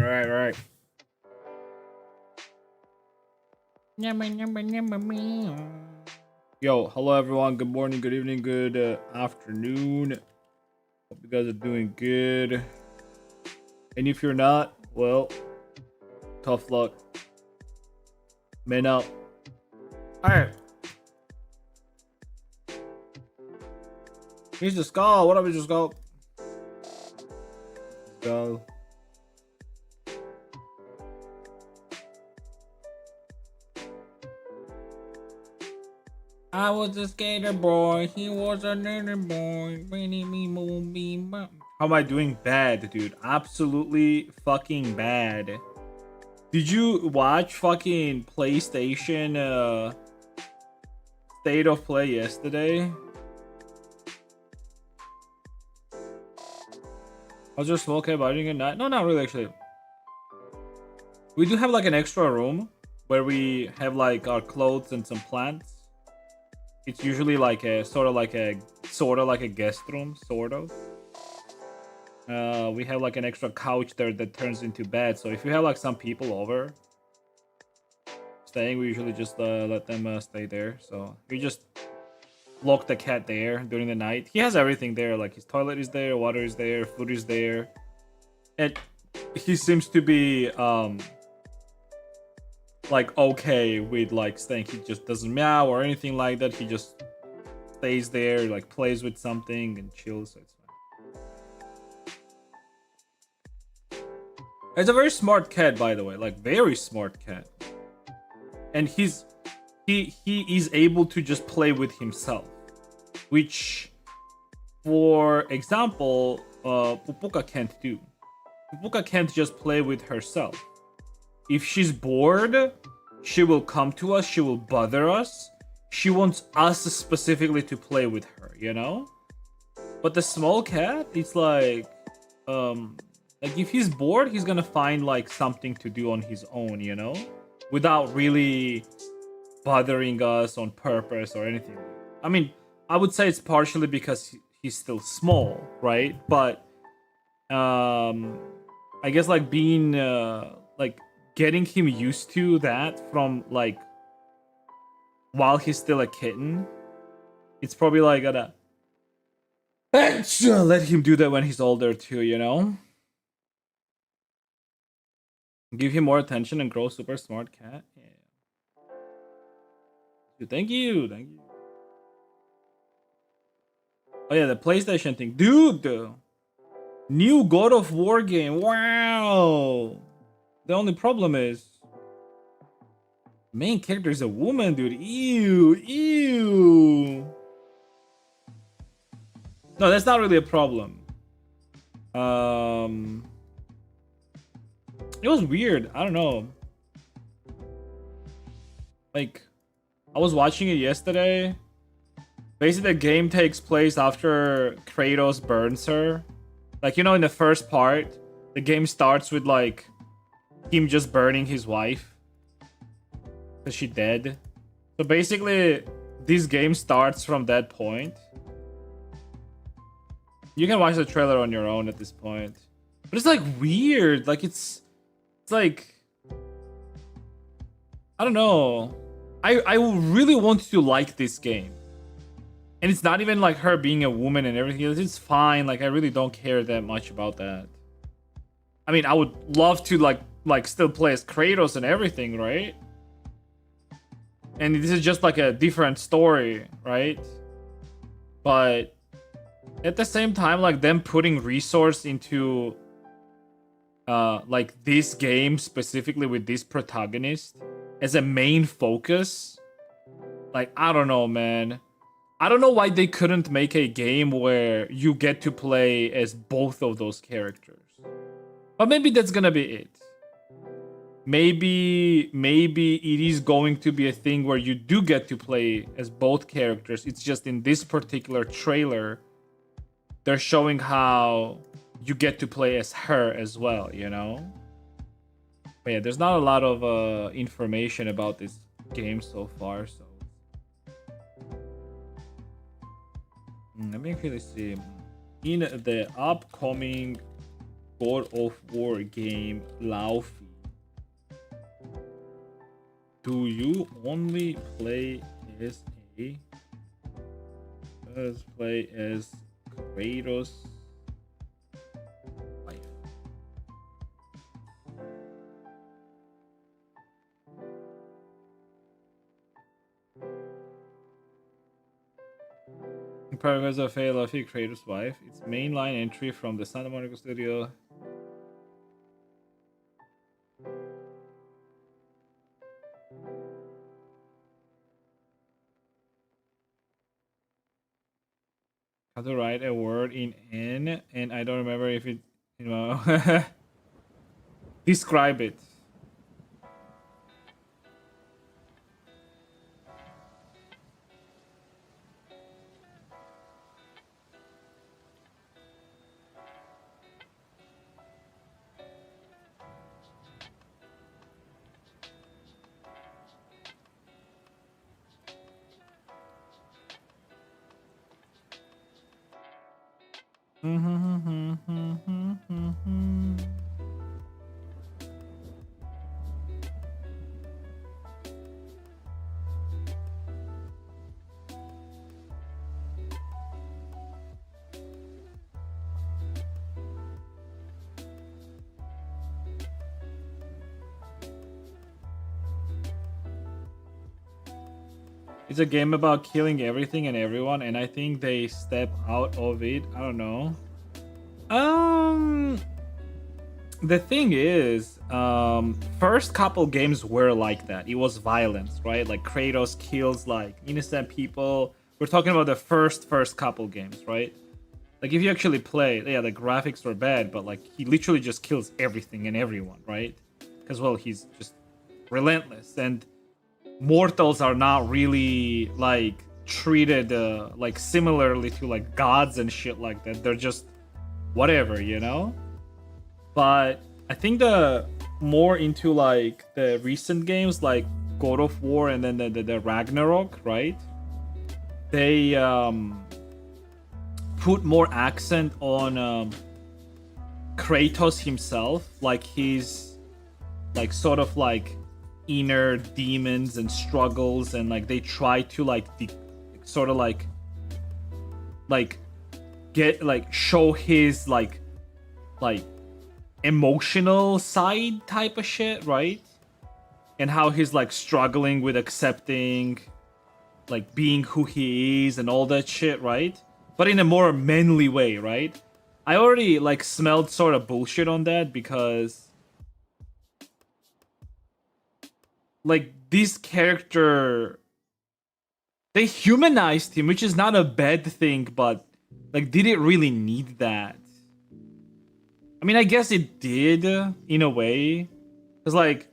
Right. Yo, hello everyone. Good morning, good evening, good afternoon. Hope you guys are doing good. And if you're not, well, tough luck. Man out. Alright. Here's the skull. What up, Mr. Skull? Skull. I was a skater boy. He was a nerd boy. How am I doing? Bad, dude. Absolutely fucking bad. Did you watch fucking PlayStation State of Play yesterday? Was there smoke biting at night? No, not really actually. We do have like an extra room where we have like our clothes and some plants. It's usually like a sort of like a guest room, sort of. We have like an extra couch there that turns into bed. So if you have like some people over staying, we usually just let them stay there. So we just lock the cat there during the night. He has everything there, like his toilet is there, water is there, food is there, and he seems to be like okay with like staying. He just doesn't meow or anything like that. He just stays there, like plays with something and chills. So it's fine. It's a very smart cat, by the way, like very smart cat, and he is able to just play with himself, which, for example, Pupuka can't do. Pupuka can't just play with herself. If she's bored, she will come to us, she will bother us. She wants us specifically to play with her, you know? But the small cat, it's like if he's bored, he's gonna find like something to do on his own, you know? Without really bothering us on purpose or anything. I mean, I would say it's partially because he's still small, right? But I guess like being like getting him used to that from like while he's still a kitten, it's probably like gonna let him do that when he's older too, you know? Give him more attention and grow super smart cat. Yeah. Dude, thank you. Oh yeah, the PlayStation thing. Dude! New God of War game. Wow! The only problem is main character is a woman, dude. Ew. No, that's not really a problem. It was weird. I don't know. Like, I was watching it yesterday. Basically, the game takes place after Kratos burns her. Like, you know, in the first part, the game starts with like him just burning his wife because she's dead. So basically, this game starts from that point. You can watch the trailer on your own at this point, but it's like weird. Like it's like, I don't know. I really want to like this game, and it's not even like her being a woman and everything. It's fine. Like I really don't care that much about that. I mean, I would love to like still play as Kratos and everything, right? And this is just like a different story, right? But at the same time, like them putting resource into like this game specifically with this protagonist as a main focus, like I don't know, man. I don't know why they couldn't make a game where you get to play as both of those characters. But maybe that's gonna be it. Maybe it is going to be a thing where you do get to play as both characters. It's just in this particular trailer, they're showing how you get to play as her as well, you know? But yeah, there's not a lot of information about this game so far, so... Let me actually see. In the upcoming God of War game Laufey. Do you only play as a play as Kratos' wife? In progress of a Luffy Kratos' wife. It's mainline entry from the Santa Monica studio. How to write a word in N, and I don't remember if it, you know. Describe it. It's a game about killing everything and everyone, and I think they step out of it. I don't know. The thing is, first couple games were like that. It was violence, right? Like Kratos kills like innocent people. We're talking about the first couple games, right? Like if you actually play, yeah, the graphics were bad, but like he literally just kills everything and everyone, right? Because well, he's just relentless, and mortals are not really like treated like similarly to like gods and shit like that. They're just whatever, you know. But I think the more into like the recent games like God of War and then the Ragnarok, right? They put more accent on Kratos himself, like his like sort of like inner demons and struggles, and like they try to like sort of like get like show his like emotional side type of shit, right? And how he's like struggling with accepting like being who he is and all that shit, right? But in a more manly way, right? I already like smelled sort of bullshit on that, because like this character, they humanized him, which is not a bad thing, but like did it really need that? I mean, I guess it did in a way, because like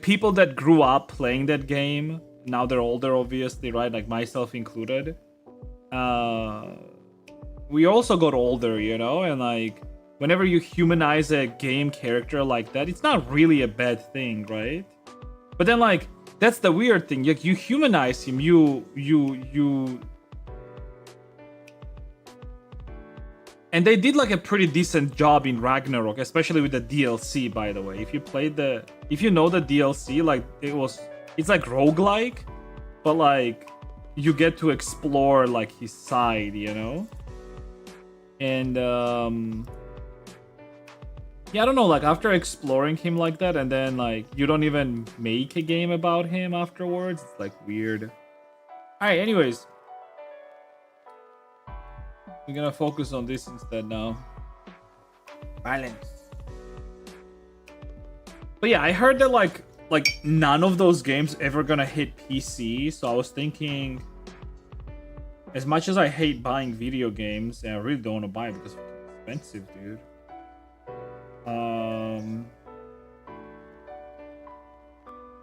people that grew up playing that game, now they're older, obviously, right? Like myself included. We also got older, you know, and like whenever you humanize a game character like that, it's not really a bad thing, right? But then like that's the weird thing. Like you humanize him, you and they did like a pretty decent job in Ragnarok, especially with the DLC, by the way. If you know the DLC, like it's like roguelike, but like you get to explore like his side, you know? And yeah, I don't know, like after exploring him like that, and then like you don't even make a game about him afterwards, it's like weird. Alright, anyways. We're gonna focus on this instead now. Balance. But yeah, I heard that like none of those games ever gonna hit PC, so I was thinking, as much as I hate buying video games, and I really don't want to buy it because it's expensive, dude.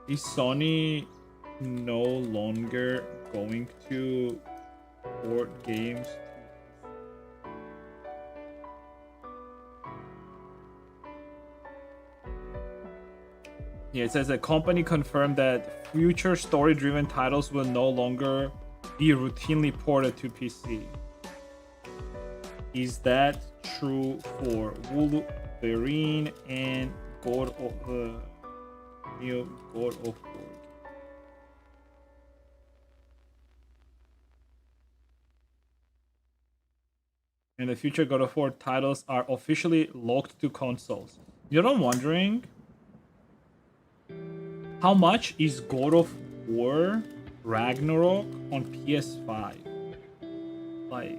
Is Sony no longer going to port games? Yeah, it says the company confirmed that future story-driven titles will no longer be routinely ported to PC. Is that true for Wolverine and God of God of War? And the future God of War titles are officially locked to consoles. You know what I'm wondering? How much is God of War Ragnarok on PS5? Like,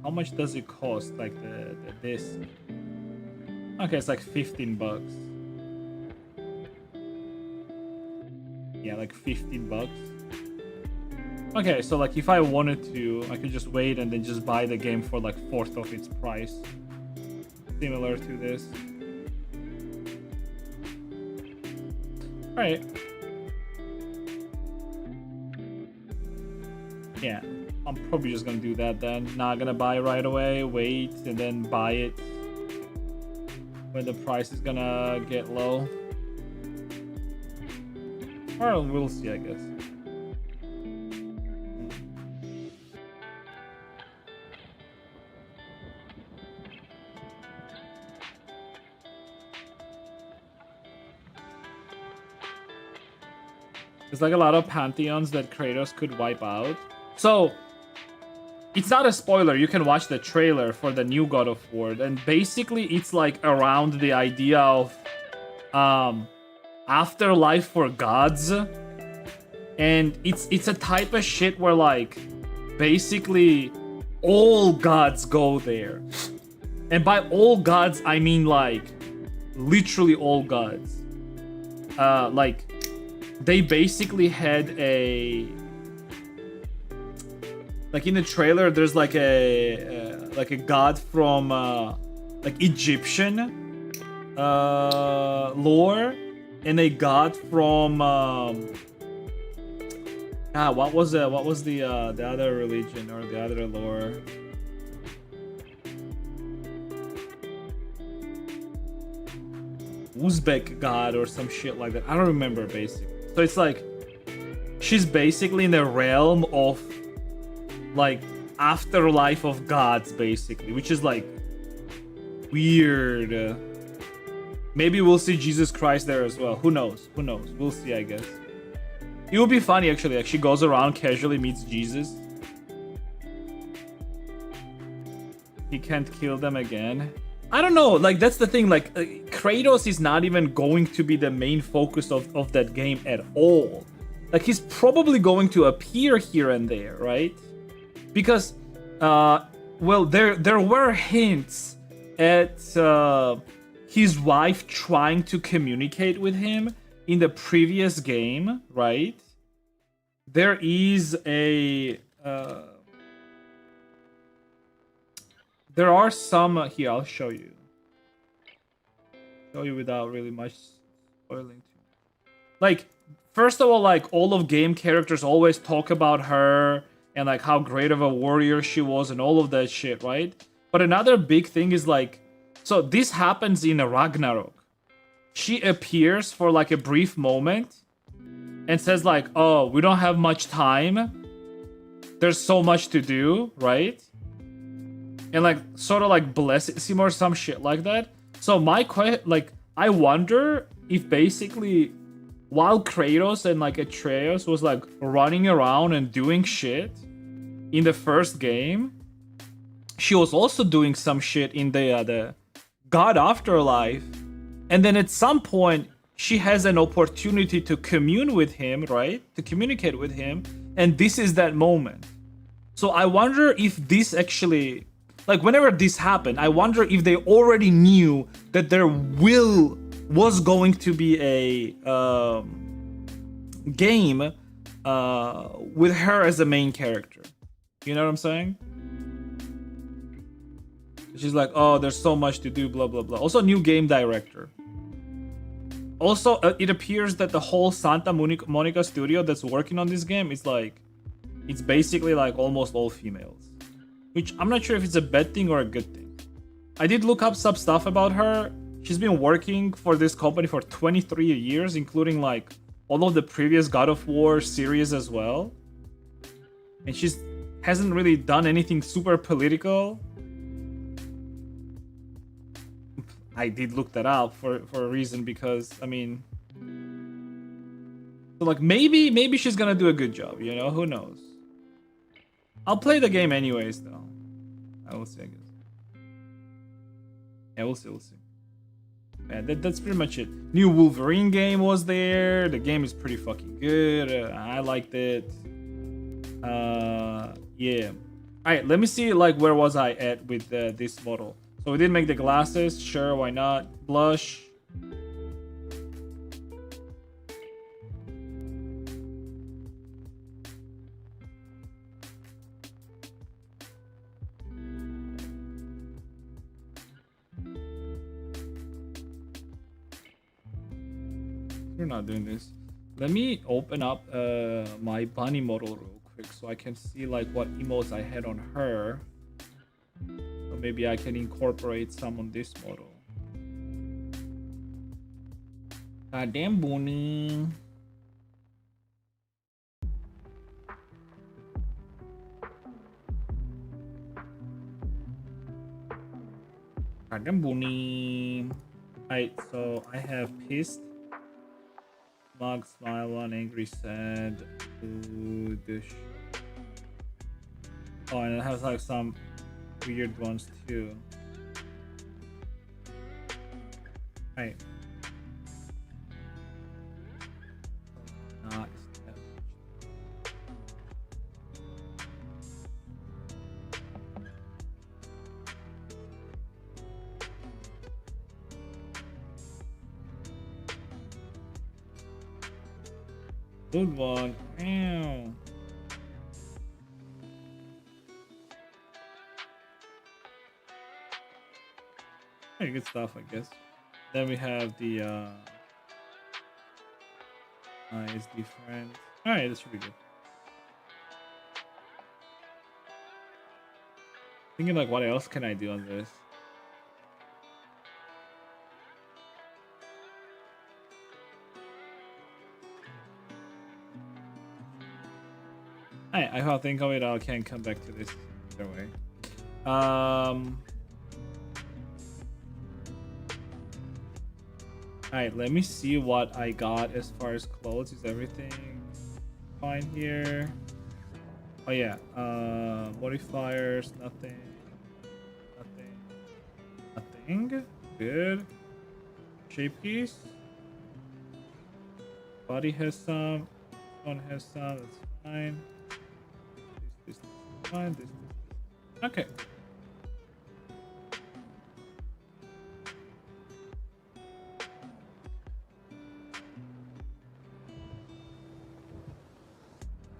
how much does it cost? Like the disc? Okay, it's like 15 bucks. Yeah, like 15 bucks. Okay, so like if I wanted to, I could just wait and then just buy the game for like fourth of its price. Similar to this. Alright. Yeah, I'm probably just gonna do that then. Not gonna buy right away, wait, and then buy it when the price is gonna get low. Or we'll see, I guess. There's like a lot of pantheons that Kratos could wipe out. So, it's not a spoiler. You can watch the trailer for the new God of War. And basically, it's like around the idea of afterlife for gods. And it's a type of shit where like basically all gods go there. And by all gods, I mean like literally all gods. Like they basically had a like in the trailer there's like a god from like Egyptian lore and a god from what was the other religion or the other lore? Uzbek god or some shit like that. I don't remember basically. So it's like she's basically in the realm of like afterlife of gods basically, which is like weird. Maybe we'll see Jesus Christ there as well. Who knows? Who knows? We'll see, I guess. It would be funny actually. Like she goes around casually meets Jesus. He can't kill them again. I don't know, like that's the thing, like Kratos is not even going to be the main focus of that game at all. Like he's probably going to appear here and there, right? Because well there were hints at his wife trying to communicate with him in the previous game, right? There is a there are some here. I'll show you. Show you without really much spoiling too. Like, first of all, like all of game characters always talk about her and like how great of a warrior she was and all of that shit, right? But another big thing is like, so this happens in a Ragnarok. She appears for like a brief moment and says like, "Oh, we don't have much time. There's so much to do," right? And like sort of like blesses him or some shit like that. So my question, like, I wonder if basically while Kratos and like Atreus was like running around and doing shit in the first game, she was also doing some shit in the God Afterlife. And then at some point she has an opportunity to commune with him, right? To communicate with him. And this is that moment. So I wonder if this actually, like whenever this happened, I wonder if they already knew that there was going to be a game with her as the main character. You know what I'm saying? She's like, "Oh, there's so much to do, blah blah blah." Also, new game director. Also, it appears that the whole Santa Monica studio that's working on this game is like, it's basically like almost all females. Which I'm not sure if it's a bad thing or a good thing. I did look up some stuff about her. She's been working for this company for 23 years, including like all of the previous God of War series as well. And she's hasn't really done anything super political. I did look that up for a reason, because I mean, so like maybe she's gonna do a good job, you know, who knows. I'll play the game anyways though. I will see, I guess. Yeah, we'll see. Yeah, that's pretty much it. New Wolverine game was there. The game is pretty fucking good. I liked it. Yeah. Alright, let me see, like, where was I at with this model. So we did make the glasses. Sure, why not? Blush. We're not doing this. Let me open up my bunny model real quick so I can see like what emotes I had on her. So maybe I can incorporate some on this model. Goddamn bunny. Goddamn bunny. Alright, so I have pissed, smug, smile, one, angry, sad, good. Oh, and it has like some weird ones too. Right. Not good one. Meow. Pretty good stuff, I guess. Then we have the is different. Alright, this should be good. Thinking like, what else can I do on this? Alright, if I think of it, I can come back to this either way. Alright, let me see what I got as far as clothes. Is everything fine here? Oh yeah, modifiers, nothing. Good. Shape piece. Body has some. One has some. That's fine. This is fine. This. Okay.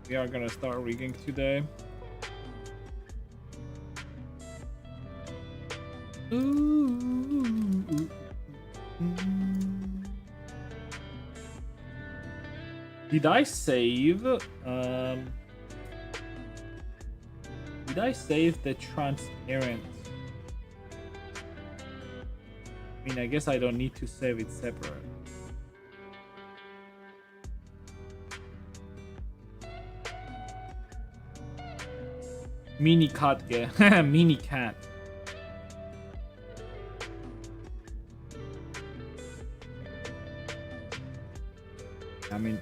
We are gonna start rigging today. Did I save? Did I save the transparent? I mean, I guess I don't need to save it separate. Mini cat, yeah. Mini cat. I mean,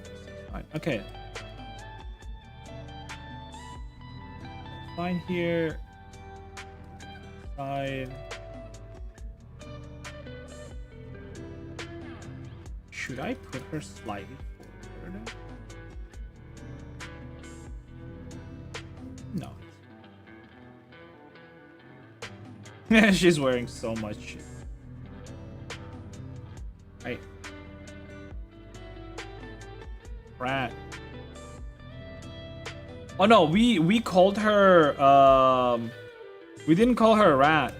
fine. Okay. Fine here. Side. Should I put her slightly forward? No. She's wearing so much shit. Right. Rat. Oh no, we called her we didn't call her rat.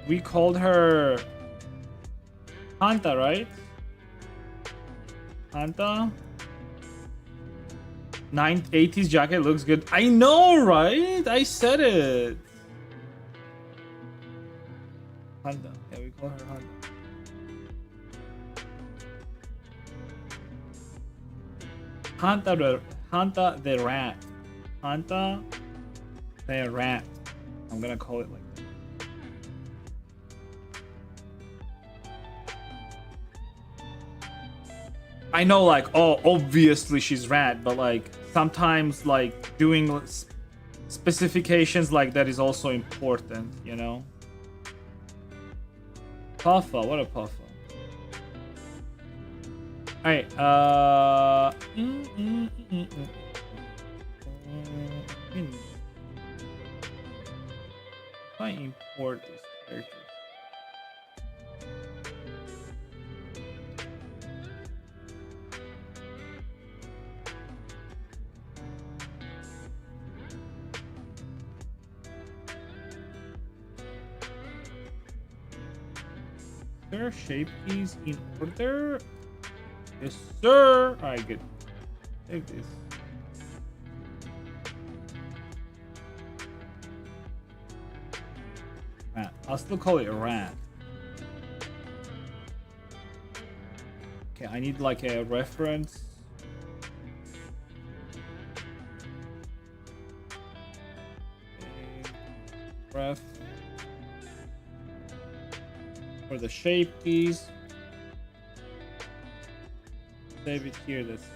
We called her Hanta, right? Hanta? 80s jacket looks good. I know, right? I said it. Hanta. Yeah, we call her Hanta. Hanta the rat. Hanta the rat. I'm gonna call it like that. I know, like, oh, obviously she's rat, but like sometimes like doing specifications like that is also important, you know. Puffa, what a puffa. Alright, if I import these characters. Sir, shape keys in order. Yes, sir. Alright, good. Take this. Rat. I'll still call it a rat. Okay, I need like a reference. Ref. For the shape keys. Save it here. That's it.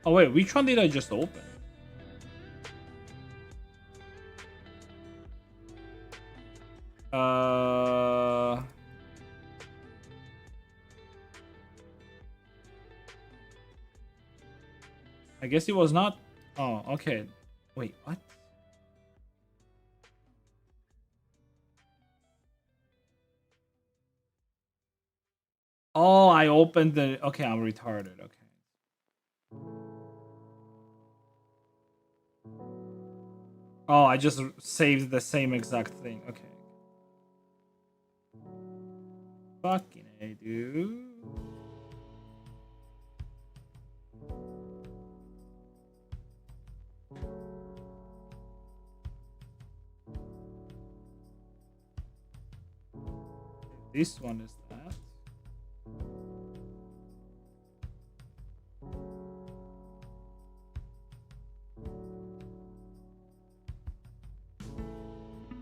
Oh wait, which one did I just open? I guess it was not. Oh, okay. Wait, what? Oh, I opened the. Okay, I'm retarded. Okay. Oh, I just saved the same exact thing. Okay. Fucking A, dude. This one is that.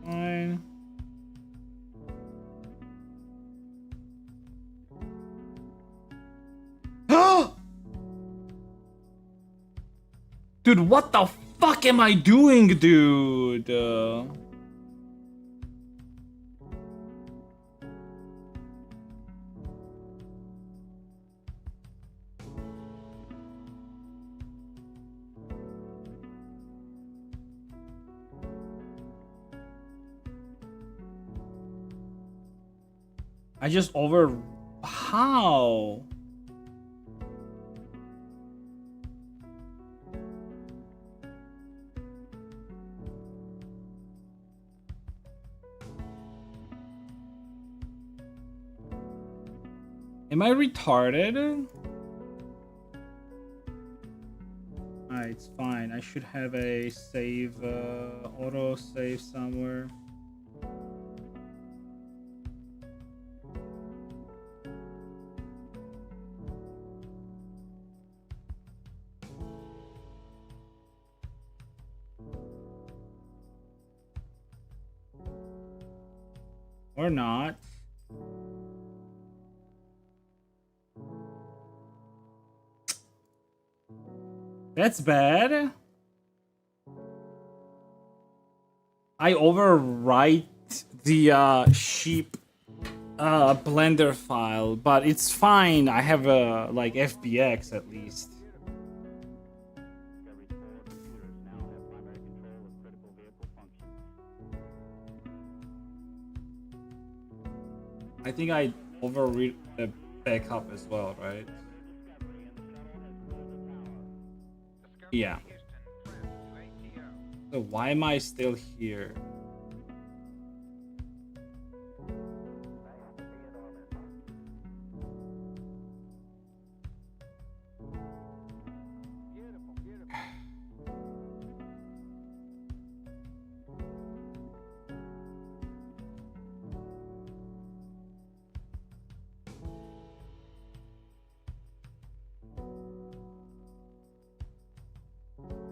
Fine. Dude, what the fuck am I doing, dude? I just over... How? Am I retarded? Alright, it's fine. I should have a save, auto save somewhere. Or not. That's bad. I overwrite the sheep Blender file, but it's fine. I have a like FBX at least. I think I overread the backup as well, right? Yeah. So why am I still here?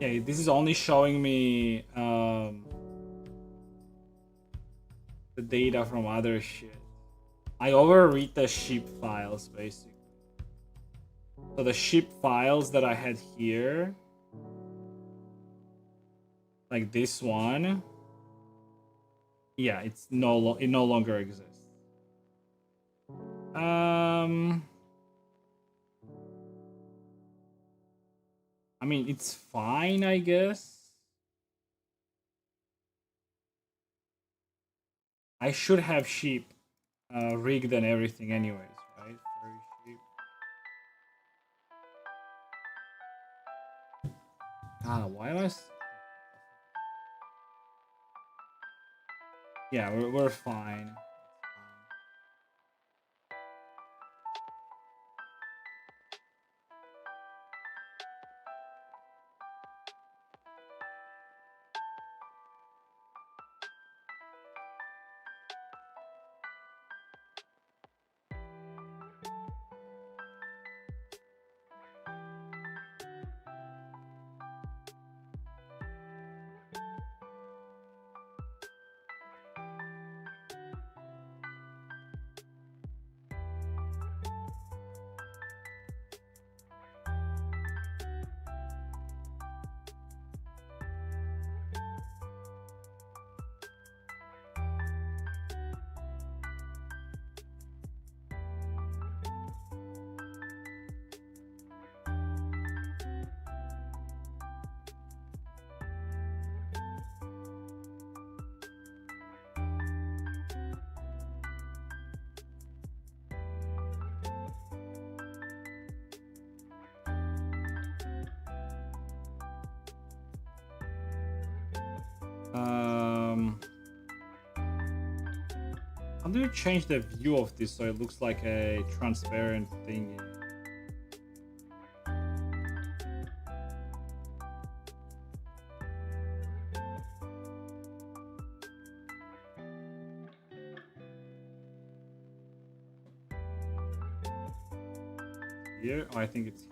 Okay, this is only showing me the data from other shit. I overread the ship files basically. So the ship files that I had here, like this one, yeah, it no longer exists. I mean, it's fine, I guess. I should have sheep rigged and everything anyways, right? Furry sheep. God, why am I... Yeah, we're fine. How do you change the view of this so it looks like a transparent thing? Here? Oh, I think it's...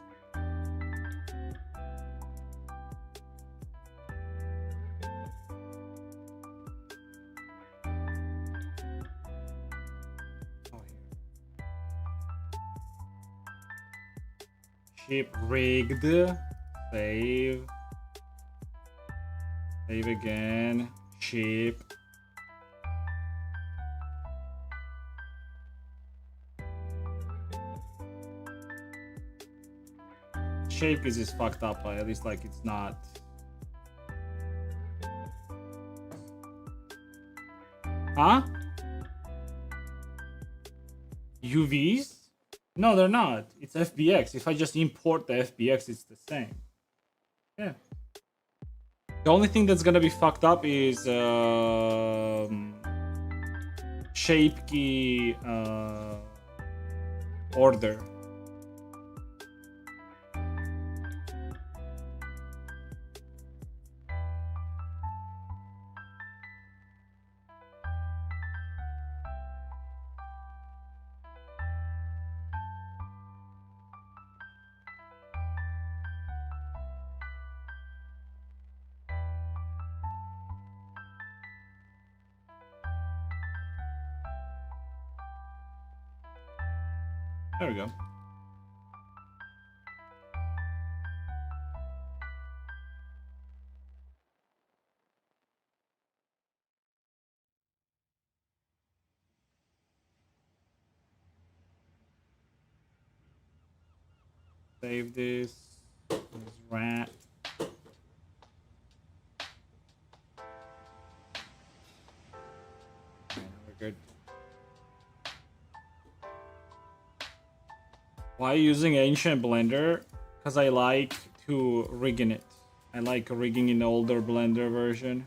Ship rigged. Save. Save again. Ship. Shape is just fucked up, at least like it's not. Huh? UVs? No, they're not. It's FBX. If I just import the FBX, it's the same. Yeah. The only thing that's gonna be fucked up is shape key order. There we go. Save this. Rat. Okay, we're good. Why using ancient blender? Because I like to rig in it. I like rigging in the older blender version.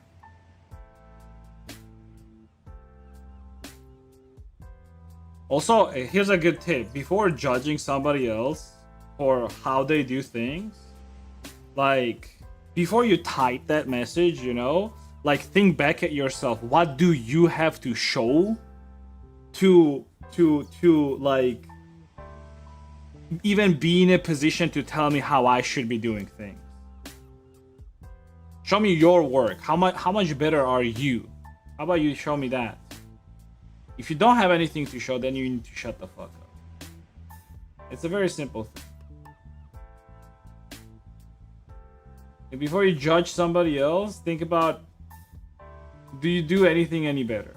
Also, here's a good tip. Before judging somebody else for how they do things, like before you type that message, you know, like think back at yourself. What do you have to show to like even be in a position to tell me how I should be doing things? Show me your work. How much better are you? How about you show me that? If you don't have anything to show, then you need to shut the fuck up. It's a very simple thing. And before you judge somebody else, think about, do you do anything any better?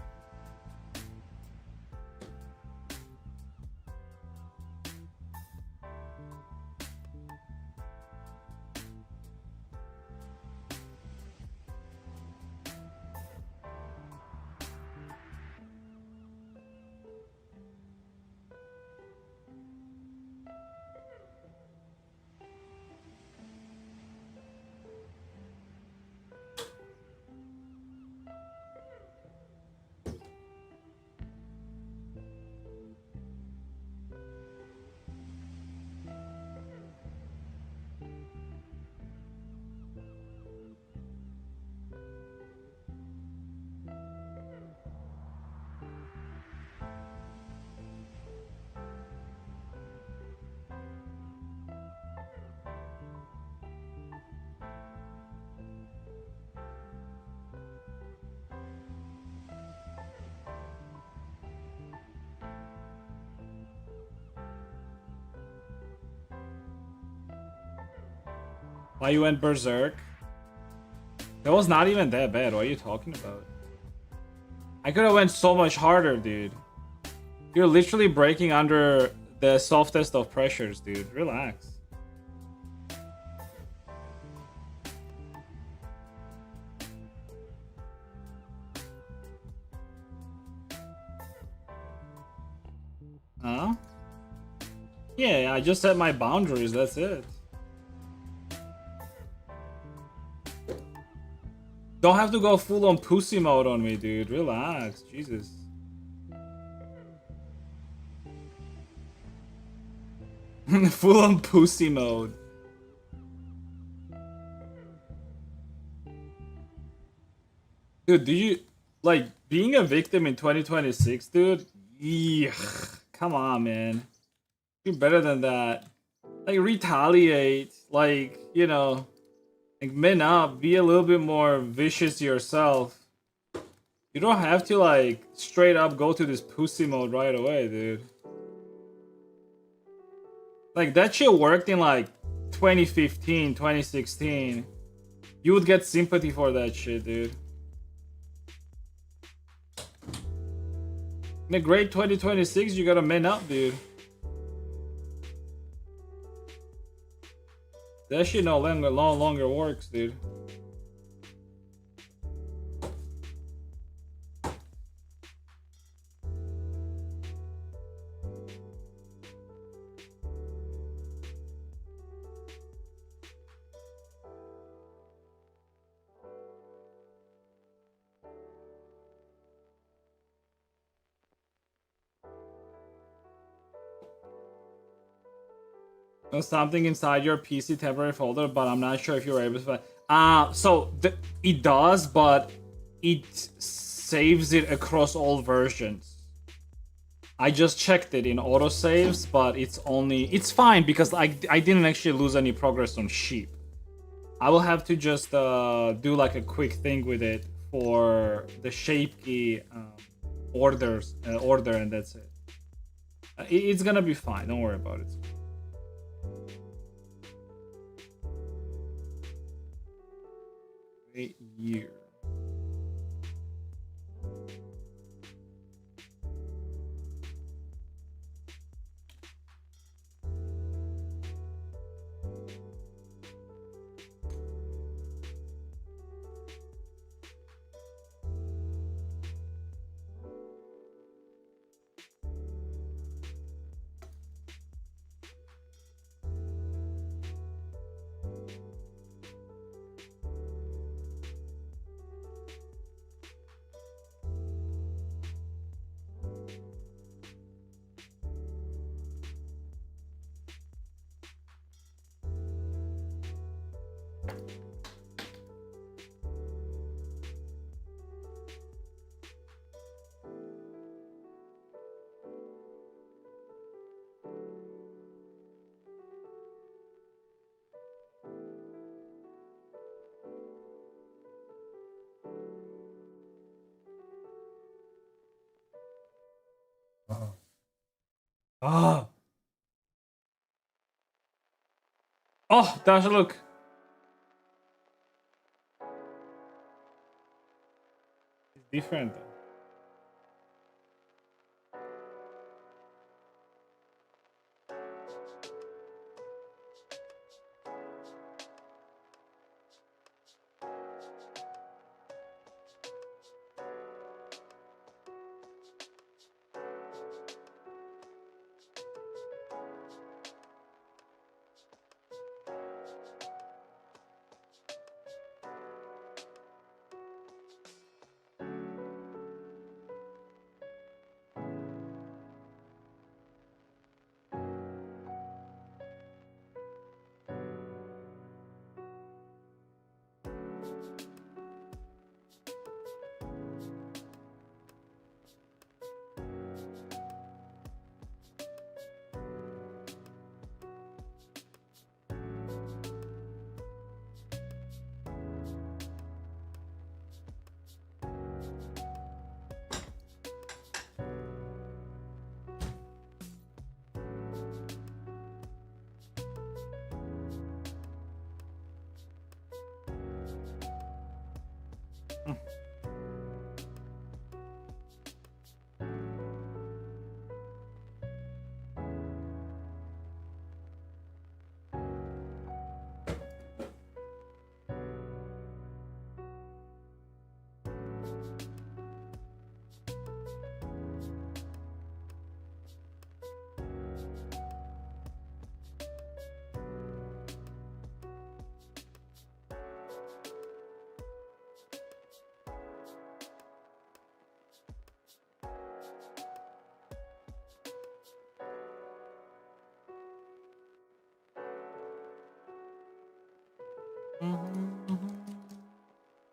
Why you went berserk? That was not even that bad. What are you talking about? I could have went so much harder, dude. You're literally breaking under the softest of pressures, dude. Relax. Huh? Yeah, I just set my boundaries. That's it. Don't have to go full on pussy mode on me, dude. Relax. Jesus. Full on pussy mode. Dude, do you like being a victim in 2026, dude? Yuck. Come on, man. You're better than that. Like, retaliate. Like, you know, like, man up. Be a little bit more vicious yourself. You don't have to, like, straight up go to this pussy mode right away, dude. Like, that shit worked in, like, 2015, 2016. You would get sympathy for that shit, dude. In a great 2026, you gotta man up, dude. That shit no longer works, dude. There's something inside your PC temporary folder, but I'm not sure if you're able to find. It does, but it saves it across all versions. I just checked it in autosaves, but it's fine because I didn't actually lose any progress on sheep. I will have to just do like a quick thing with it for the shape key order, and that's it. It's gonna be fine. Don't worry about it. Year. Ah. Oh, Dasha, look. It's different.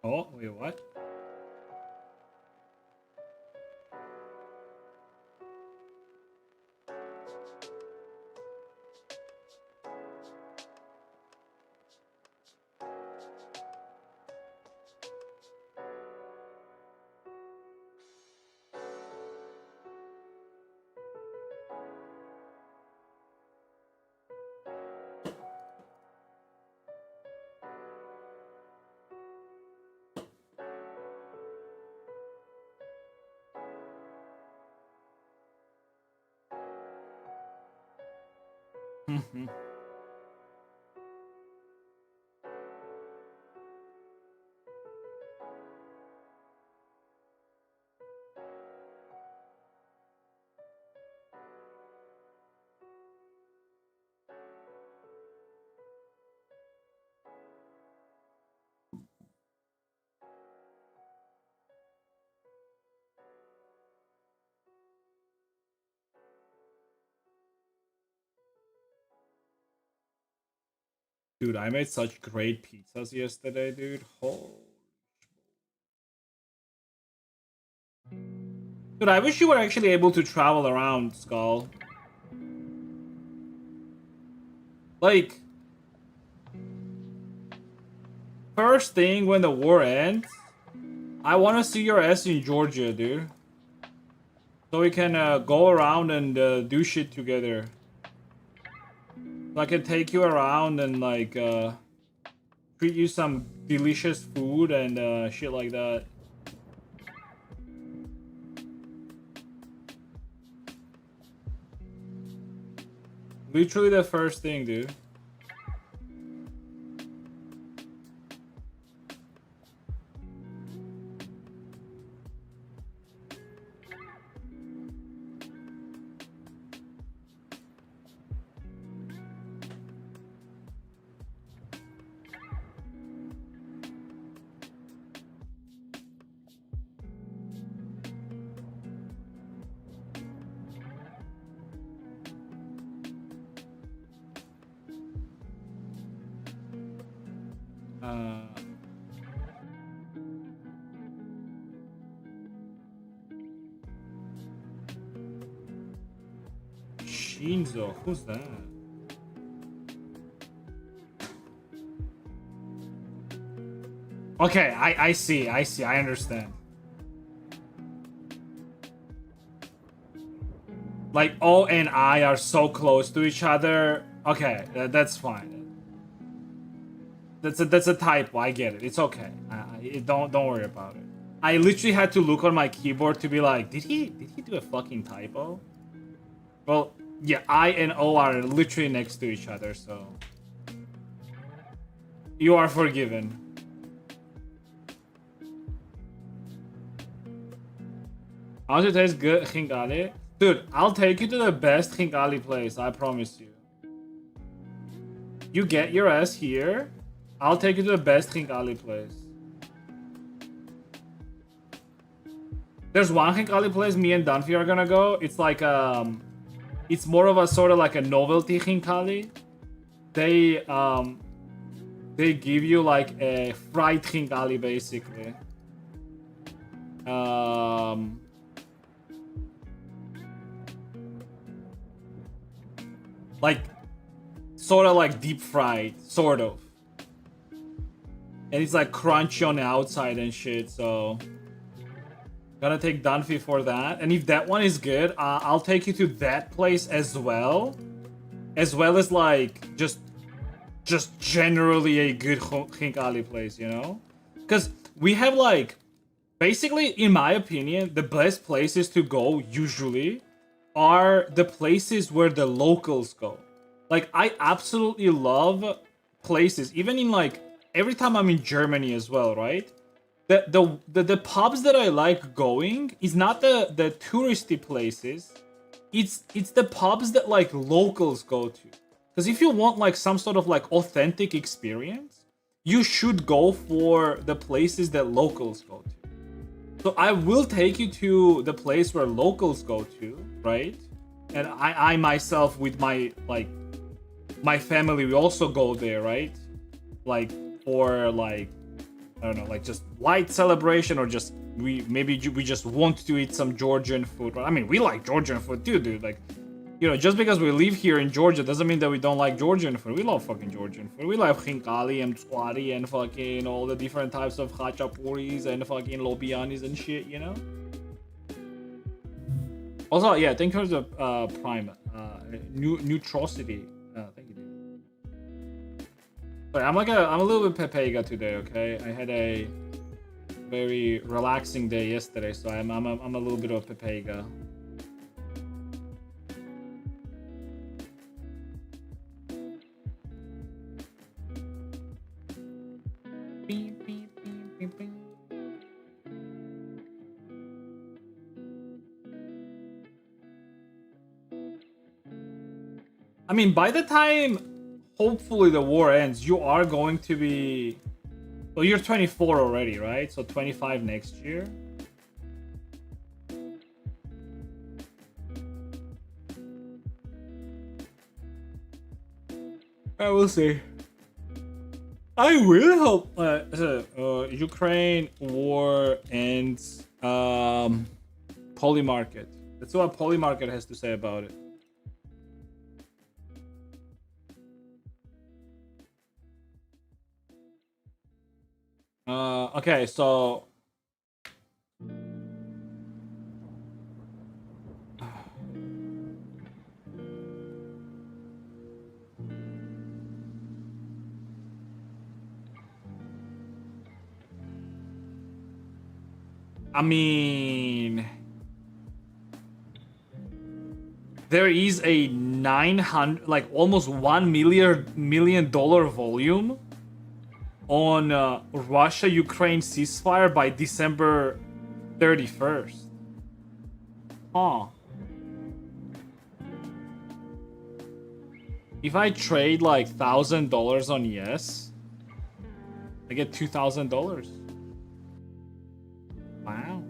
Oh, wait, what? Dude, I made such great pizzas yesterday, dude. Oh. Dude, I wish you were actually able to travel around, Skull. Like, first thing when the war ends, I want to see your ass in Georgia, dude. So we can go around and do shit together. So I can take you around and like treat you some delicious food and shit like that. Literally the first thing, dude. Shinzo, who's that? Okay, I see, I understand. Like O and I are so close to each other. Okay, that's fine. That's a typo. I get it. It's okay. Don't worry about it. I literally had to look on my keyboard to be like, did he do a fucking typo? Well, yeah, I and O are literally next to each other, so you are forgiven. How's it taste good, Khinkali? Dude, I'll take you to the best Khinkali place, I promise you. You get your ass here, I'll take you to the best Khinkali place. There's one Khinkali place me and Dunphy are gonna go. It's like, it's more of a sort of like a novelty Khinkali. They give you like a fried Khinkali basically. Like, sort of like deep fried, sort of. And it's like crunchy on the outside and shit, so gonna take Dunphy for that. And if that one is good, I'll take you to that place as well as like just generally a good Khinkali place, you know? Because we have like, basically, in my opinion, the best places to go usually are the places where the locals go. Like, I absolutely love places, even in like, every time I'm in Germany as well, right? The pubs that I like going is not the touristy places. It's the pubs that like locals go to. Because if you want like some sort of like authentic experience, you should go for the places that locals go to. So I will take you to the place where locals go to, right? And I myself with my like my family, we also go there, right? Like for like, I don't know, like just light celebration, or just we just want to eat some Georgian food. I mean, we like Georgian food too, dude. Like, you know, just because we live here in Georgia doesn't mean that we don't like Georgian food. We love fucking Georgian food. We love khinkali and tswari and fucking all the different types of khachapuris and fucking lobianis and shit, you know? Also, yeah, thank you for the prime. Neutrosity. Thank you, dude. Sorry, I'm a little bit pepega today, okay? I had a very relaxing day yesterday, so I'm a little bit of pepega. I mean, by the time, hopefully, the war ends, you are going to be... Well, you're 24 already, right? So 25 next year? I will see. I will hope Ukraine war ends. Polymarket. That's what Polymarket has to say about it. Okay, so I mean, there is a 900, like almost $1 million volume on Russia-Ukraine ceasefire by December 31st. Huh. If I trade like $1,000 on yes, I get $2,000. Wow.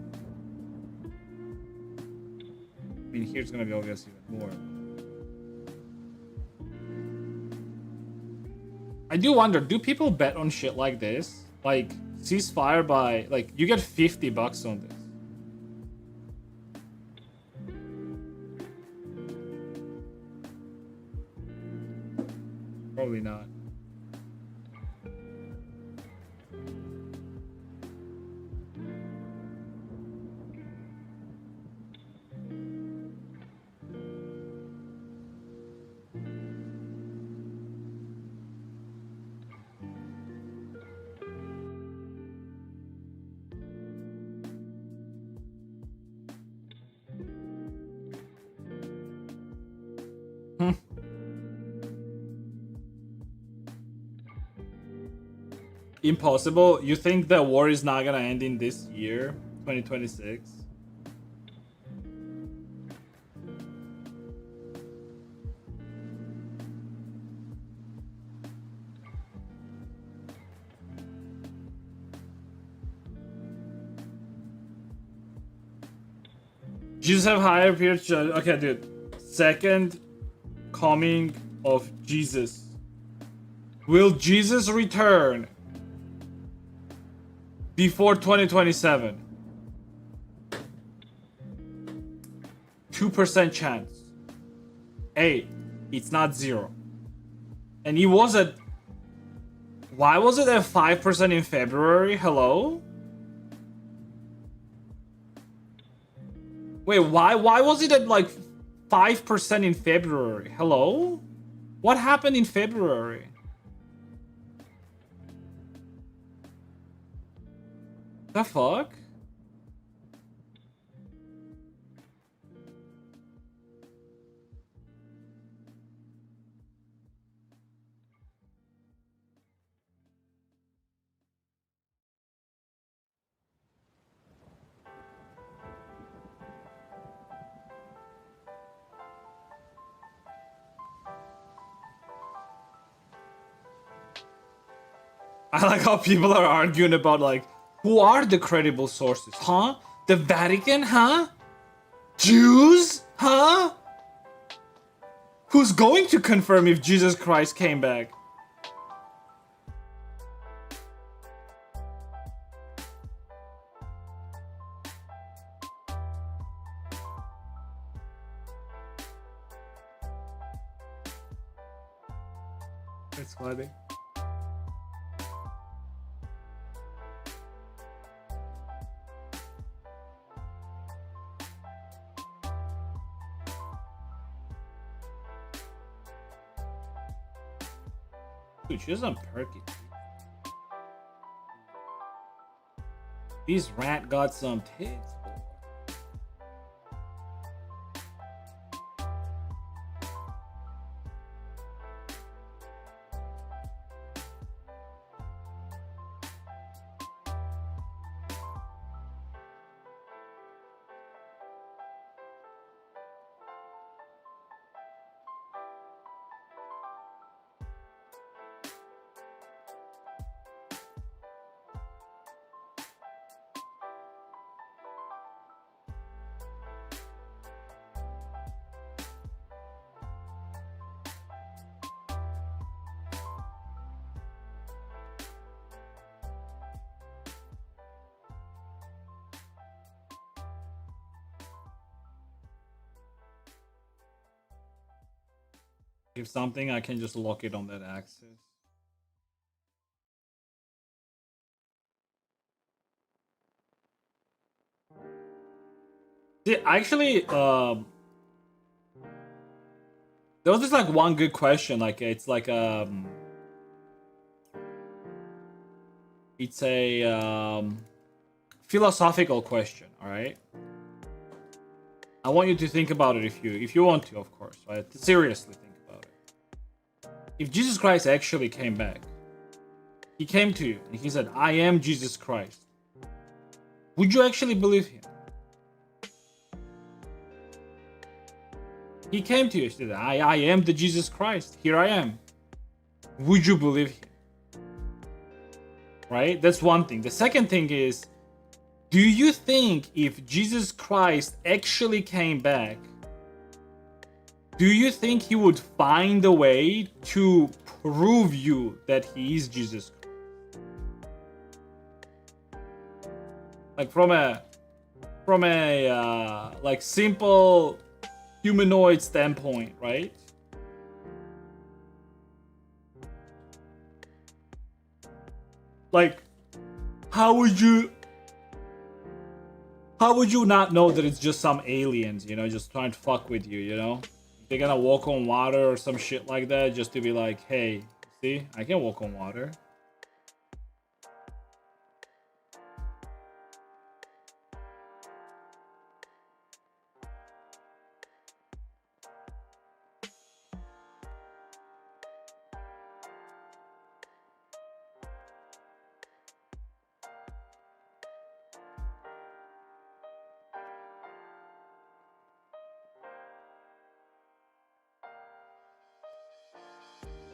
I mean, here's gonna be obviously more. I do wonder, do people bet on shit like this? Like, ceasefire by, like, you get $50 on this. Probably not. impossible? You think the war is not gonna end in this year, 2026? Jesus have higher peers. Okay, dude. Second coming of Jesus. Will Jesus return before 2027? 2% chance. Hey, it's not 0. And he was at... Why was it at 5% in February? Hello? Wait, why was it at like 5% in February? Hello? What happened in February? The fuck? I like how people are arguing about like, who are the credible sources? Huh? The Vatican? Huh? Jews? Huh? Who's going to confirm if Jesus Christ came back? It's funny. Dude, she's on perky. These rat got some tits. If something, I can just lock it on that axis. See, actually, there was just like one good question. Like, it's like it's a philosophical question. All right. I want you to think about it if you want to, of course, right? Seriously think about it. If Jesus Christ actually came back, he came to you and he said, "I am Jesus Christ." Would you actually believe him? He came to you and said, I am the Jesus Christ. Here I am. Would you believe him? Right? That's one thing. The second thing is, do you think if Jesus Christ actually came back, do you think he would find a way to prove you that he is Jesus Christ? Like from a like simple humanoid standpoint, right? Like, how would you not know that it's just some aliens, you know, just trying to fuck with you, you know? They're gonna walk on water or some shit like that just to be like, hey, see, I can walk on water.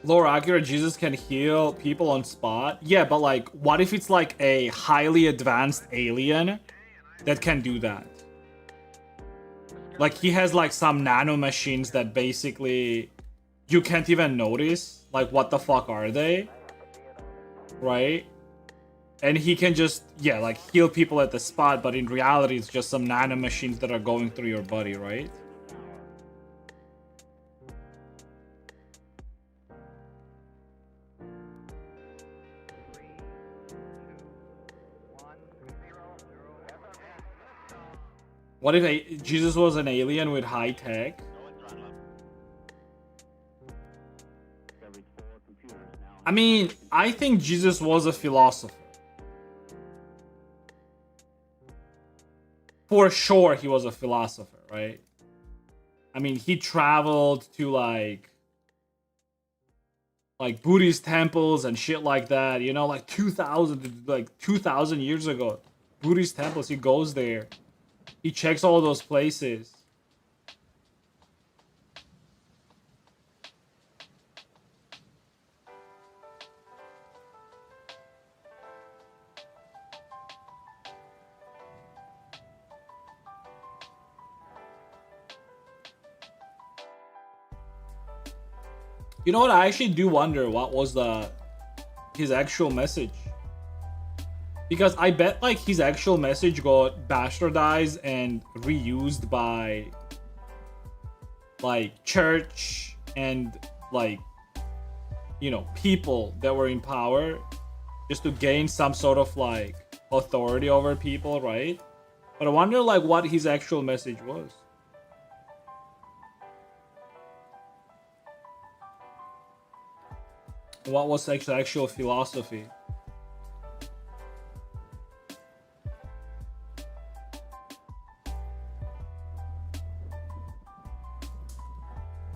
Lore accurate, Jesus can heal people on spot. Yeah, but like, what if it's like a highly advanced alien that can do that? Like, he has like some nano machines that basically you can't even notice. Like, what the fuck are they? Right? And he can just, yeah, like heal people at the spot, but in reality, it's just some nano machines that are going through your body, right? What if Jesus was an alien with high tech? I mean, I think Jesus was a philosopher. For sure, he was a philosopher, right? I mean, he traveled to like Buddhist temples and shit like that, you know, like 2000 years ago. Buddhist temples, he goes there. He checks all those places. You know what? I actually do wonder what was his actual message. Because I bet like his actual message got bastardized and reused by like church and like, you know, people that were in power just to gain some sort of like authority over people, right? But I wonder like what his actual message was. What was actual philosophy?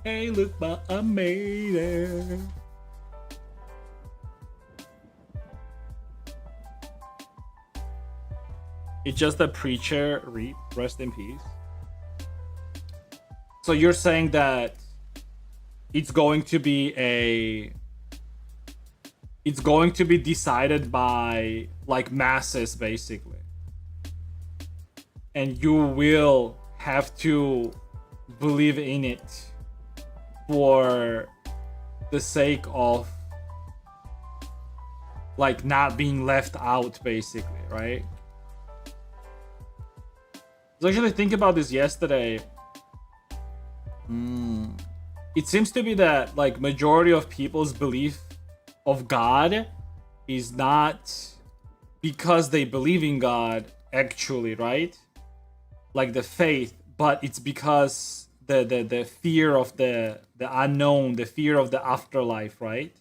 Hey, look, but I made it. It's just a preacher. Rest in peace. So you're saying that it's going to be decided by like masses basically, and you will have to believe in it for the sake of like not being left out basically, right? I was actually thinking about this yesterday. It seems to be that like majority of people's belief of God is not because they believe in God actually, right? Like the faith, but it's because the fear of the unknown, the fear of the afterlife, right?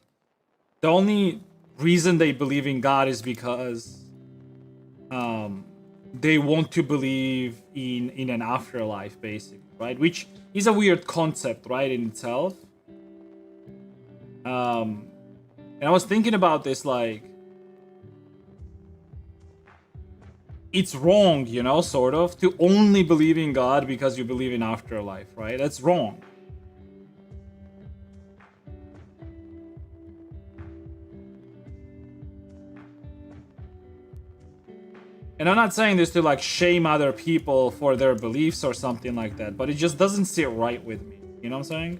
The only reason they believe in God is because they want to believe in an afterlife basically, right? Which is a weird concept, right, in itself. And I was thinking about this, like, it's wrong, you know, sort of, to only believe in God because you believe in afterlife, right? That's wrong. And I'm not saying this to, like, shame other people for their beliefs or something like that, but it just doesn't sit right with me. You know what I'm saying?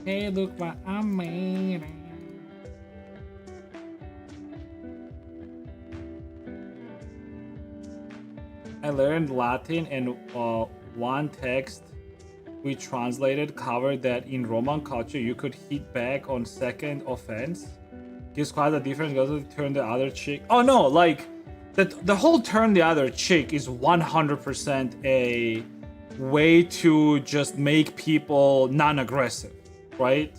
Hey, look what I made. I learned Latin, and one text we translated covered that in Roman culture you could hit back on second offense. Gives quite a difference. Goes to turn the other cheek. Oh no, like the whole turn the other cheek is 100% a way to just make people non-aggressive, right?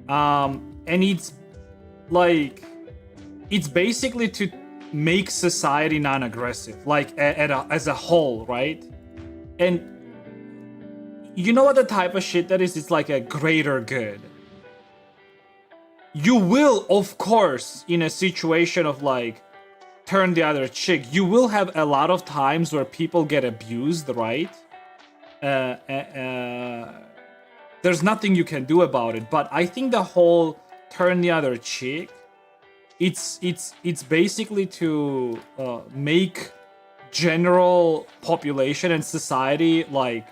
And it's like it's basically to make society non-aggressive, like as a whole, right? And you know what the type of shit that is? It's like a greater good. You will, of course, in a situation of like turn the other cheek, you will have a lot of times where people get abused, right? There's nothing you can do about it. But I think the whole turn the other cheek, it's basically to make general population and society like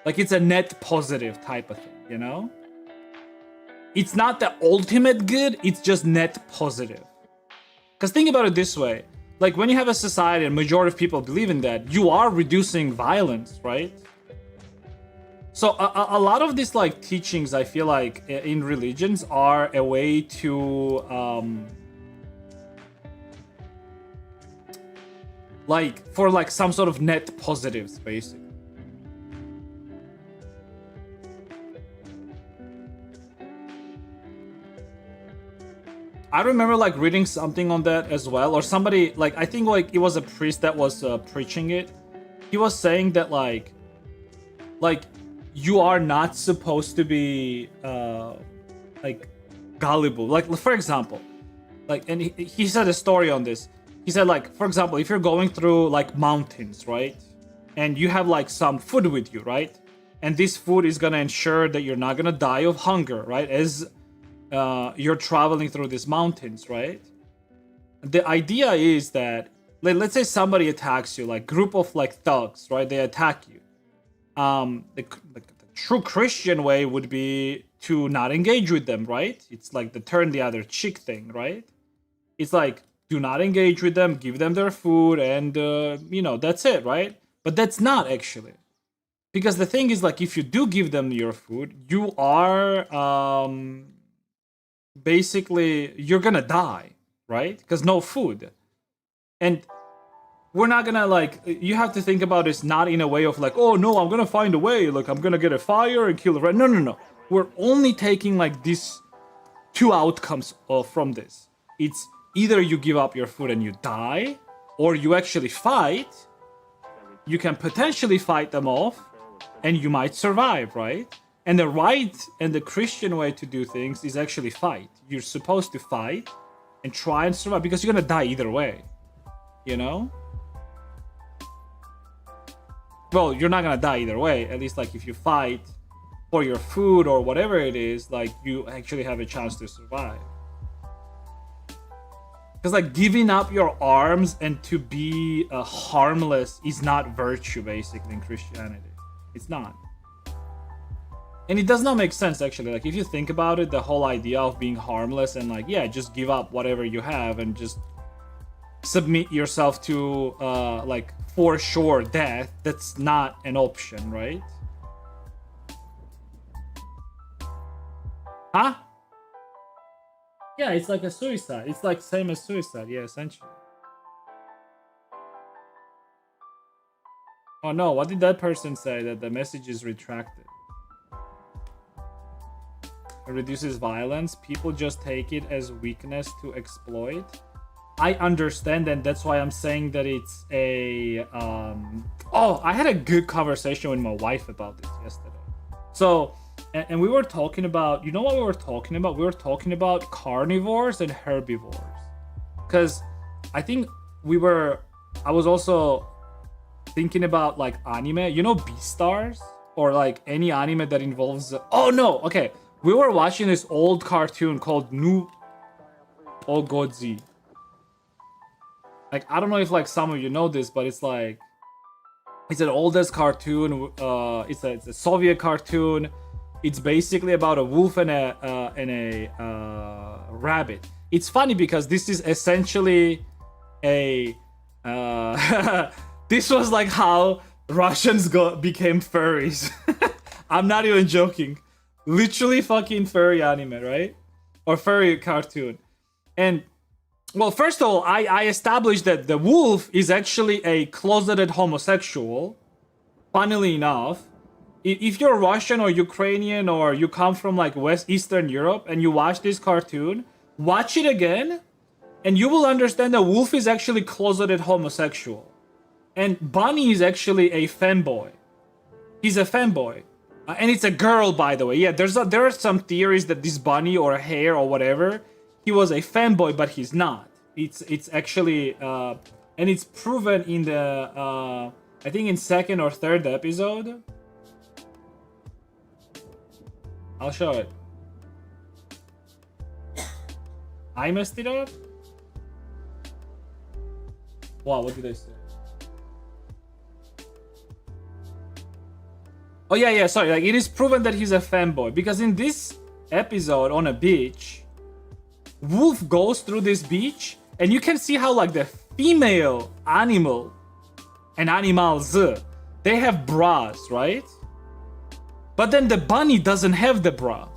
it's a net positive type of thing, you know? It's not the ultimate good, it's just net positive. Because think about it this way, like when you have a society and majority of people believe in that, you are reducing violence, right? So a lot of these like teachings, I feel like in religions are a way to like for like some sort of net positives, basically. I remember like reading something on that as well, or somebody like I think like it was a priest that was preaching it. He was saying that like you are not supposed to be like gullible. Like for example, like and he said a story on this. He said like for example, if you're going through like mountains, right, and you have like some food with you, right, and this food is gonna ensure that you're not gonna die of hunger, right, as you're traveling through these mountains, right? The idea is that let's say somebody attacks you, like group of like thugs, right? They attack you. The true Christian way would be to not engage with them, right? It's like the turn the other cheek thing, right? It's like do not engage with them, give them their food, and you know that's it, right? But that's not actually, because the thing is like if you do give them your food, you are basically you're gonna die, right? Because no food. And we're not gonna like you have to think about this not in a way of like, oh no, I'm gonna find a way, like I'm gonna get a fire and kill the red. No. We're only taking like these two outcomes from this. It's either you give up your food and you die, or you actually fight. You can potentially fight them off and you might survive, right? And the right and the Christian way to do things is actually fight. You're supposed to fight and try and survive because you're gonna die either way, you know? Well, you're not gonna die either way. At least like if you fight for your food or whatever it is, like you actually have a chance to survive. Because like giving up your arms and to be harmless is not virtue basically in Christianity. It's not. And it does not make sense actually. Like if you think about it, the whole idea of being harmless and like, yeah, just give up whatever you have and just submit yourself to like for sure death, that's not an option, right? Huh? Yeah, it's like a suicide. It's like same as suicide, yeah, essentially. Oh no, what did that person say? That the message is retracted. It reduces violence. People just take it as weakness to exploit. I understand, and that's why I'm saying that it's a oh, I had a good conversation with my wife about this yesterday. So and we were talking about, you know what we were talking about? We were talking about carnivores and herbivores. Because I think I was also thinking about like anime, you know, Beastars? Or like any anime that involves oh no, okay. We were watching this old cartoon called Nu Ogodzi. Like I don't know if like some of you know this, but it's like it's an oldest cartoon. It's a Soviet cartoon. It's basically about a wolf and a rabbit. It's funny because this is essentially a this was like how Russians became furries. I'm not even joking. Literally fucking furry anime, right? Or furry cartoon. And well, first of all, I established that the wolf is actually a closeted homosexual. Funnily enough, if you're Russian or Ukrainian or you come from like Eastern Europe and you watch this cartoon, watch it again and you will understand that wolf is actually closeted homosexual. And Bunny is actually a femboy. He's a femboy. And it's a girl, by the way. Yeah, there are some theories that this bunny or hare or whatever, he was a fanboy, but he's not. It's actually and it's proven in the I think in second or third episode. I'll show it. I messed it up? Wow, what did I say? Oh yeah, sorry. Like, it is proven that he's a fanboy because in this episode on a beach, Wolf goes through this beach and you can see how like the female animal and animals, they have bras, right? But then the bunny doesn't have the bra.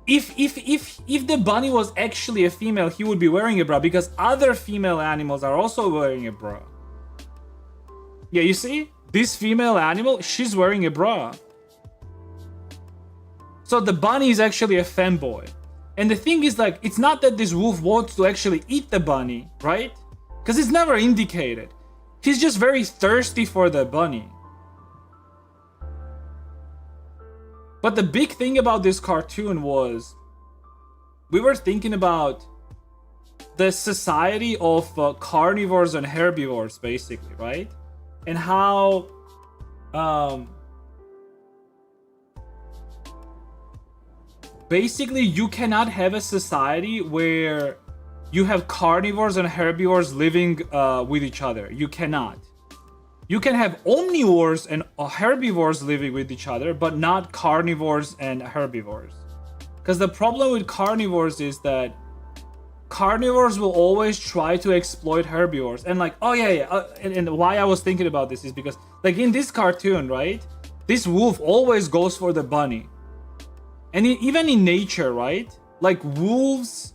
If the bunny was actually a female, he would be wearing a bra because other female animals are also wearing a bra. Yeah, you see? This female animal, she's wearing a bra. So the bunny is actually a fanboy. And the thing is, like, it's not that this wolf wants to actually eat the bunny, right? Because it's never indicated. He's just very thirsty for the bunny. But the big thing about this cartoon was we were thinking about the society of carnivores and herbivores, basically, right? And how basically you cannot have a society where you have carnivores and herbivores living with each other. You cannot. You can have omnivores and herbivores living with each other, but not carnivores and herbivores. Because the problem with carnivores is that carnivores will always try to exploit herbivores. And like, oh yeah. And why I was thinking about this is because, like, in this cartoon, right? This wolf always goes for the bunny. And even in nature, right? Like, wolves,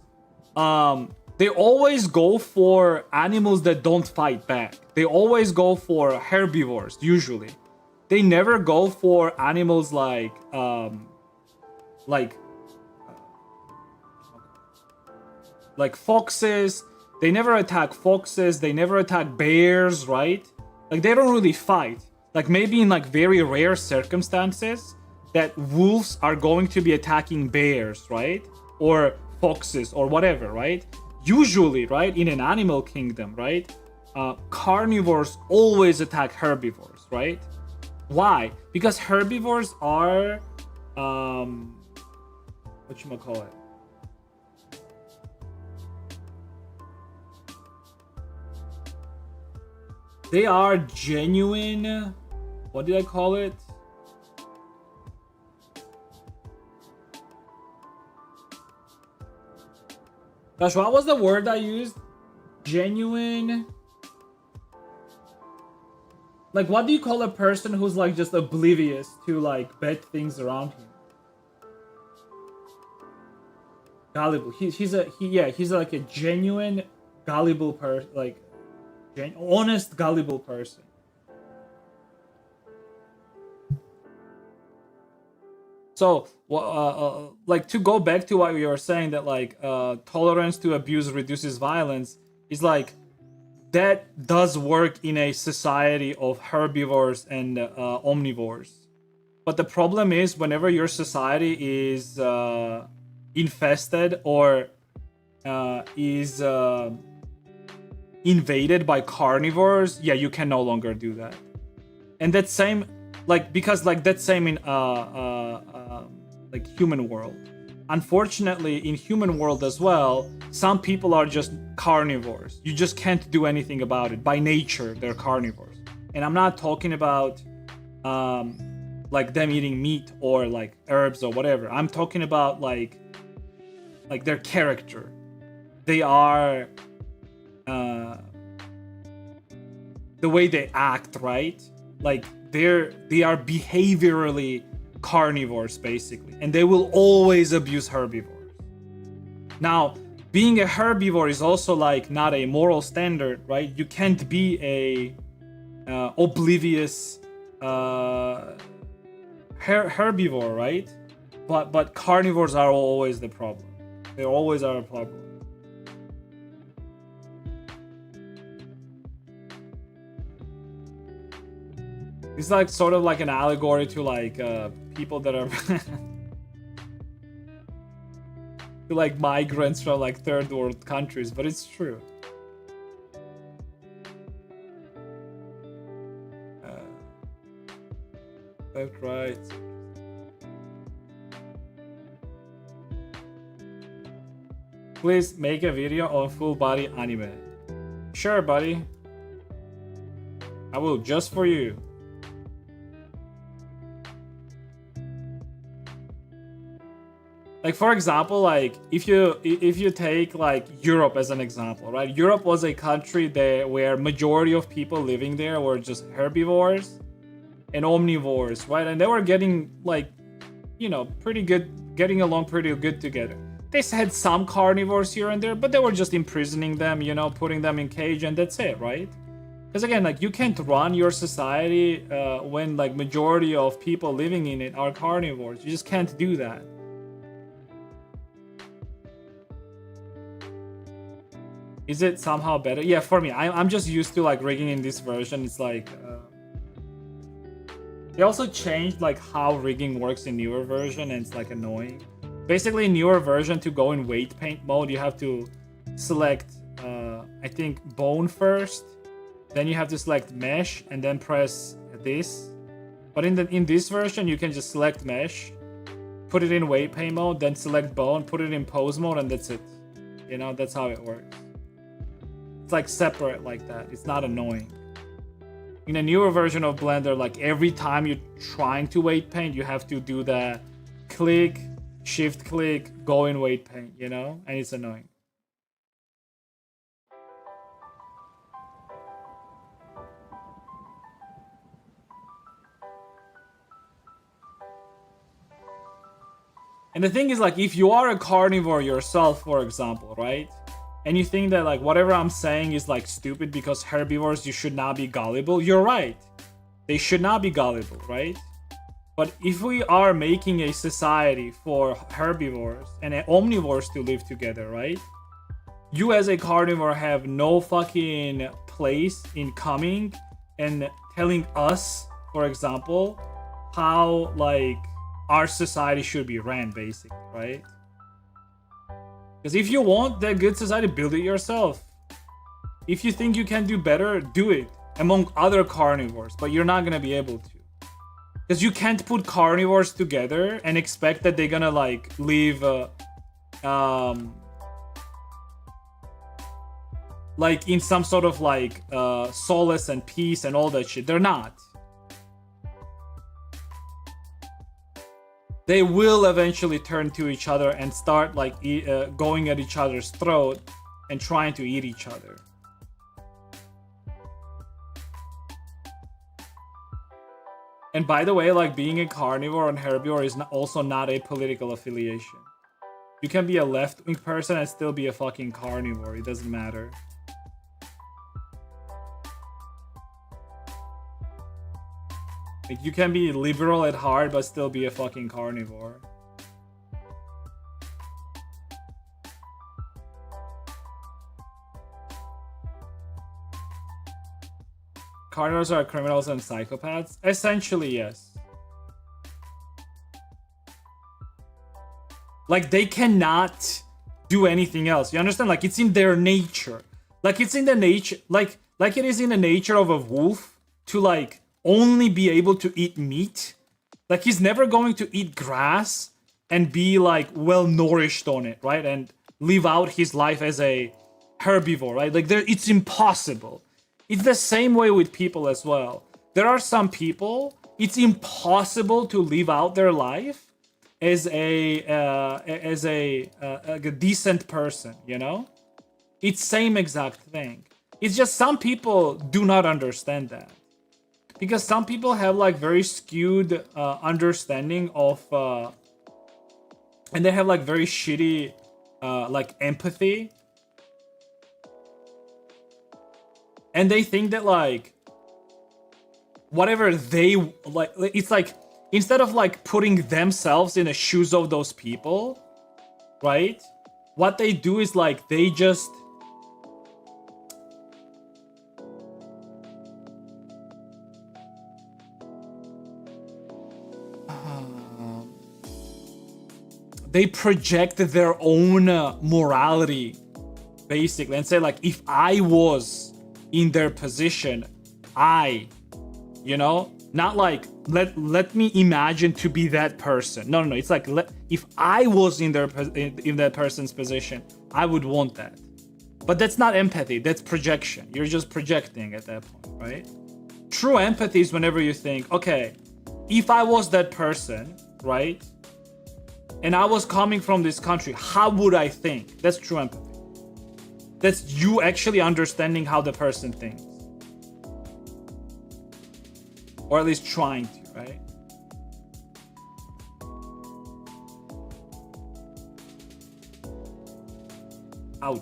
they always go for animals that don't fight back. They always go for herbivores, usually. They never go for animals like foxes. They never attack foxes. They never attack bears, right? Like, they don't really fight. Like, maybe in like very rare circumstances that wolves are going to be attacking bears, right? Or foxes or whatever, right? Usually, right, in an animal kingdom, right, carnivores always attack herbivores, right? Why? Because herbivores are whatchamacallit? They are genuine, what did I call it? Gosh, what was the word I used? Genuine. Like, what do you call a person who's like just oblivious to like bad things around him? Gullible. He's like a genuine gullible person, like honest gullible person. So, like, to go back to what you were saying, that like tolerance to abuse reduces violence, is like that does work in a society of herbivores and omnivores. But the problem is, whenever your society is infested or is invaded by carnivores, yeah, you can no longer do that. And that same, like, because like that same in like human world. Unfortunately, in human world as well, some people are just carnivores. You just can't do anything about it. By nature, they're carnivores. And I'm not talking about like them eating meat or like herbs or whatever. I'm talking about like their character. They are the way they act, right? Like they are behaviorally carnivores, basically, and they will always abuse herbivores. Now, being a herbivore is also like not a moral standard, right? You can't be a oblivious herbivore, right? But carnivores are always the problem. They always are a problem. It's like sort of like an allegory to like people that are to like migrants from like third world countries, but it's true. That's right. Please make a video on full body anime. Sure, buddy. I will, just for you. Like, for example, like if you take like Europe as an example, right? Europe was a country there where majority of people living there were just herbivores and omnivores, right? And they were getting like, you know, pretty good, getting along pretty good together. They had some carnivores here and there, but they were just imprisoning them, you know, putting them in cage, and that's it, right? Because again, like you can't run your society when like majority of people living in it are carnivores. You just can't do that. Is it somehow better? Yeah, for me, I'm just used to like rigging in this version. It's like they also changed like how rigging works in newer version, and it's like annoying. Basically, in newer version, to go in weight paint mode, you have to select I think bone first, then you have to select mesh and then press this. But in this version, you can just select mesh, put it in weight paint mode, then select bone, put it in pose mode, and that's it. You know, that's how it works. It's like separate like that. It's not annoying. In a newer version of Blender, like every time you're trying to weight paint, you have to do the click, shift click, go in weight paint, you know? And it's annoying. And the thing is, like, if you are a carnivore yourself, for example, right? And you think that, like, whatever I'm saying is, like, stupid because herbivores, you should not be gullible, you're right. They should not be gullible, right? But if we are making a society for herbivores and omnivores to live together, right? You as a carnivore have no fucking place in coming and telling us, for example, how, like, our society should be ran, basically, right? Because if you want that good society, build it yourself. If you think you can do better, do it among other carnivores, but you're not gonna be able to. Because you can't put carnivores together and expect that they're gonna like live like in some sort of like solace and peace and all that shit. They're not. They will eventually turn to each other and start like going at each other's throat and trying to eat each other. And by the way, like being a carnivore and herbivore is also not a political affiliation. You can be a left-wing person and still be a fucking carnivore. It doesn't matter. Like you can be liberal at heart but still be a fucking carnivore. Carnivores are criminals and psychopaths? Essentially, yes. Like, they cannot do anything else. You understand? Like, it's in their nature. Like, it's in the nature... Like it is in the nature of a wolf to, like, only be able to eat meat. Like, he's never going to eat grass and be, like, well-nourished on it, right? And live out his life as a herbivore, right? Like, it's impossible. It's the same way with people as well. There are some people, it's impossible to live out their life as a decent person, you know? It's same exact thing. It's just some people do not understand that. Because some people have like very skewed understanding of... and they have like very shitty like empathy. And they think that like whatever they like, it's like instead of like putting themselves in the shoes of those people, right? What they do is like they just they project their own morality, basically, and say like, if I was in their position, you know, not like let me imagine to be that person. No, it's like, if I was in that person's position, I would want that. But that's not empathy, that's projection. You're just projecting at that point, right? True empathy is whenever you think, okay, if I was that person, right, and I was coming from this country, how would I think? That's true empathy. That's you actually understanding how the person thinks. Or at least trying to, right? Ouch.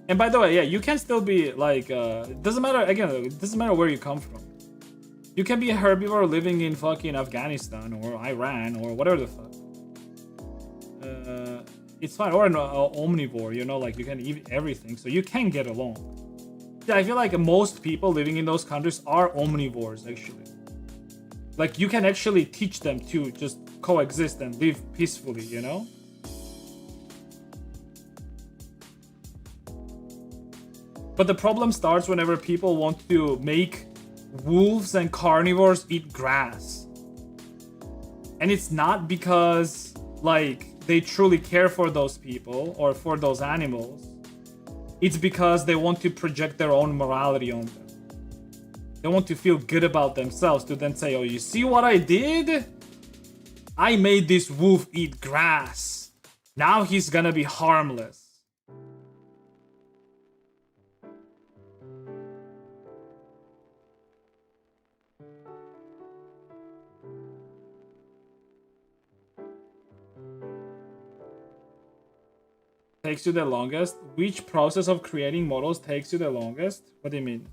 And by the way, yeah, you can still be like, it doesn't matter, again, it doesn't matter where you come from. You can be a herbivore living in fucking Afghanistan or Iran or whatever the fuck. It's fine. Or an omnivore, you know, like you can eat everything, so you can get along. Yeah, I feel like most people living in those countries are omnivores, actually. Like, you can actually teach them to just coexist and live peacefully, you know? But the problem starts whenever people want to make wolves and carnivores eat grass. And it's not because, like, they truly care for those people or for those animals. It's because they want to project their own morality on them. They want to feel good about themselves to then say, oh, you see what I did? I made this wolf eat grass. Now he's gonna be harmless. Takes you the longest? Which process of creating models takes you the longest? What do you mean?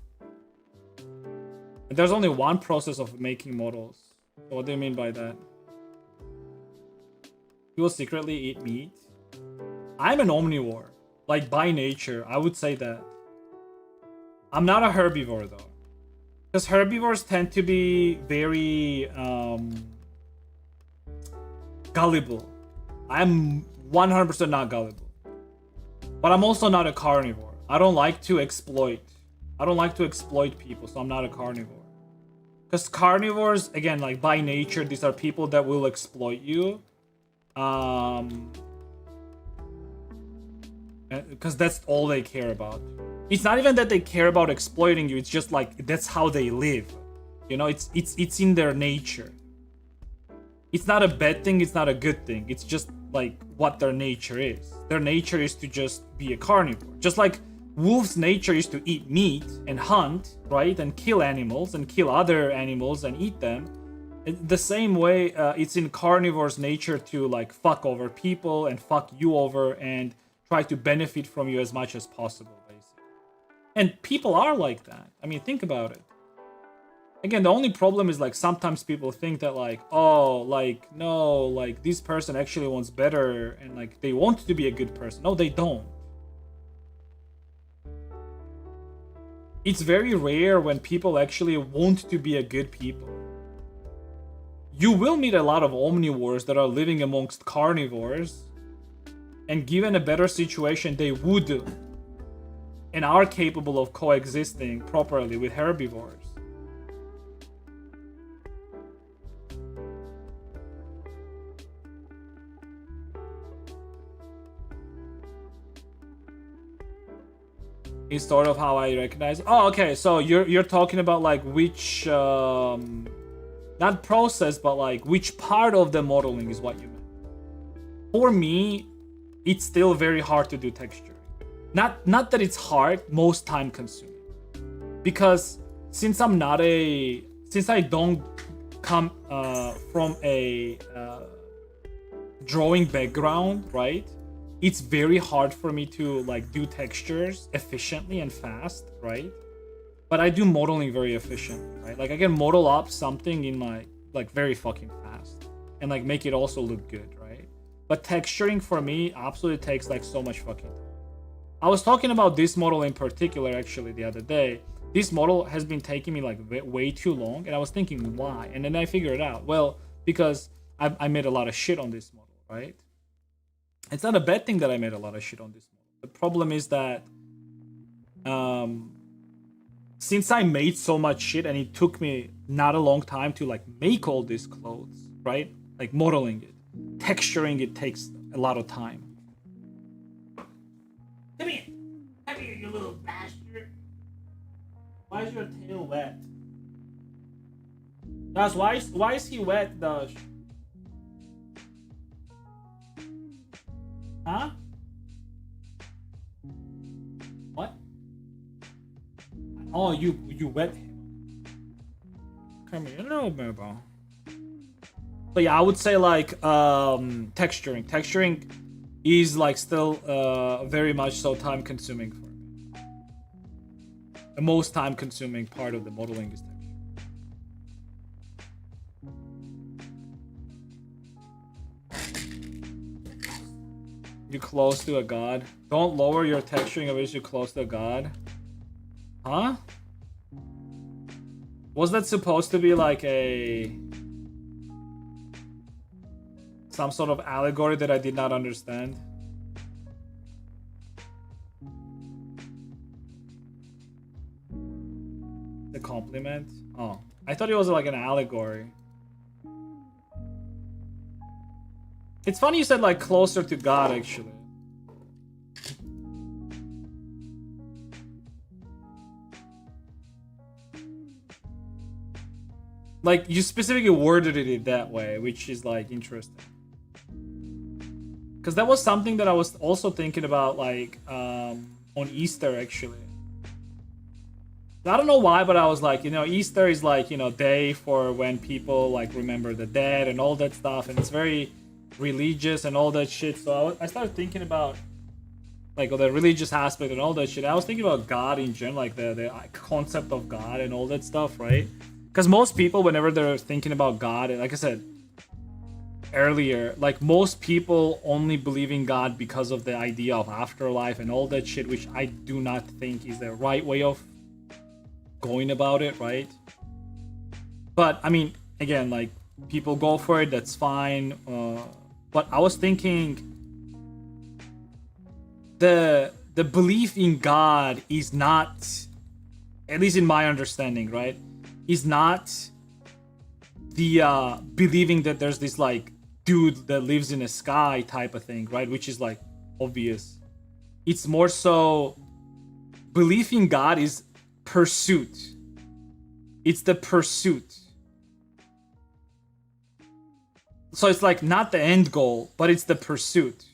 There's only one process of making models. So what do you mean by that? You will secretly eat meat? I'm an omnivore. Like, by nature, I would say that. I'm not a herbivore, though. Because herbivores tend to be very gullible. I'm 100% not gullible. But I'm also not a carnivore. I don't like to exploit. I don't like to exploit people, so I'm not a carnivore. Because carnivores, again, like by nature, these are people that will exploit you. Because that's all they care about. It's not even that they care about exploiting you. It's just like, that's how they live. You know, it's in their nature. It's not a bad thing. It's not a good thing. It's just like what their nature is. Their nature is to just be a carnivore. Just like wolves' nature is to eat meat and hunt, right? And kill animals and kill other animals and eat them. The same way, it's in carnivores' nature to like fuck over people and fuck you over and try to benefit from you as much as possible, basically. And people are like that. I mean, think about it. Again, the only problem is like sometimes people think that like, oh, like, no, like this person actually wants better and like they want to be a good person. No, they don't. It's very rare when people actually want to be a good people. You will meet a lot of omnivores that are living amongst carnivores, and given a better situation, they would and are capable of coexisting properly with herbivores. Is sort of how I recognize. Oh, okay. So you're talking about like which not process, but like which part of the modeling is what you meant. For me, it's still very hard to do texture. Not that it's hard, most time consuming. Because since I don't come from a drawing background, right? It's very hard for me to like do textures efficiently and fast, right? But I do modeling very efficiently, right? Like I can model up something in like very fucking fast and like make it also look good, right? But texturing for me absolutely takes like so much fucking time. I was talking about this model in particular actually the other day. This model has been taking me like way too long, and I was thinking why, and then I figured it out. Well, because I made a lot of shit on this model, right? It's not a bad thing that I made a lot of shit on this model. The problem is that since I made so much shit and it took me not a long time to like make all these clothes, right? Like modeling it, texturing it takes a lot of time. Come here, you little bastard. Why is your tail wet? Guys, why is he wet, Dash? Huh? What? Oh, you wet him. Come here, little baby. But yeah, I would say like texturing. Texturing is like still very much so time consuming for me. The most time consuming part of the modeling is texture. You close to a god. Don't lower your texturing of it, you close to a god. Huh? Was that supposed to be like some sort of allegory that I did not understand? The compliment? Oh, I thought it was like an allegory. It's funny you said like closer to God actually. Like you specifically worded it that way, which is like interesting. Because that was something that I was also thinking about like on Easter actually. I don't know why, but I was like, you know, Easter is like, you know, day for when people like remember the dead and all that stuff, and it's very religious and all that shit. So I started thinking about like the religious aspect and all that shit. I was thinking about God in general, like the concept of God and all that stuff, right? Because most people, whenever they're thinking about God, like I said earlier, like most people only believe in God because of the idea of afterlife and all that shit, which I do not think is the right way of going about it, right? But I mean, again, like people go for it, that's fine. But I was thinking the belief in God is not, at least in my understanding, right, is not the believing that there's this like dude that lives in a sky type of thing, right? Which is like obvious. It's more so belief in God is pursuit. It's the pursuit. So it's like not the end goal, but it's the pursuit.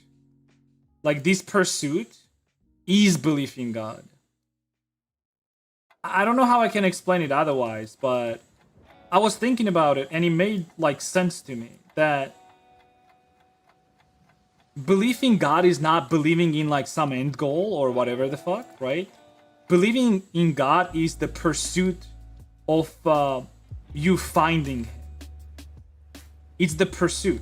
Like this pursuit is belief in God. I don't know how I can explain it otherwise, but I was thinking about it and it made like sense to me that belief in God is not believing in like some end goal or whatever the fuck, right? Believing in God is the pursuit of you finding Him. It's the pursuit.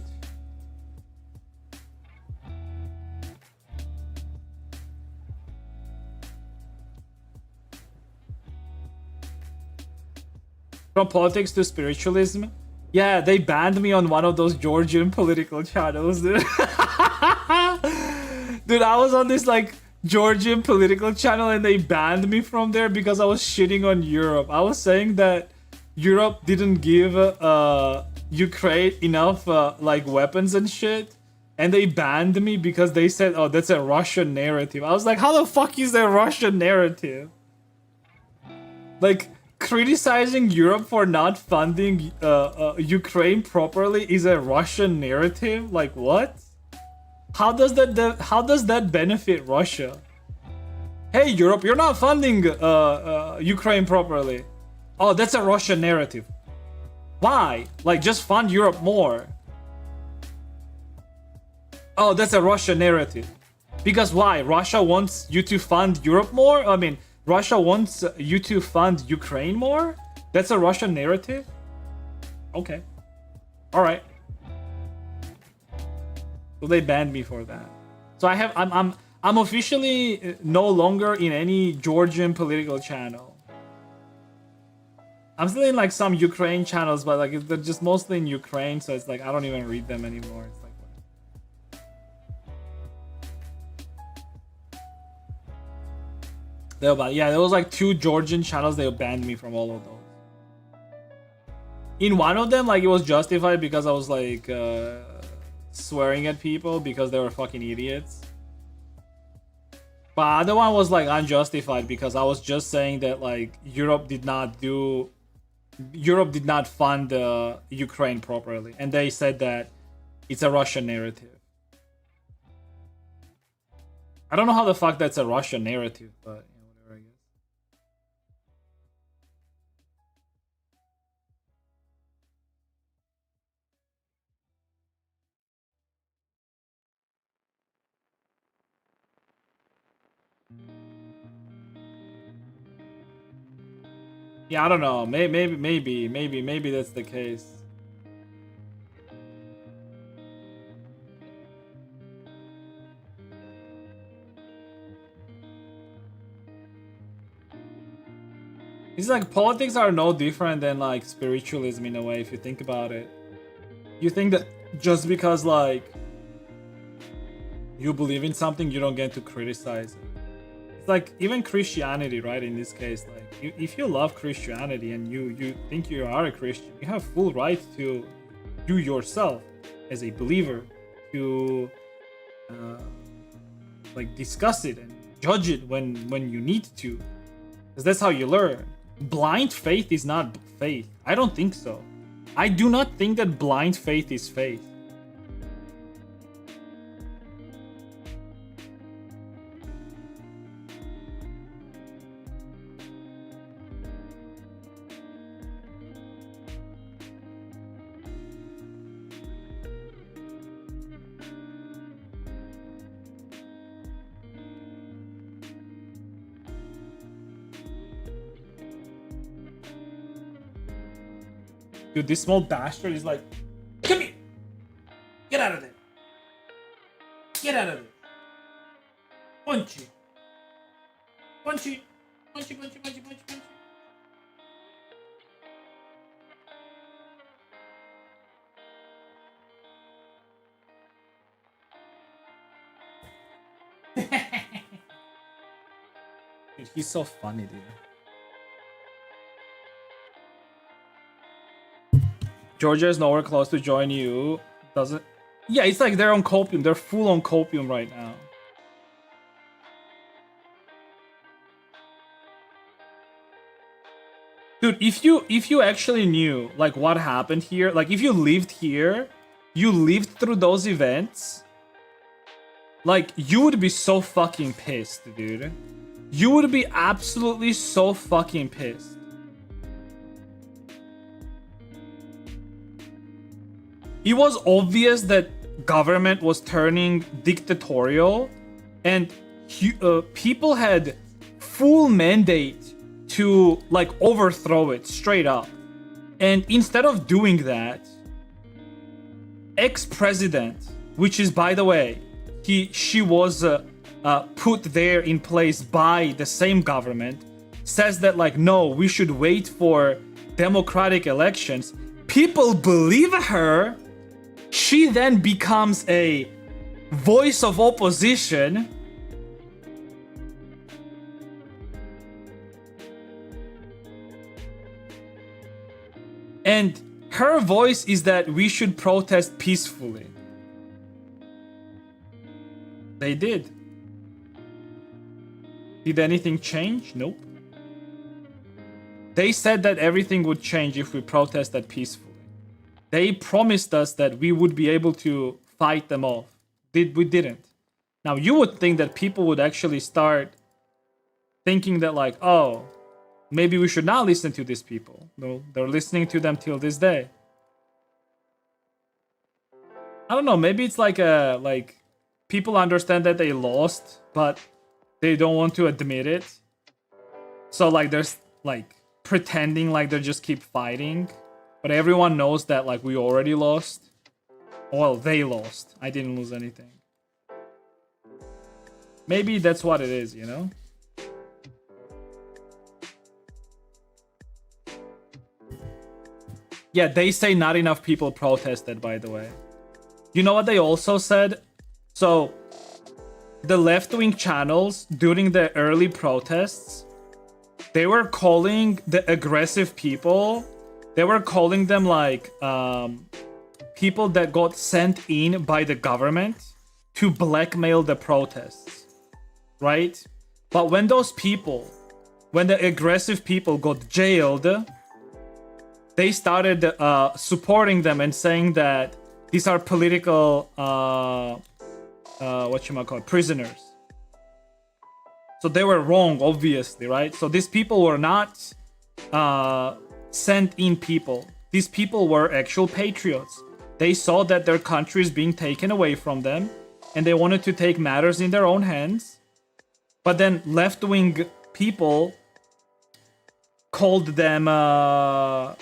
From politics to spiritualism? Yeah, they banned me on one of those Georgian political channels, dude. Dude, I was on this like Georgian political channel and they banned me from there because I was shitting on Europe. I was saying that Europe didn't give Ukraine enough like weapons and shit, and they banned me because they said, oh, that's a Russian narrative. I was like, how the fuck is that Russian narrative? Like, criticizing Europe for not funding Ukraine properly is a Russian narrative? Like, what? How does that benefit Russia? Hey, Europe, you're not funding Ukraine properly. Oh, that's a Russian narrative. Why? Like, just fund Europe more. Oh, that's a Russian narrative. Because why? Russia wants you to fund Europe more? I mean, Russia wants you to fund Ukraine more? That's a Russian narrative? Okay. Alright. So they banned me for that. So I'm I'm officially no longer in any Georgian political channel. I'm still in like some Ukraine channels, but like they're just mostly in Ukraine, so it's like I don't even read them anymore. It's like yeah, there was like 2 Georgian channels. They banned me from all of those. In one of them, like it was justified because I was like swearing at people because they were fucking idiots. But other one was like unjustified because I was just saying that like Europe did not fund Ukraine properly, and they said that it's a Russian narrative. I don't know how the fuck that's a Russian narrative, but you know, whatever, I guess. Yeah, I don't know. Maybe that's the case. It's like politics are no different than like spiritualism in a way if you think about it. You think that just because like you believe in something, you don't get to criticize it. It's like even Christianity, right? In this case, like if you love Christianity and you think you are a Christian, you have full right to you yourself as a believer to like discuss it and judge it when you need to, because that's how you learn. Blind faith is not faith. I don't think so. I do not think that blind faith is faith. Dude, this small bastard is like, come here! Get out of there! Get out of there! Punch you! Punch you! Punch you, punch you, punch you, punch you, punch you! Dude, he's so funny, dude. Georgia is nowhere close to join you. Doesn't... Yeah, it's like they're on copium. They're full on copium right now. Dude, if you actually knew like what happened here, like if you lived here, you lived through those events, like you would be so fucking pissed, dude. You would be absolutely so fucking pissed. It was obvious that government was turning dictatorial, and people had full mandate to like overthrow it straight up. And instead of doing that, ex-president, which is, by the way, she was put there in place by the same government, says that like, no, we should wait for democratic elections. People believe her. She then becomes a voice of opposition. And her voice is that we should protest peacefully. They did. Did anything change? Nope. They said that everything would change if we protested peacefully. They promised us that we would be able to fight them off. We didn't. Now you would think that people would actually start thinking that like, oh, maybe we should not listen to these people. No, they're listening to them till this day. I don't know, maybe it's like people understand that they lost, but they don't want to admit it. So like there's like pretending like they just keep fighting. But everyone knows that like we already lost. Well, they lost. I didn't lose anything. Maybe that's what it is, you know? Yeah, they say not enough people protested, by the way. You know what they also said? So, the left-wing channels during the early protests, they were calling the aggressive people, they were calling them like people that got sent in by the government to blackmail the protests, right? But when those people, when the aggressive people got jailed, they started supporting them and saying that these are political prisoners. So they were wrong, obviously, right? So these people were not sent in people. These people were actual patriots. They saw that their country is being taken away from them, and they wanted to take matters in their own hands. But then left-wing people called them,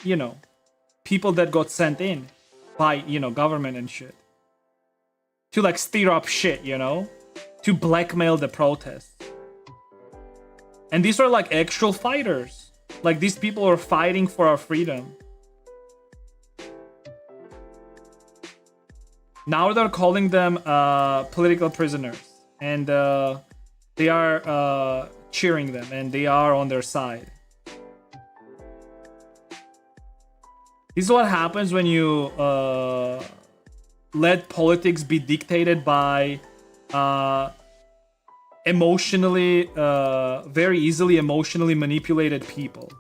you know, people that got sent in by, you know, government and shit. To like stir up shit, you know? To blackmail the protests. And these are like actual fighters. Like these people are fighting for our freedom. Now they're calling them political prisoners. And they are cheering them and they are on their side. This is what happens when you let politics be dictated by emotionally, very easily emotionally manipulated people.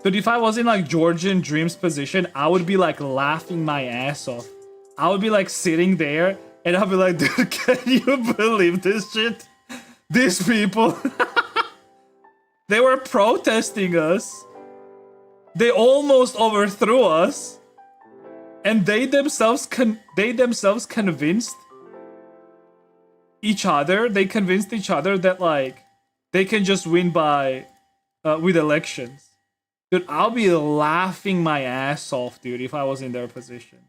But if I was in like Georgian Dream's position, I would be like laughing my ass off. I would be like sitting there and I'll be like, dude, can you believe this shit? These people, they were protesting us. They almost overthrew us. And they themselves convinced each other. They convinced each other that like they can just win by with elections. Dude, I'll be laughing my ass off, dude, if I was in their position.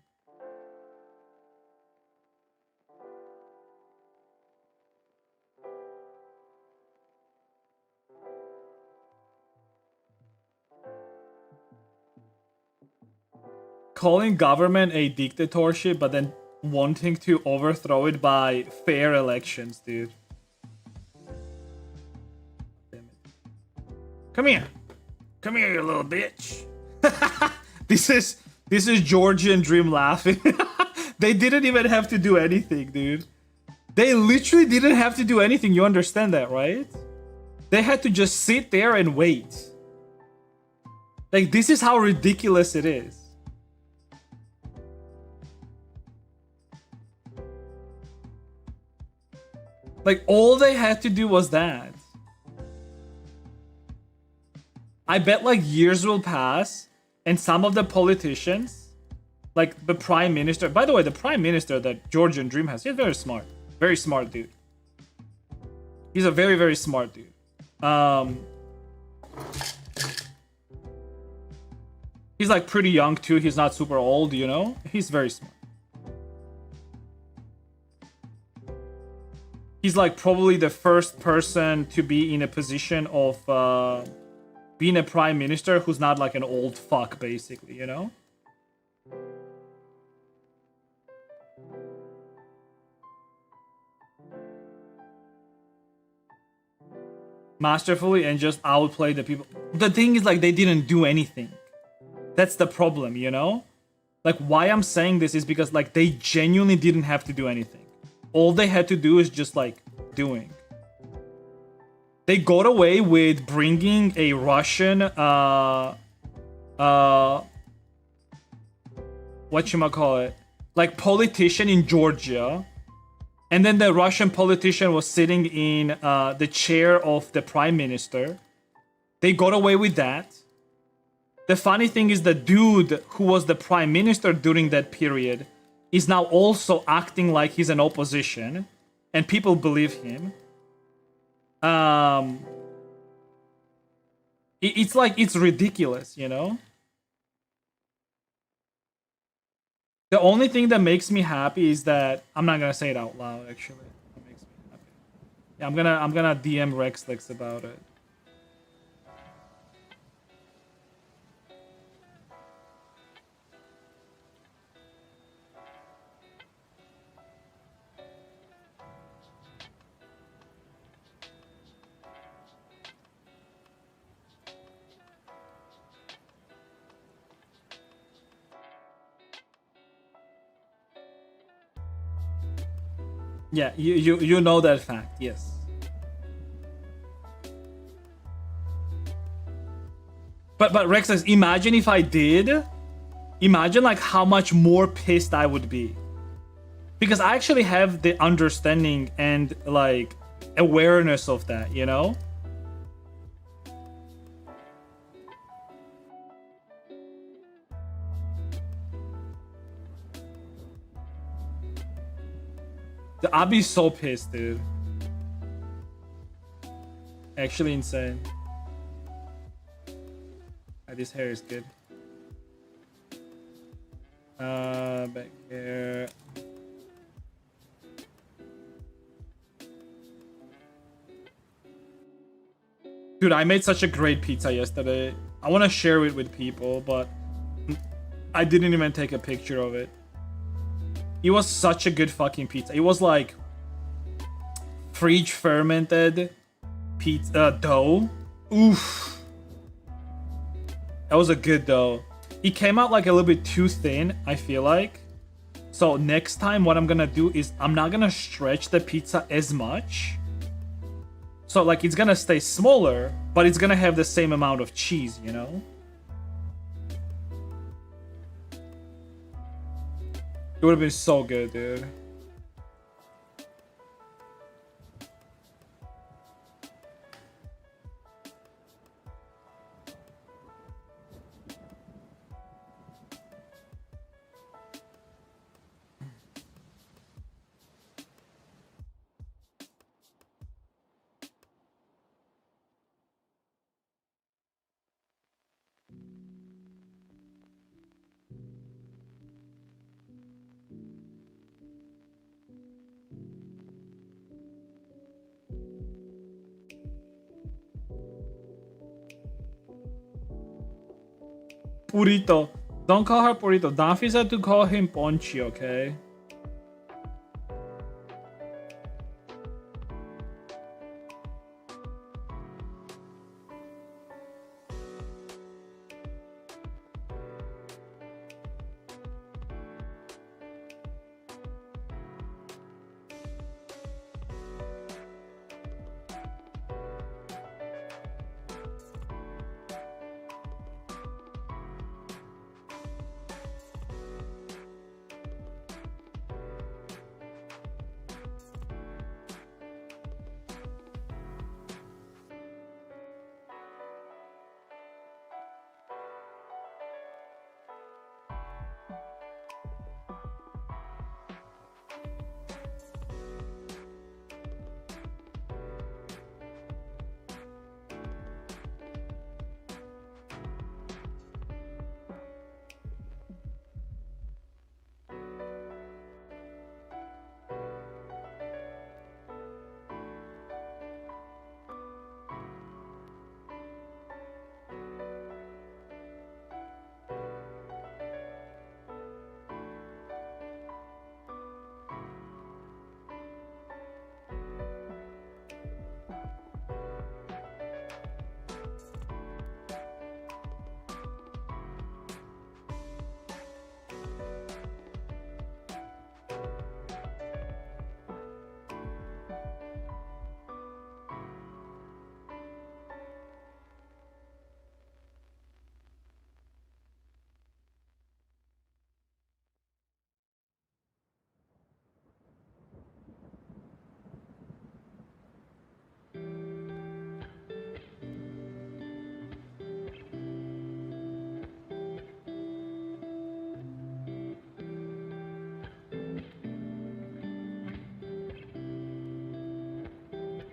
Calling government a dictatorship, but then wanting to overthrow it by fair elections, dude. Damn it. Come here. Come here, you little bitch. This is Georgian Dream laughing. They didn't even have to do anything, dude. They literally didn't have to do anything. You understand that, right? They had to just sit there and wait. Like, this is how ridiculous it is. Like, all they had to do was that. I bet, like, years will pass, and some of the politicians, like the prime minister... By the way, the prime minister that Georgian Dream has, he's very smart. Very smart dude. He's a very, very smart dude. He's, like, pretty young, too. He's not super old, you know? He's very smart. He's like probably the first person to be in a position of being a prime minister who's not like an old fuck, basically, you know? Masterfully and just outplay the people. The thing is, like, they didn't do anything. That's the problem, you know? Like, why I'm saying this is because, like, they genuinely didn't have to do anything. All they had to do is just, like, doing. They got away with bringing a Russian, whatchamacallit, like, politician in Georgia. And then the Russian politician was sitting in the chair of the prime minister. They got away with that. The funny thing is the dude who was the prime minister during that period is now also acting like he's an opposition, and people believe him. It's like, it's ridiculous, you know? The only thing that makes me happy is that I'm not gonna say it out loud. Actually, that makes me happy. Yeah, I'm gonna DM Rexlex about it. Yeah, you know that fact. Yes. But Rexlex, imagine if I did. Imagine like how much more pissed I would be. Because I actually have the understanding and like awareness of that, you know? I'd be so pissed, dude. Actually insane. This hair is good. Back here. Dude, I made such a great pizza yesterday. I want to share it with people, but I didn't even take a picture of it. It was such a good fucking pizza. It was like fridge fermented pizza dough. Oof. That was a good dough. It came out like a little bit too thin, I feel like. So next time what I'm gonna do is I'm not gonna stretch the pizza as much. So like it's gonna stay smaller, but it's gonna have the same amount of cheese, you know? It would have been so good, dude. Burrito. Don't call her Burrito. Daffy said to call him Ponchi, okay?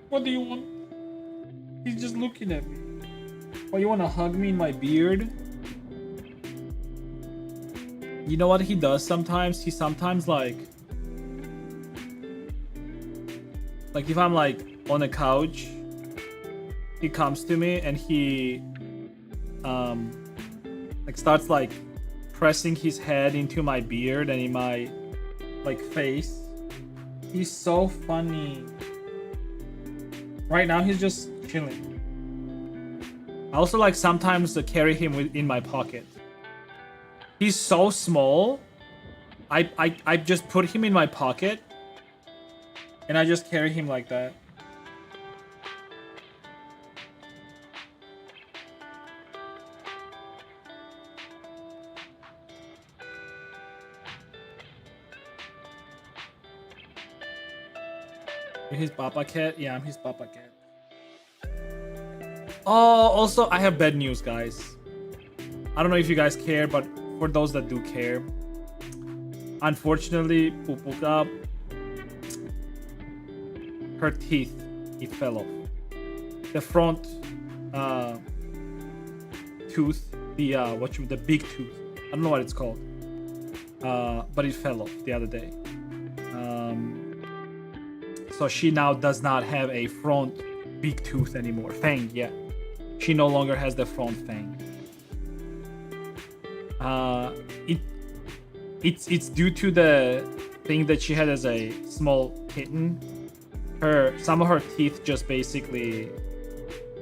What do you want? He's just looking at me. Oh, you wanna hug me in my beard? You know what he does sometimes? He sometimes like if I'm like on a couch, he comes to me and he like starts like pressing his head into my beard and in my like face. He's so funny. Right now he's just chilling. I also like sometimes carry him in my pocket. He's so small. I just put him in my pocket and I just carry him like that. You're his Papa cat? Yeah, I'm his Papa cat. Oh, also, I have bad news, guys. I don't know if you guys care, but for those that do care, unfortunately, Pupuka, her teeth, it fell off. The front tooth, the big tooth. I don't know what it's called, but it fell off the other day. So she now does not have a front big tooth anymore. Fang, yeah. She no longer has the front fang. It's due to the thing that she had as a small kitten. Some of her teeth just basically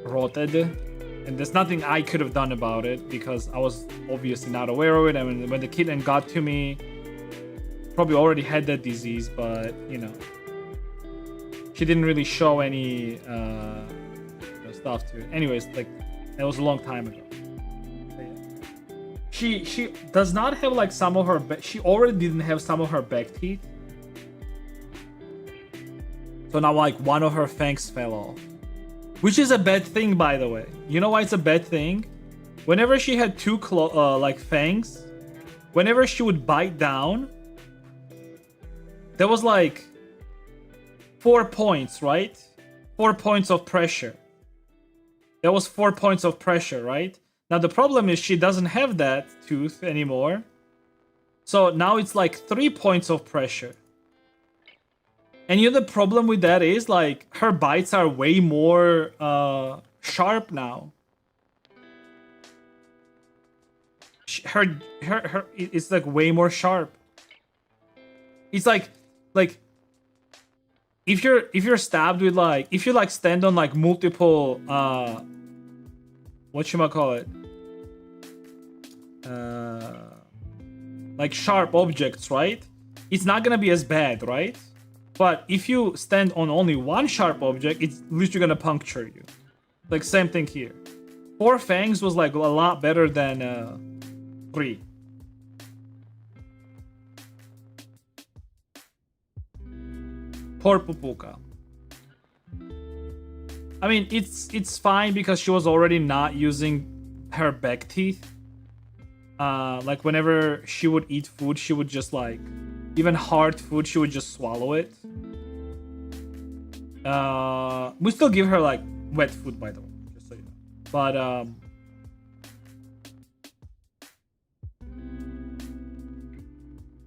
rotted, and there's nothing I could have done about it because I was obviously not aware of it. I mean, when the kitten got to me, probably already had that disease, but you know, she didn't really show any stuff to it. Anyways, like that was a long time ago. She does not have like some of her she already didn't have some of her back teeth. So now like one of her fangs fell off. Which is a bad thing, by the way. You know why it's a bad thing? Whenever she had two like fangs, whenever she would bite down, there was like 4 points, right? 4 points of pressure. There was 4 points of pressure, right? Now the problem is she doesn't have that tooth anymore. So now it's like 3 points of pressure. And you know the problem with that is like her bites are way more sharp now. Her it's like way more sharp. It's like if you're stabbed with like if you like stand on like multiple whatchamacallit, like sharp objects, right? It's not gonna be as bad, right? But if you stand on only one sharp object, it's literally gonna puncture you. Like same thing here. 4 fangs was like a lot better than 3. Poor Pupuka. I mean, it's fine because she was already not using her back teeth. Like whenever she would eat food, she would just like, even hard food, she would just swallow it. We still give her like wet food, by the way, just so you know. But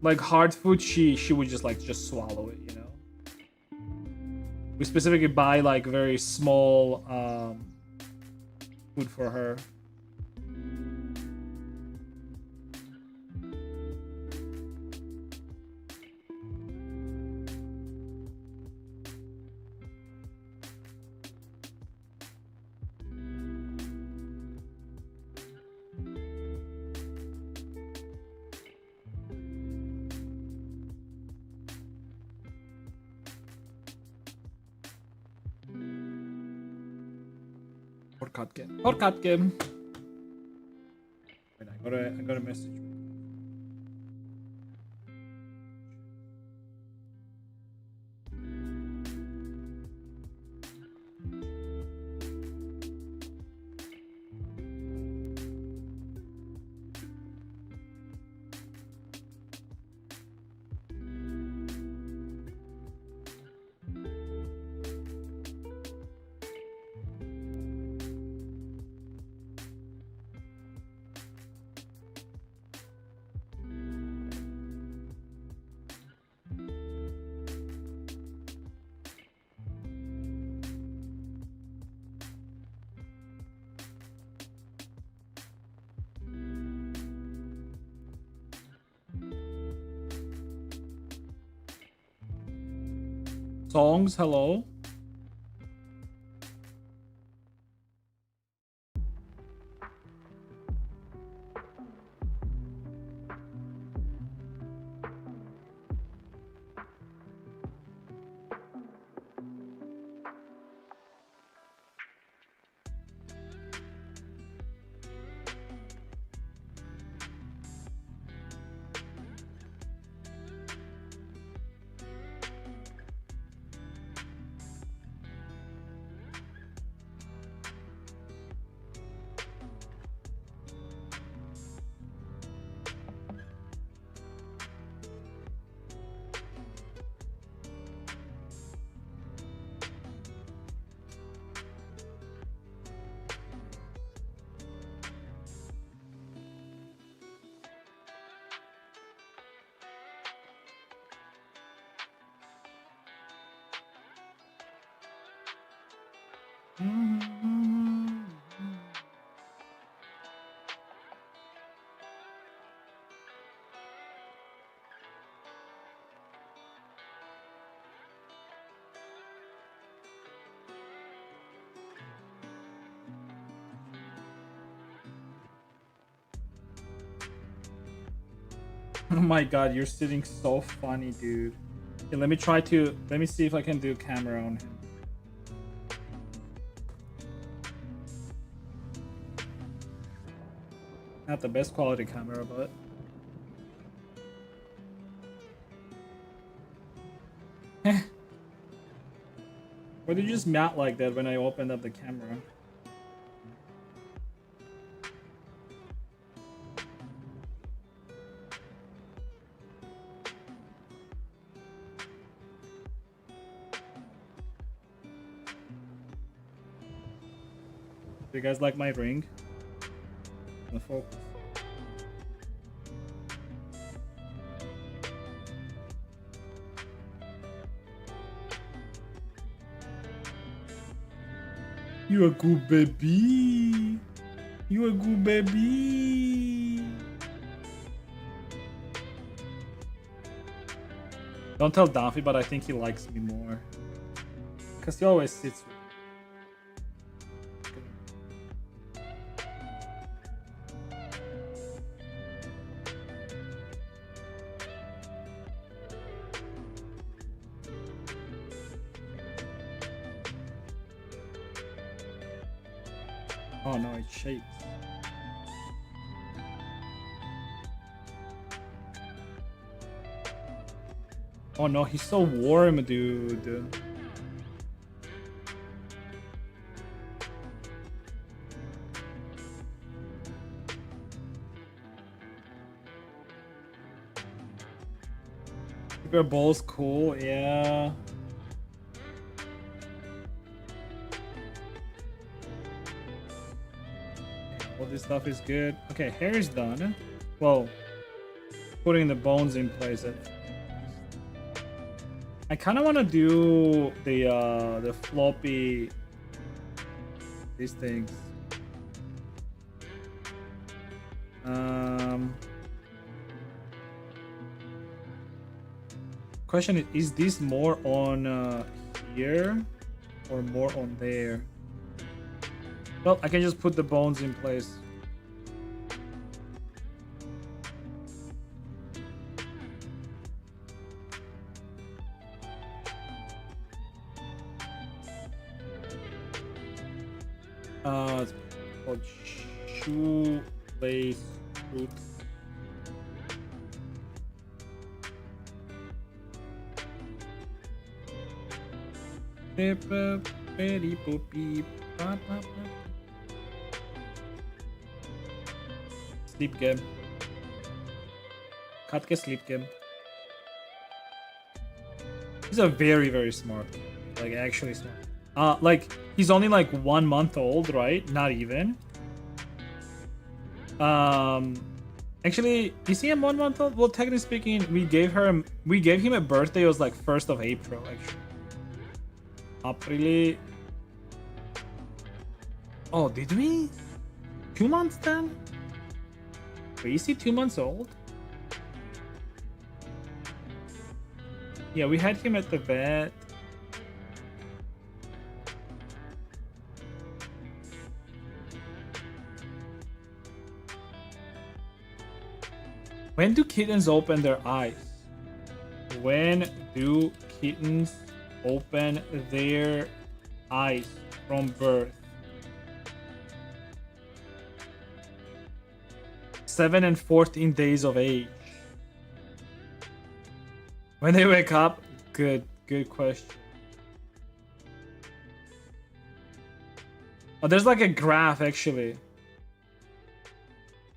like hard food, she would just swallow it, you know. We specifically buy like very small food for her. Or cat game. Wait, I got a message. Songs, hello. Oh my god, you're sitting so funny, dude. Okay, let me see if I can do camera on him. Not the best quality camera, but why did you just mount like that when I opened up the camera? Do you guys like my ring? The focus. You a good baby. You a good baby. Don't tell Daffy, but I think he likes me more. Because he always sits with me. Oh no, it shakes. Oh no, he's so warm, dude. Super Bowl's cool, yeah. All this stuff is good. Okay, hair is done. Well, putting the bones in place. I kind of want to do the floppy these things. Question is this more on here or more on there? Well, I can just put the bones in place. It's called shoelace root. Sleep game. Cut के sleep game. He's a very smart, like actually smart. Like he's only like 1 month old, right? Not even. Actually, is he a 1 month old? Well, technically speaking, we gave him a birthday. It was like 1st of April, actually. April. Oh, did we? 2 months then? Wait, is he 2 months old? Yeah, we had him at the vet. When do kittens open their eyes? When do kittens open their eyes from birth? 7 and 14 days of age. When they wake up? Good question. Oh, there's like a graph actually.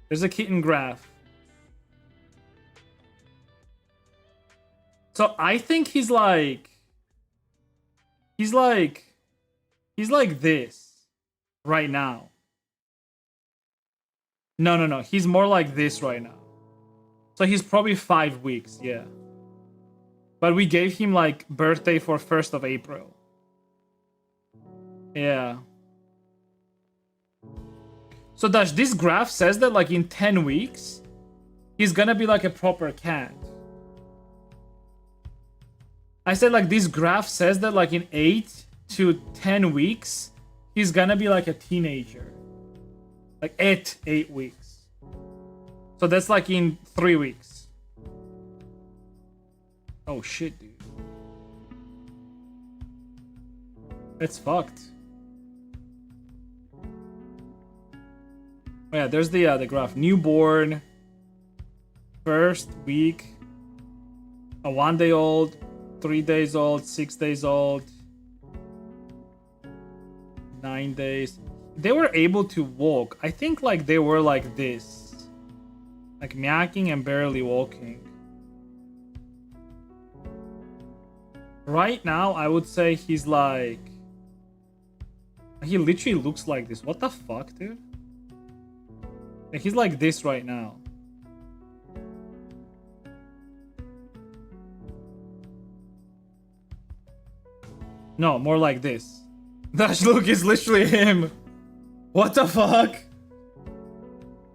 There's a kitten graph. So I think he's like this right now. No. He's more like this right now. So he's probably 5 weeks, yeah. But we gave him like birthday for 1st of April. Yeah. So Dash, this graph says that like in 10 weeks, he's gonna be like a proper cat. I said like this graph says that like in 8 to 10 weeks, he's gonna be like a teenager. Like at 8 weeks. So that's like in 3 weeks. Oh shit, dude. It's fucked. Oh yeah, there's the graph. Newborn, first week, a 1 day old, 3 days old, 6 days old, 9 days. They were able to walk. I think like they were like this, like meowing and barely walking. Right now, I would say he's like, he literally looks like this. What the fuck, dude? Like, he's like this right now. No, more like this. That look is literally him. What the fuck?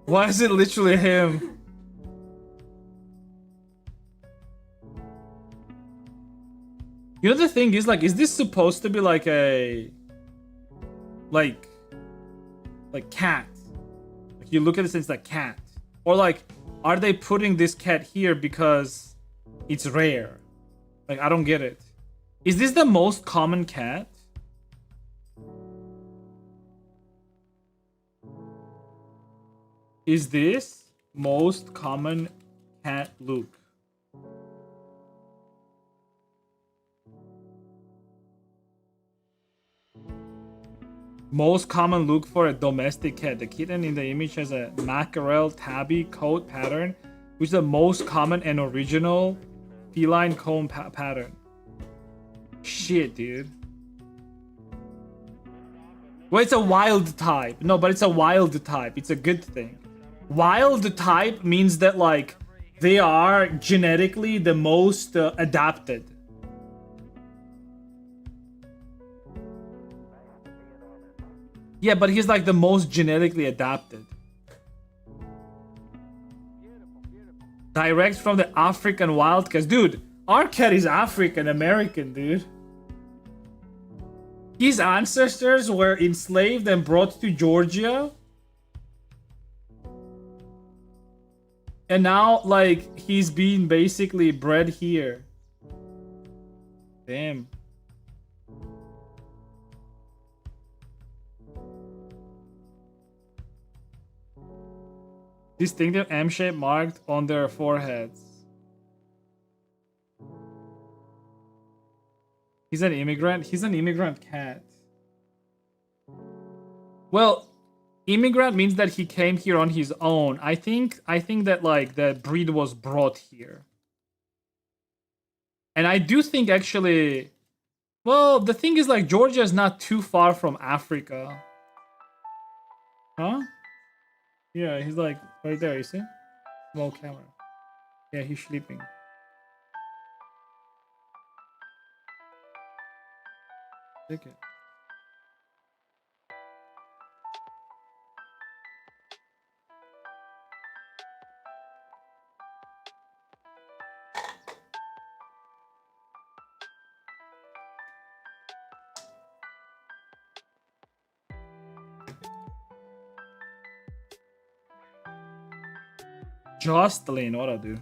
Why is it literally him? You know, the thing is, like, is this supposed to be like a like cat? Like, you look at this and it's like cat. Or like, are they putting this cat here because it's rare? Like, I don't get it. Is this the most common cat? Is this most common cat look? Most common look for a domestic cat. The kitten in the image has a mackerel tabby coat pattern, which is the most common and original feline comb pattern. Shit, dude. Well, it's a wild type. No, but it's a wild type. It's a good thing. Wild type means that, like, they are genetically the most adapted. Yeah, but he's like the most genetically adapted. Direct from the African wildcats. Dude, our cat is African American, dude. His ancestors were enslaved and brought to Georgia. And now, like, he's being basically bred here. Damn. Distinctive M-shape marked on their foreheads. He's an immigrant? He's an immigrant cat. Well, immigrant means that he came here on his own. I think that, like, the breed was brought here. And I do think, actually... Well, the thing is, like, Georgia is not too far from Africa. Huh? Yeah, he's like right there, you see? Small camera. Yeah, he's sleeping. Take it. Jocelyn, what up, dude?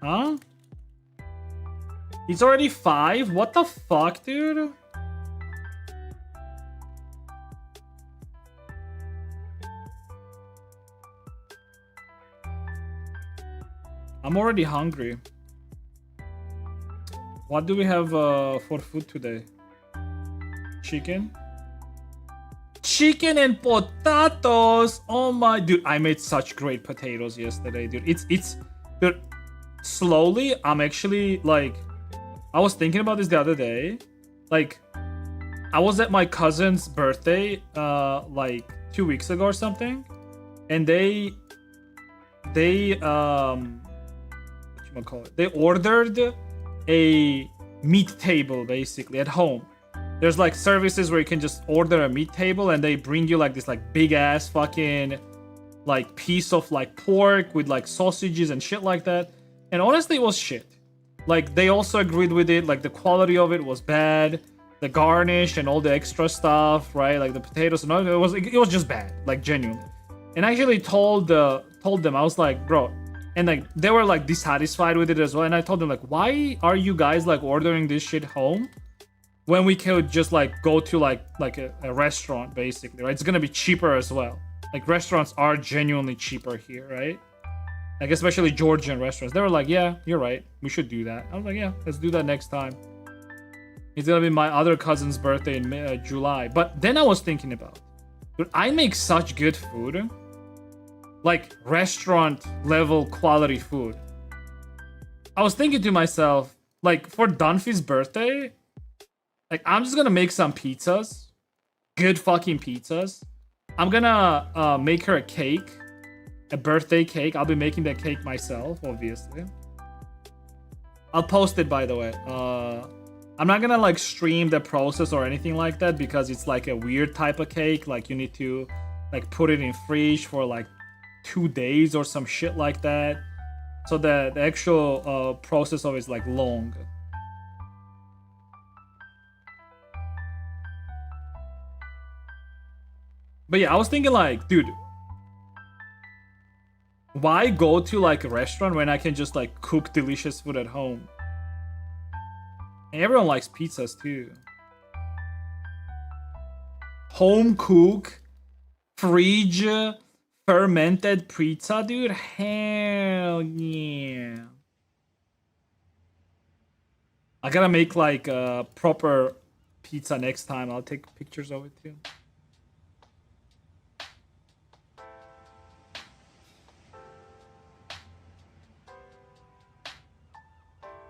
Huh? He's already 5? What the fuck, dude? I'm already hungry. What do we have for food today? Chicken? Chicken and potatoes! Oh my... Dude, I made such great potatoes yesterday, dude. It's... Dude, slowly, I'm actually, like... I was thinking about this the other day. Like, I was at my cousin's birthday, like 2 weeks ago or something. And they ordered a meat table basically at home. There's like services where you can just order a meat table and they bring you like this like big ass fucking like piece of like pork with like sausages and shit like that. And honestly, it was shit. Like they also agreed with it. Like the quality of it was bad. The garnish and all the extra stuff, right? Like the potatoes and all, it was just bad. Like genuinely. And I actually told them, I was like, bro. And like they were like dissatisfied with it as well. And I told them like, why are you guys like ordering this shit home when we could just like go to like a restaurant basically, right? It's gonna be cheaper as well. Like restaurants are genuinely cheaper here, right? Like especially Georgian restaurants. They were like, yeah, you're right. We should do that. I was like, yeah, let's do that next time. It's gonna be my other cousin's birthday in July. But then I was thinking about, dude, I make such good food. Like restaurant level quality food. I was thinking to myself, like for Dunphy's birthday, like I'm just gonna make some pizzas, good fucking pizzas. I'm gonna make her a cake, a birthday cake. I'll be making that cake myself, obviously. I'll post it, by the way. I'm not gonna like stream the process or anything like that because it's like a weird type of cake. Like you need to like put it in fridge for like 2 days or some shit like that. So the actual process of it is like long. But yeah, I was thinking like, dude, why go to like a restaurant when I can just like cook delicious food at home? And everyone likes pizzas too. Home cook, fridge, fermented pizza, dude. Hell yeah. I gotta make like a proper pizza next time. I'll take pictures of it too.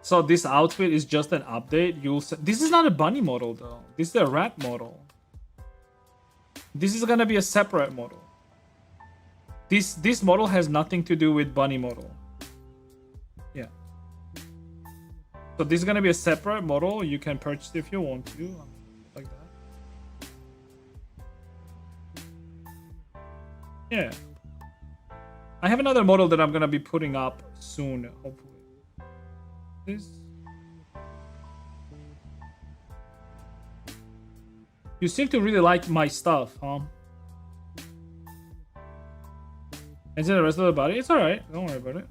So this outfit is just an update. This is not a bunny model though. This is a rat model. This is gonna be a separate model. This model has nothing to do with bunny model. Yeah. So this is gonna be a separate model. You can purchase it if you want to, like that. Yeah. I have another model that I'm gonna be putting up soon, hopefully. This. You seem to really like my stuff, huh? Is it the rest of the body? It's alright. Don't worry about it.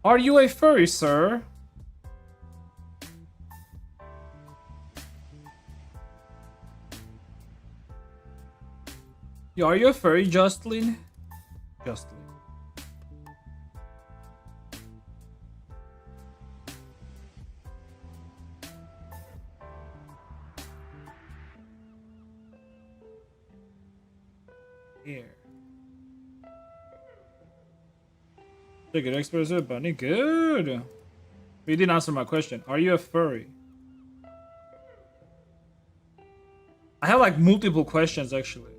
Are you a furry, sir? Are you a furry, Justin? Justin. Here. Take it, expert with bunny. Good. You didn't answer my question. Are you a furry? I have like multiple questions actually.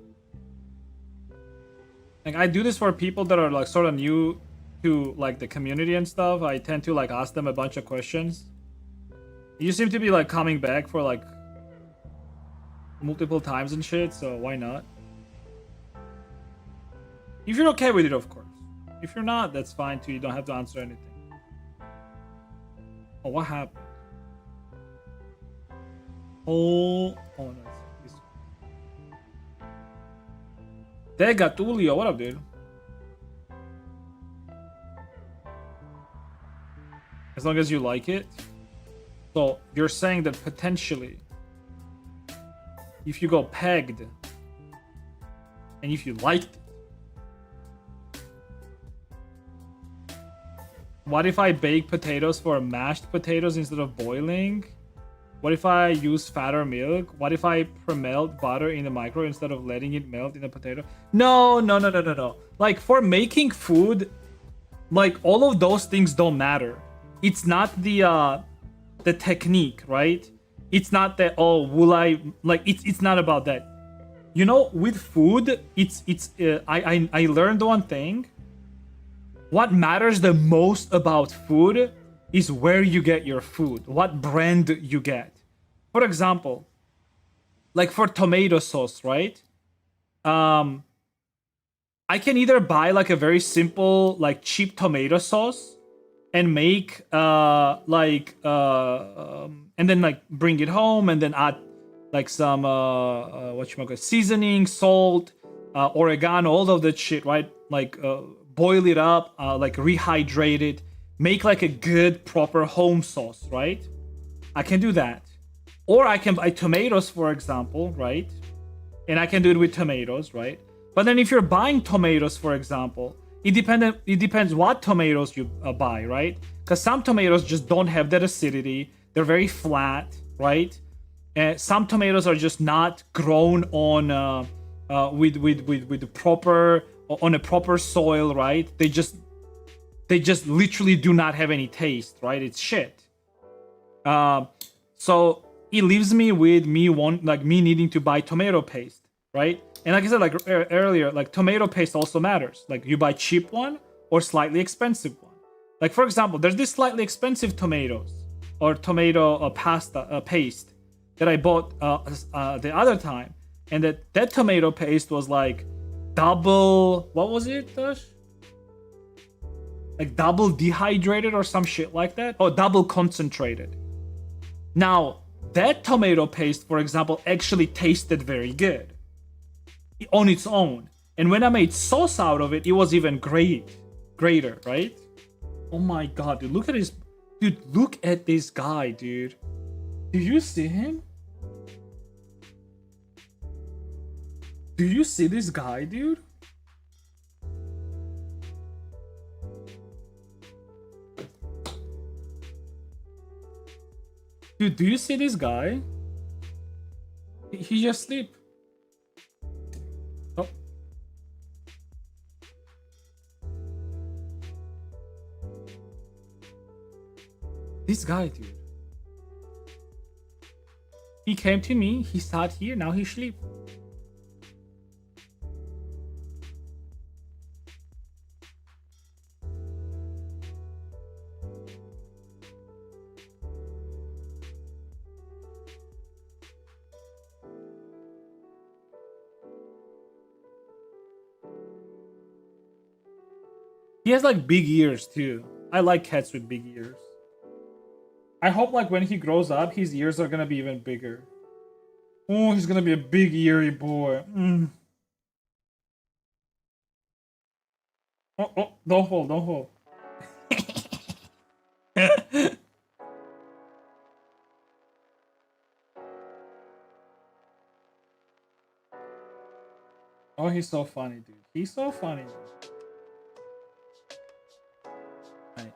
Like I do this for people that are like sort of new to like the community and stuff. I tend to like ask them a bunch of questions. You seem to be like coming back for like multiple times and shit, so why not? If you're okay with it, of course. If you're not, that's fine too. You don't have to answer anything. Oh, what happened? Oh no. There, Gatulio. What up, dude? As long as you like it. So you're saying that potentially, if you go pegged, and if you liked it, what if I bake potatoes for mashed potatoes instead of boiling? What if I use fat or milk? What if I pre-melt butter in the microwave instead of letting it melt in the potato? No. Like for making food, like all of those things don't matter. It's not the technique, right? It's not that, oh, will I, like it's not about that. You know, with food, I learned one thing. What matters the most about food is where you get your food, what brand you get. For example, like for tomato sauce, right? I can either buy like a very simple, like cheap tomato sauce and make and then like bring it home and then add like some seasoning, salt, oregano, all of that shit, right? Like boil it up, like rehydrate it, make like a good proper home sauce, right? I can do that. Or I can buy tomatoes, for example, right? And I can do it with tomatoes, right? But then if you're buying tomatoes, for example, it depends what tomatoes you buy, right? Because some tomatoes just don't have that acidity. They're very flat, right? And some tomatoes are just not grown on with the proper on a proper soil, right? They just literally do not have any taste, right? It's shit. So it leaves me with me needing to buy tomato paste, right? And like I said, like earlier, like tomato paste also matters. Like you buy cheap one or slightly expensive one. Like for example, there's this slightly expensive tomatoes or tomato pasta paste that I bought the other time, and that tomato paste was like double. What was it, Tosh? Like double dehydrated or some shit like that. Oh, double concentrated. Now that tomato paste, for example, actually tasted very good on its own, and when I made sauce out of it, it was even greater, right? Oh my god, dude, look at this guy, dude. Do you see him? Do you see this guy, dude? Dude, do you see this guy? He just sleep. Oh. This guy, dude. He came to me, he sat here, now he sleep. He has like big ears too. I like cats with big ears. I hope like when he grows up, his ears are gonna be even bigger. Oh, he's gonna be a big eary boy. Oh, don't hold. Oh, he's so funny, dude. He's so funny, dude. Right.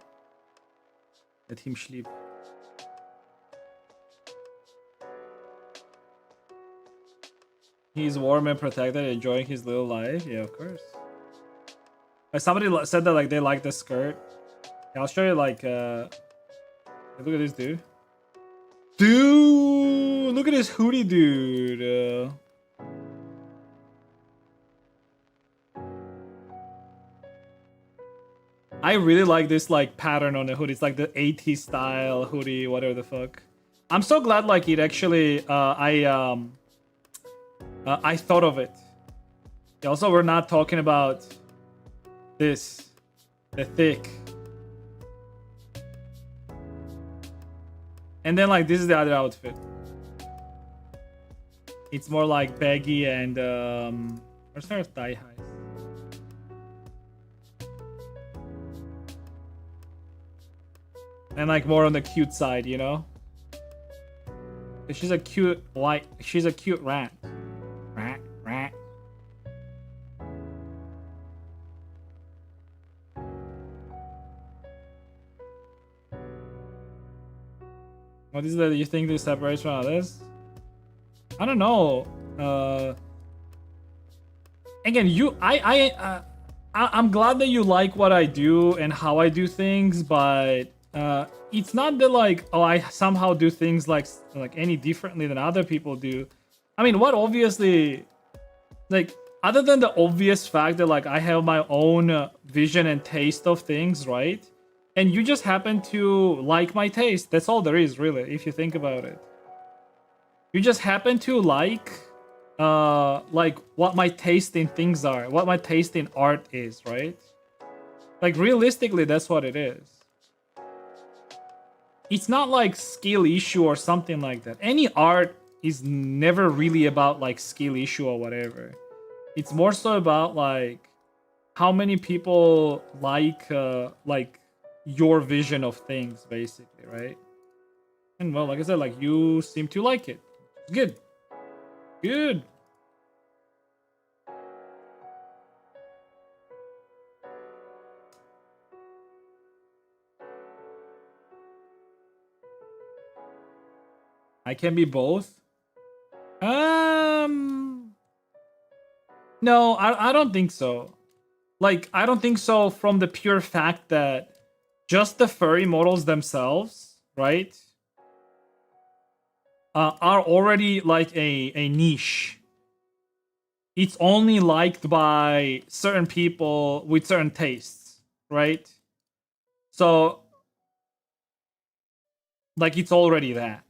Let him sleep. He's warm and protected, enjoying his little life. Yeah, of course. Somebody said that like they like the skirt. Yeah, I'll show you like look at this dude. Dude, look at this hoodie, dude. I really like this like pattern on the hoodie. It's like the 80s style hoodie, whatever the fuck. I'm so glad like it actually I thought of it. Yeah, also, we're not talking about this, the thick. And then like this is the other outfit. It's more like baggy and or sort of thigh highs. And like more on the cute side, you know? She's a cute she's a cute rat. Rat, rat. What is that you think this separates from others? I don't know. Again, I'm glad that you like what I do and how I do things, but it's not that like, oh, I somehow do things like any differently than other people do. I mean, what obviously, like, other than the obvious fact that like I have my own vision and taste of things, right? And you just happen to like my taste. That's all there is, really, if you think about it. You just happen to like what my taste in things are, what my taste in art is, right? Like realistically, that's what it is. It's not like skill issue or something like that. Any art is never really about like skill issue or whatever. It's more so about like how many people like your vision of things, basically, right? And well, like I said, like you seem to like it. Good. Good. I can be both. No, I don't think so. Like, I don't think so from the pure fact that just the furry models themselves, right, are already like a niche. It's only liked by certain people with certain tastes, right? So, like, it's already that.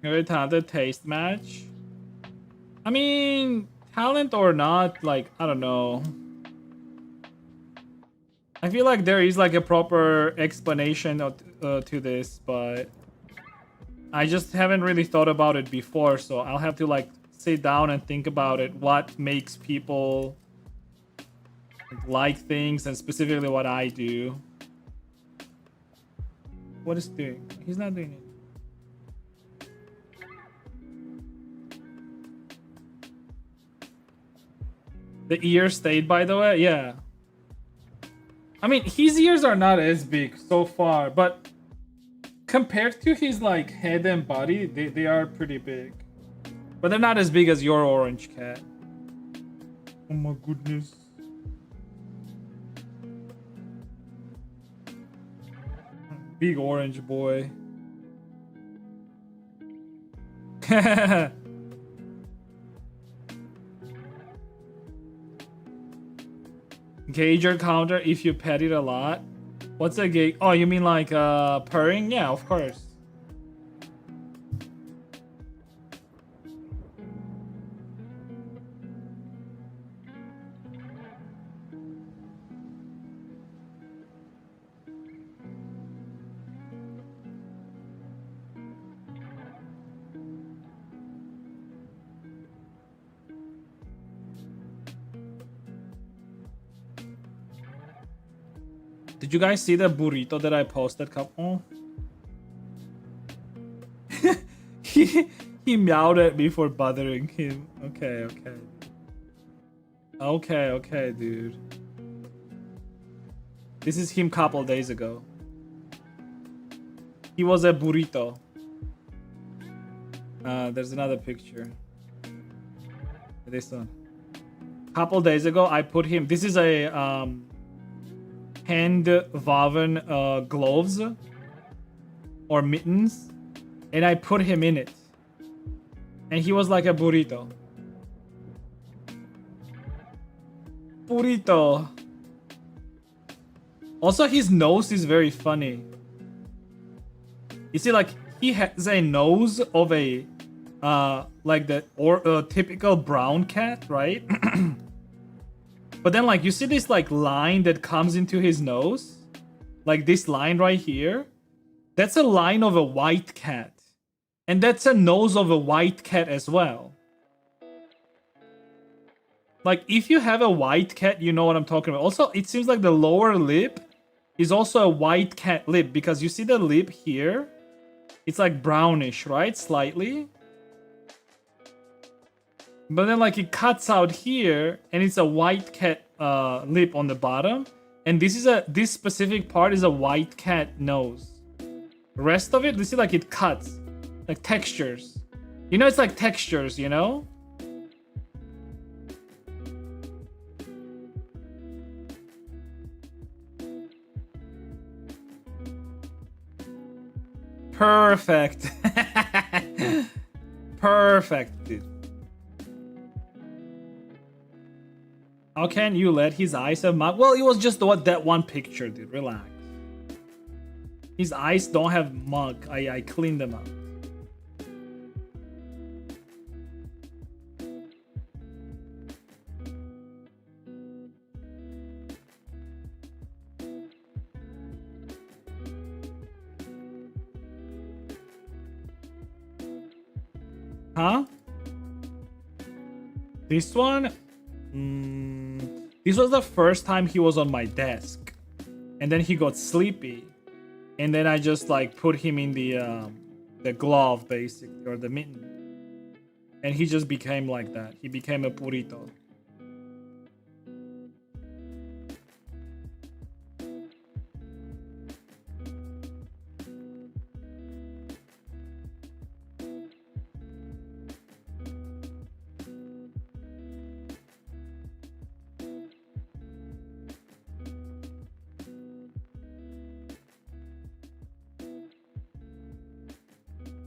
Very talented taste match. I mean, talent or not, like, I don't know. I feel like there is like a proper explanation to this, but I just haven't really thought about it before, so I'll have to like sit down and think about it. What makes people like things, and specifically what I do. What is doing? He's not doing it. The ears stayed, by the way. Yeah. I mean, his ears are not as big so far, but compared to his like head and body, they are pretty big. But they're not as big as your orange cat. Oh my goodness. Big orange boy. Gauger counter if you pet it a lot. What's a gauge? Oh, you mean like purring? Yeah, of course. Did you guys see the burrito that I posted? Oh. he meowed at me for bothering him. Okay, okay. Okay, okay, dude. This is him couple days ago. He was a burrito. There's another picture. This one. Couple days ago, I put him. This is a hand woven gloves or mittens, and I put him in it, and he was like a burrito. Burrito. Also, his nose is very funny. You see, like, he has a nose of a like the typical brown cat, right? But then, like, you see this like line that comes into his nose, like this line right here. That's a line of a white cat, and that's a nose of a white cat as well. Like, if you have a white cat, you know what I'm talking about. Also, it seems like the lower lip is also a white cat lip, because you see the lip here? It's like brownish, right? Slightly. But then, like, it cuts out here, and it's a white cat lip on the bottom. And this specific part is a white cat nose. The rest of it, you see, like, it cuts. Like textures. You know, it's like textures, you know? Perfect. Perfect, dude. How can you let his eyes have mug? Well, it was just that one picture, dude. Relax. His eyes don't have mug. I cleaned them up. Huh? This one? This was the first time he was on my desk. And then he got sleepy. And then I just like put him in the glove, basically, or the mitten. And he just became like that. He became a burrito.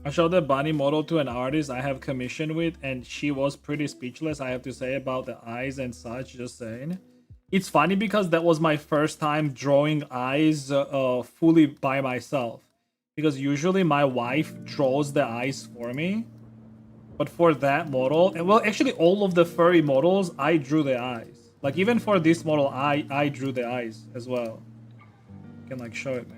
I showed the bunny model to an artist I have commissioned with, and she was pretty speechless, I have to say, about the eyes and such, just saying. It's funny because that was my first time drawing eyes fully by myself. Because usually my wife draws the eyes for me. But for that model, and well, actually all of the furry models, I drew the eyes. Like, even for this model, I drew the eyes as well. I can like show it, man.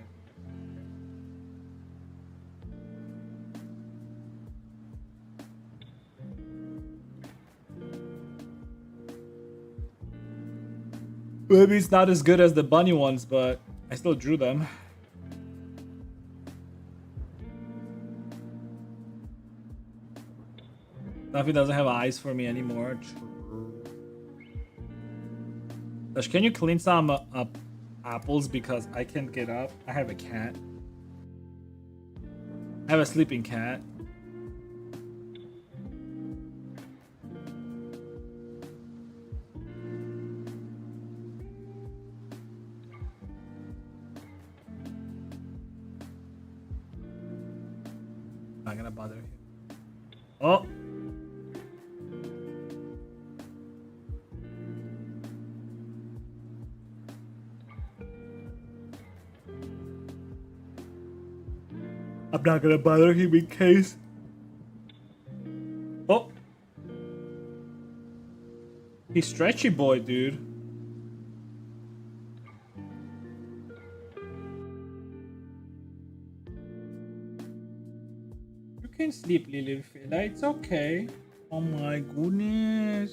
Maybe it's not as good as the bunny ones, but I still drew them. Duffy doesn't have eyes for me anymore. Dash, can you clean some apples, because I can't get up? I have a cat. I have a sleeping cat. Not gonna bother him. Oh! I'm not gonna bother him in case. Oh! He's stretchy boy, dude. You can sleep, little fella. It's okay. Oh my goodness.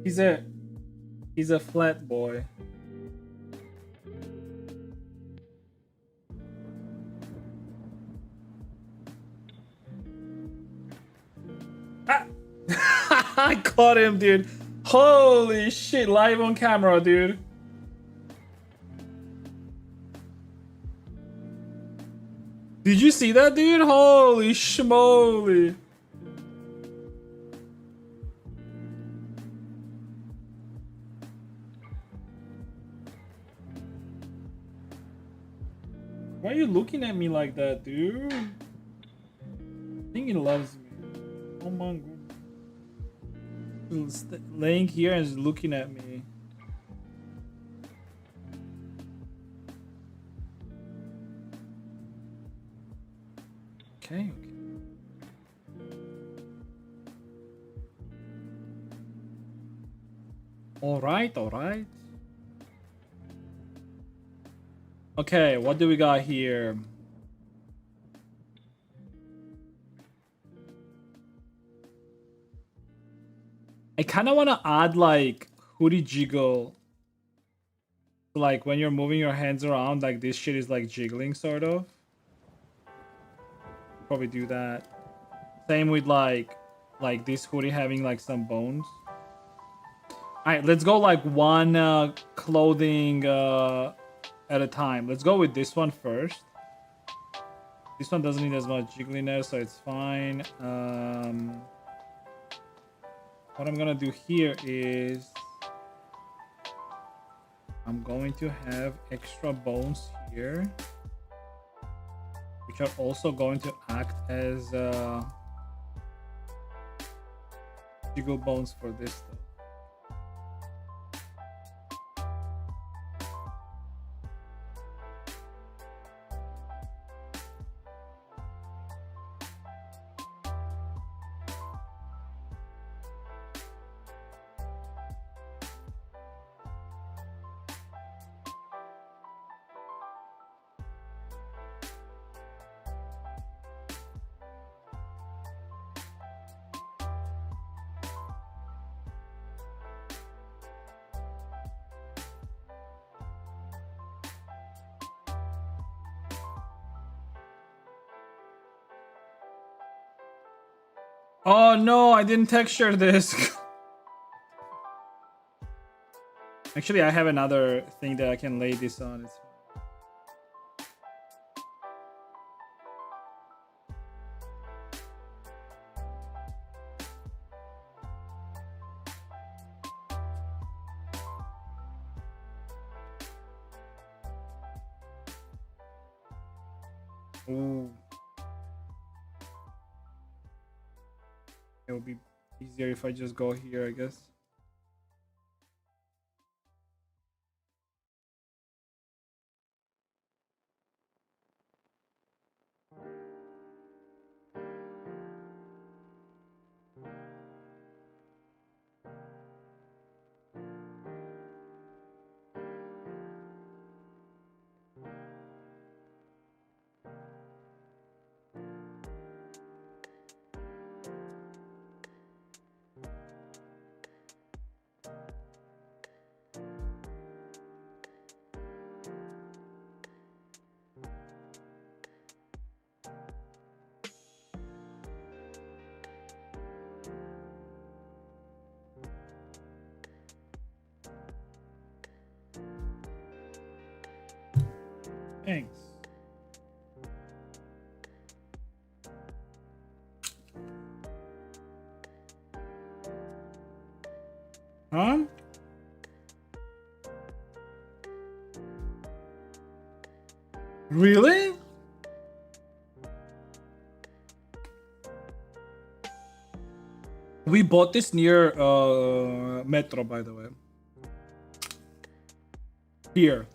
He's a flat boy. I caught him, dude. Holy shit, live on camera, dude. Did you see that, dude? Holy schmoly. Why are you looking at me like that, dude? I think he loves me. Oh my god. Laying here and is looking at me. Okay. All right. Okay, what do we got here? I kind of want to add like hoodie jiggle. Like when you're moving your hands around, like this shit is like jiggling sort of. Probably do that. Same with like this hoodie having like some bones. All right, let's go like one clothing at a time. Let's go with this one first. This one doesn't need as much jiggliness, so it's fine. What I'm gonna do here is I'm going to have extra bones here, which are also going to act as jiggle bones for this stuff. Oh no, I didn't texture this. Actually, I have another thing that I can lay this on. It's ooh. It would be easier if I just go here, I guess. Thanks. Huh? Really? We bought this near Metro, by the way. Here.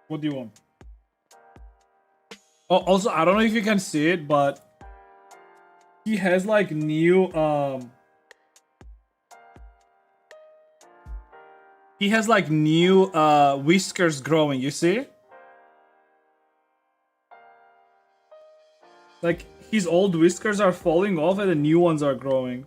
What do you want? Oh, also, I don't know if you can see it, but he has like new he has like new whiskers growing, you see? Like his old whiskers are falling off and the new ones are growing.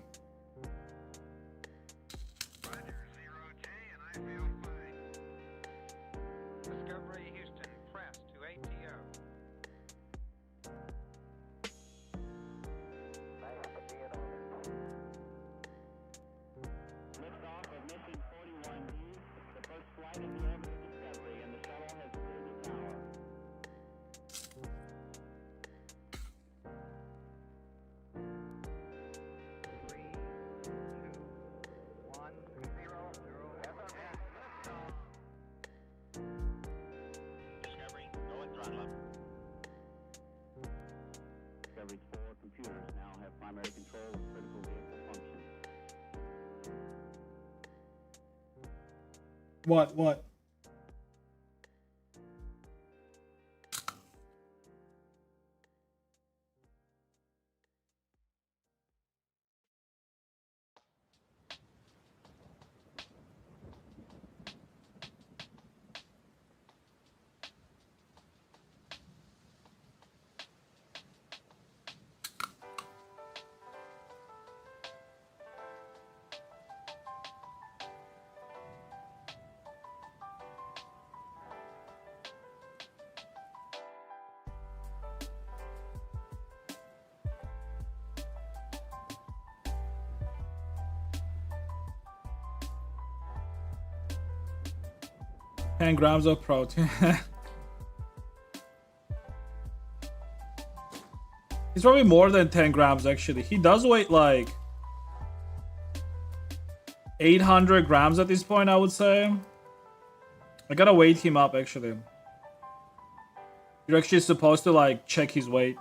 Discovery's 4 computers now have primary control of critical vehicle functions. What? Ten grams of protein. He's probably more than 10 grams actually. He does weigh like 800 grams at this point, I would say. I gotta weight him up actually. You're actually supposed to like check his weight.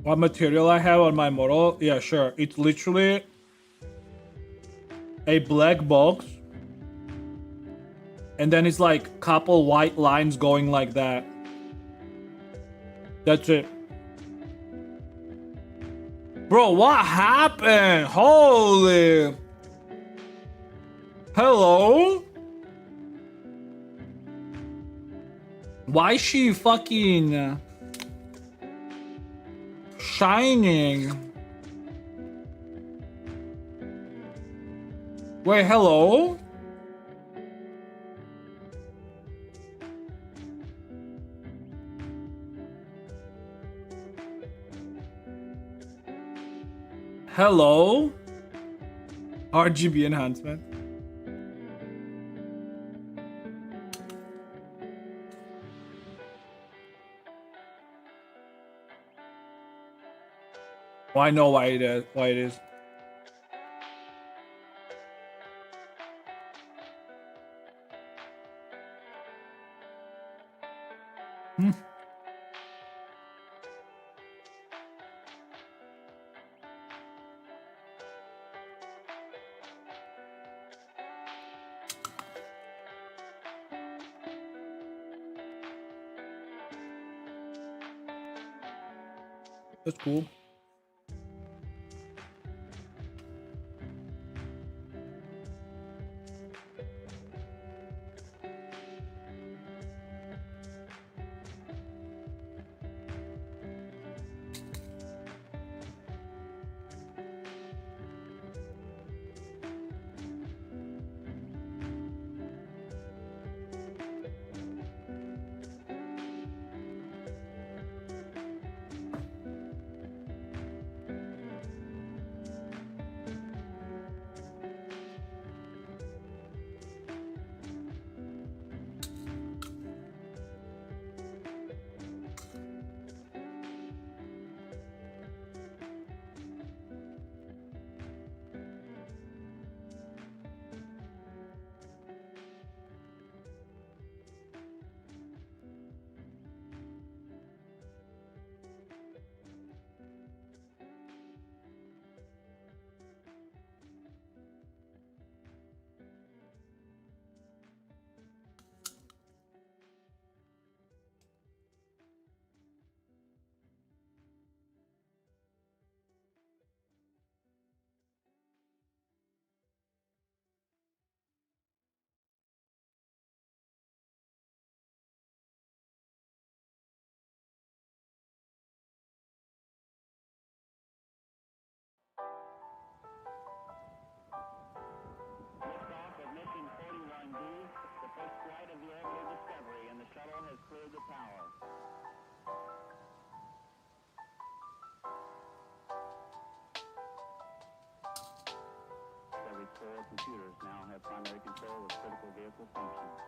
What material I have on my model? Yeah, sure. It's literally a black box. And then it's like couple white lines going like that. That's it. Bro, what happened? Holy. Hello? Why is she fucking shining? Wait, hello? Hello? RGB enhancement. Well, I know why it is. Why it is. That's cool. 4 computers now have primary control of critical vehicle functions.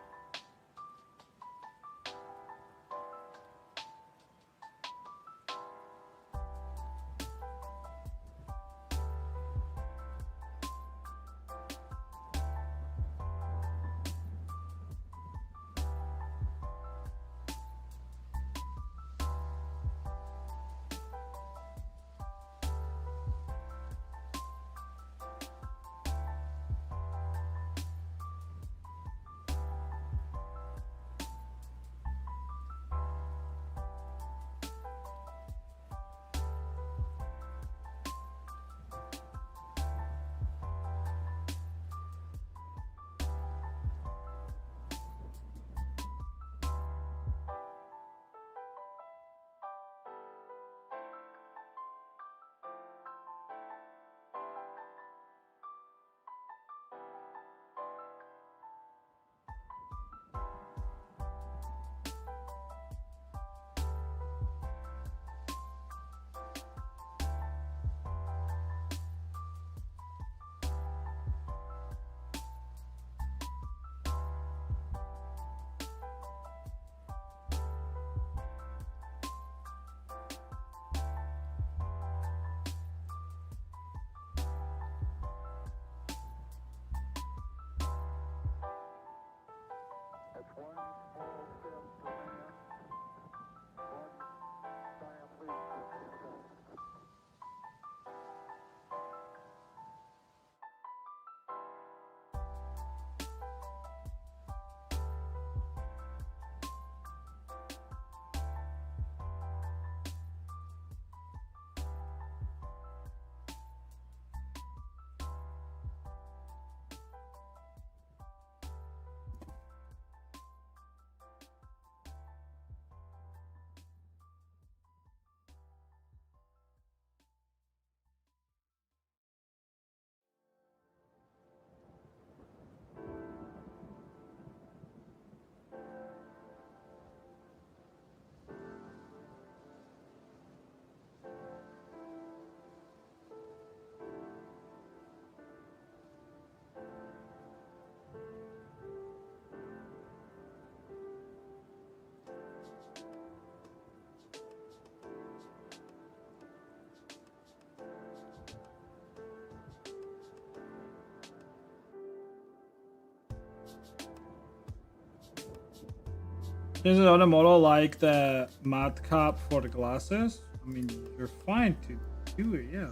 There's another model like the mascot for the glasses. I mean, you're fine to do it, yeah.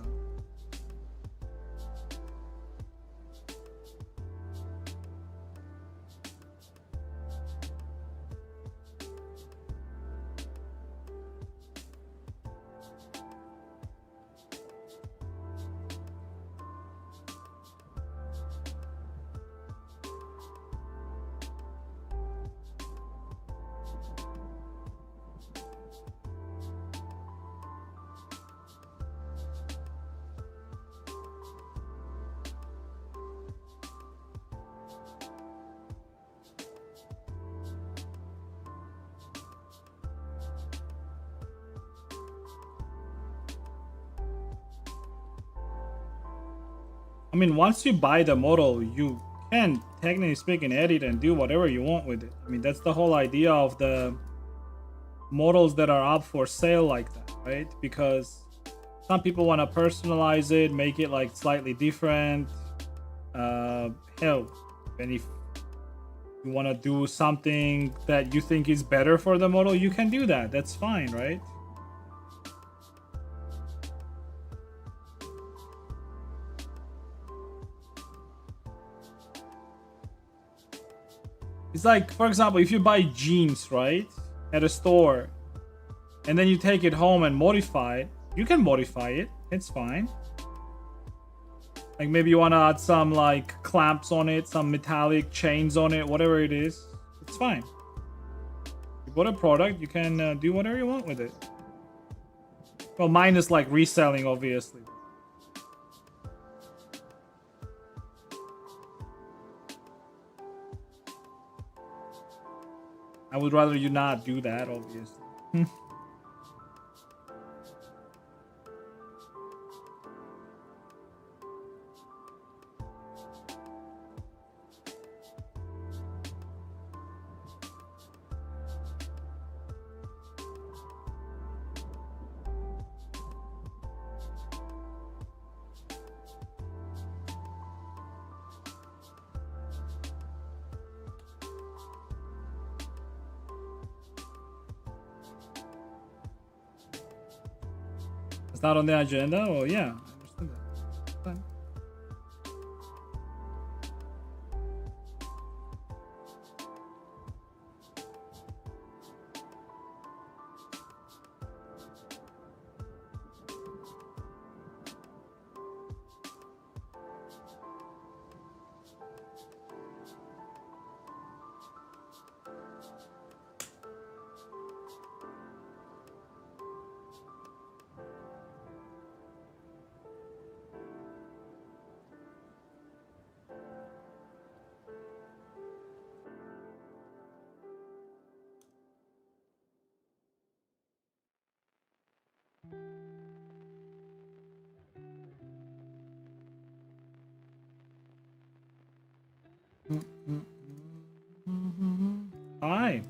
I mean, once you buy the model, you can, technically speaking, edit and do whatever you want with it. I mean, that's the whole idea of the models that are up for sale like that, right? Because some people want to personalize it, make it like slightly different. Hell, and if you want to do something that you think is better for the model, you can do that. That's fine, right? It's like, for example, if you buy jeans, right, at a store, and then you take it home and modify it, you can modify it. It's fine. Like maybe you want to add some like clamps on it, some metallic chains on it, whatever it is. It's fine. You bought a product, you can do whatever you want with it. Well, minus like reselling, obviously. I would rather you not do that, obviously. It's not on the agenda. Oh yeah, I understand that. Fine. Hi.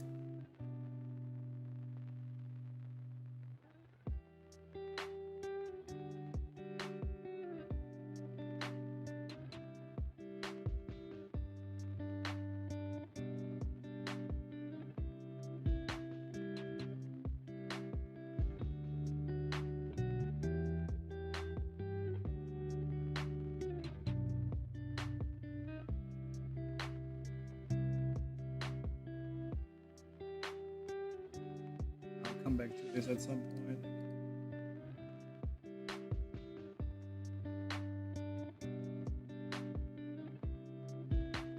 I'll come back to this at some point.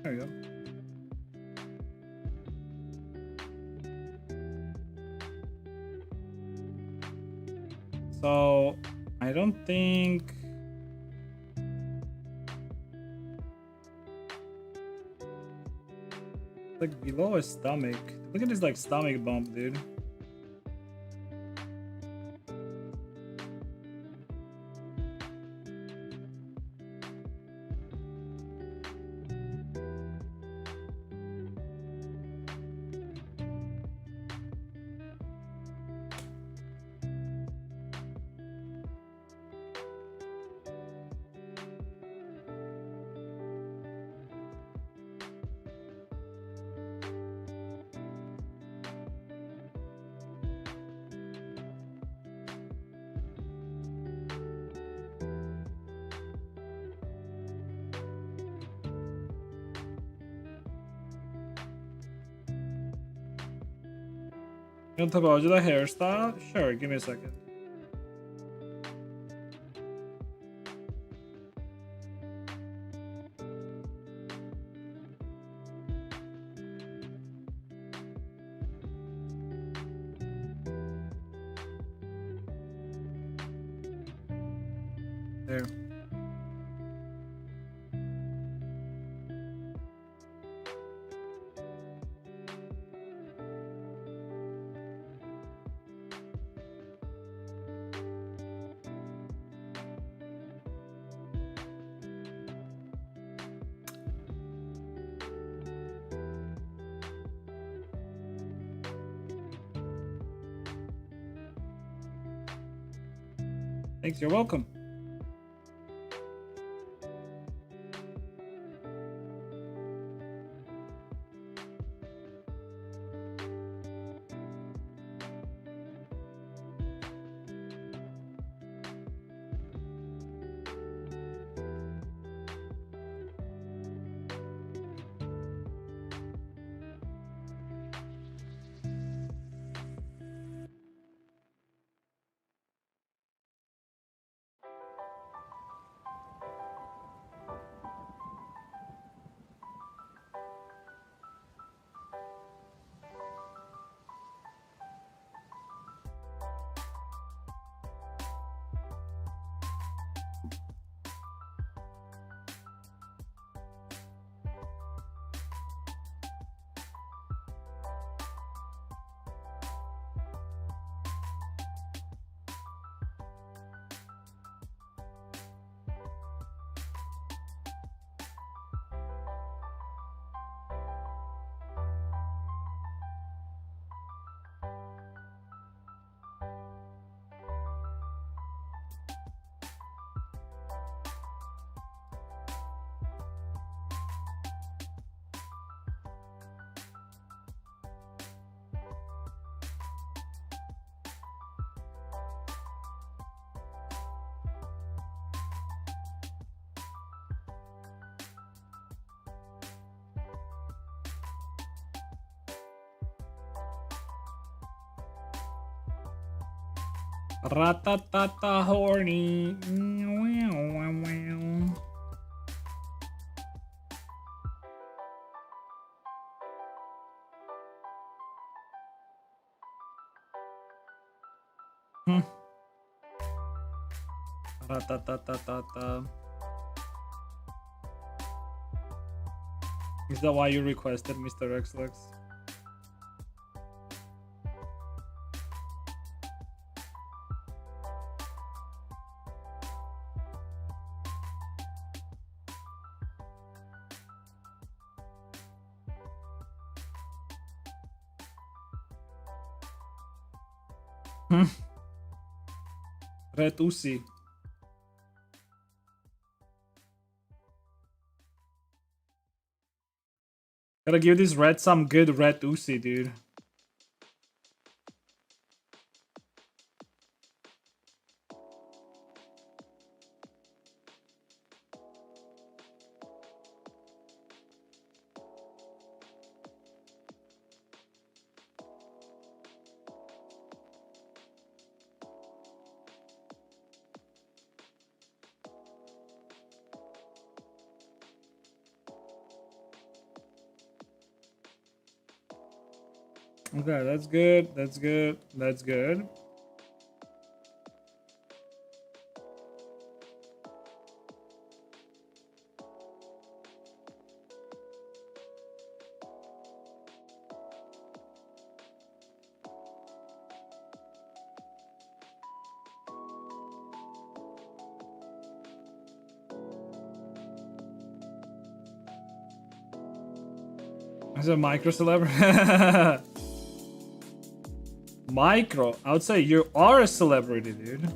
There we go. So I don't think like below his stomach. Look at his like stomach bump, dude. You want to talk about the hairstyle? Sure, give me a second. There. Thanks, you're welcome. Ratatata horny. Hmm. Ratatatata. Is that why you requested, Mr. Xlex? Red Uzi. Gotta give this red some good red Uzi, dude. Okay, that's good. That's good. That's good. As a micro celebrity. Micro? I would say you are a celebrity, dude.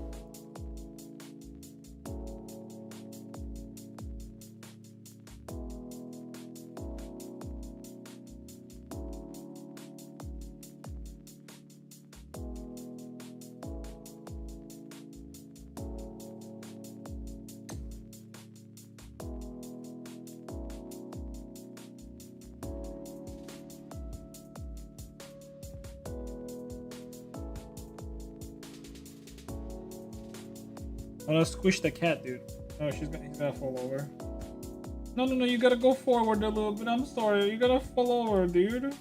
I'm gonna squish the cat, dude. Oh, he's gonna fall over. No, you gotta go forward a little bit. I'm sorry, you gotta fall over, dude.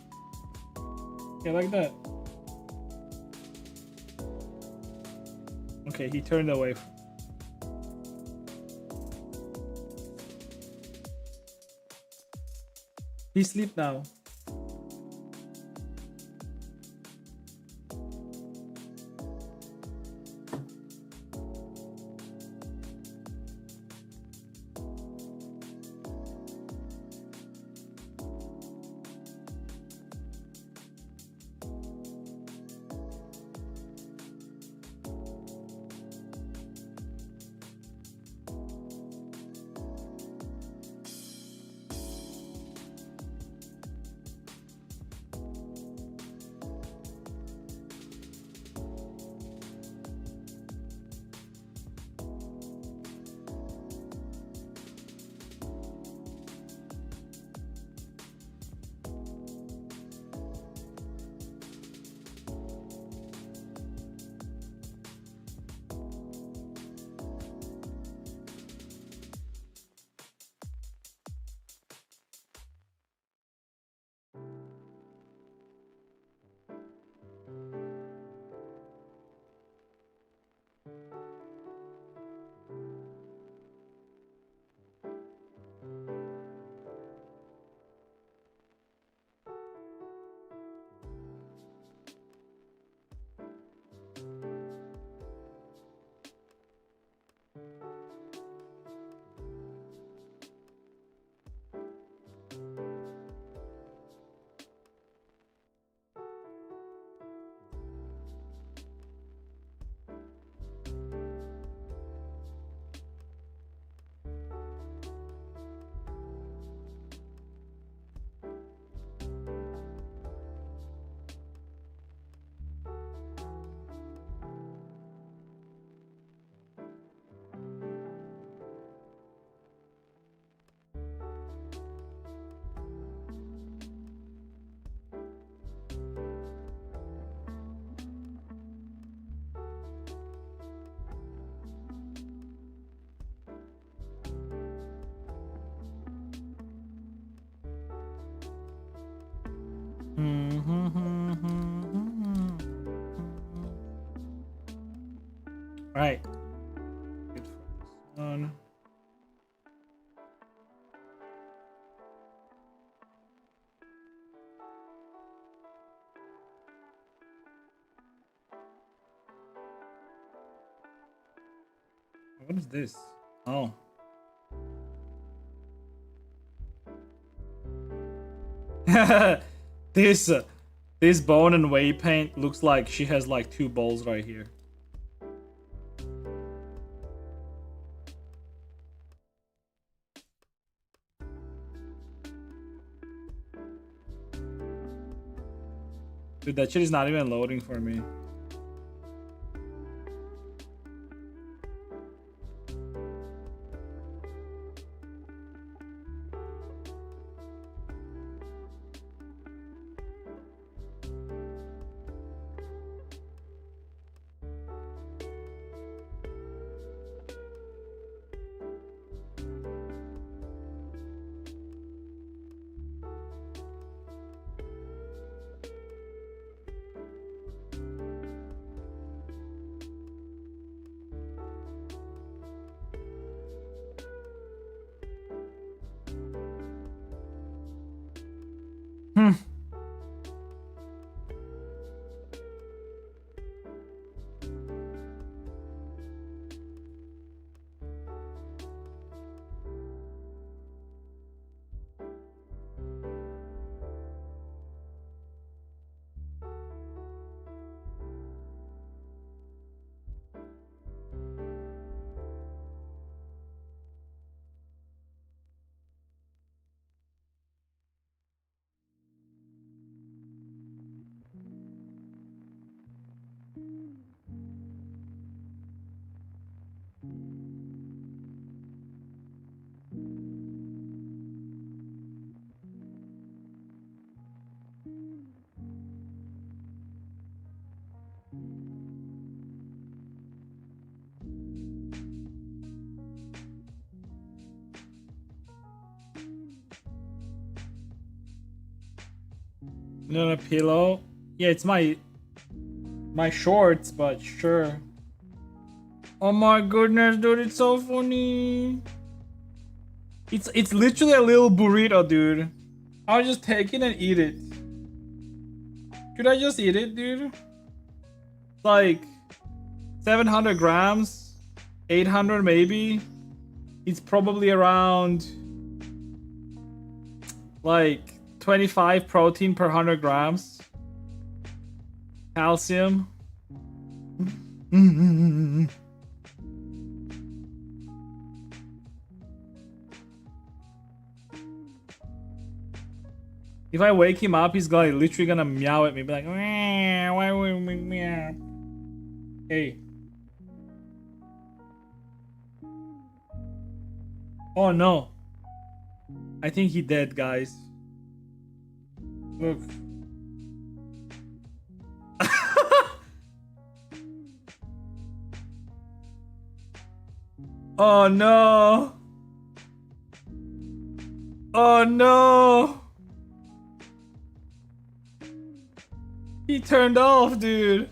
Yeah, like that. Okay, he turned away. He sleep now. Right. Good for this one. What is this? Oh. this this bone and whey paint looks like she has like 2 balls right here. Dude, that shit is not even loading for me. No, a pillow. Yeah, it's my shorts, but sure. Oh my goodness, dude, it's so funny. It's literally a little burrito, dude. I'll just take it and eat it. Could I just eat it, dude? Like 700 grams, 800 maybe. It's probably around like 25 protein per 100 grams. Calcium. If I wake him up, he's literally gonna meow at me, be like, why would we meow? Hey. Oh no. I think he dead, guys. Look. Oh no. Oh no. He turned off, dude.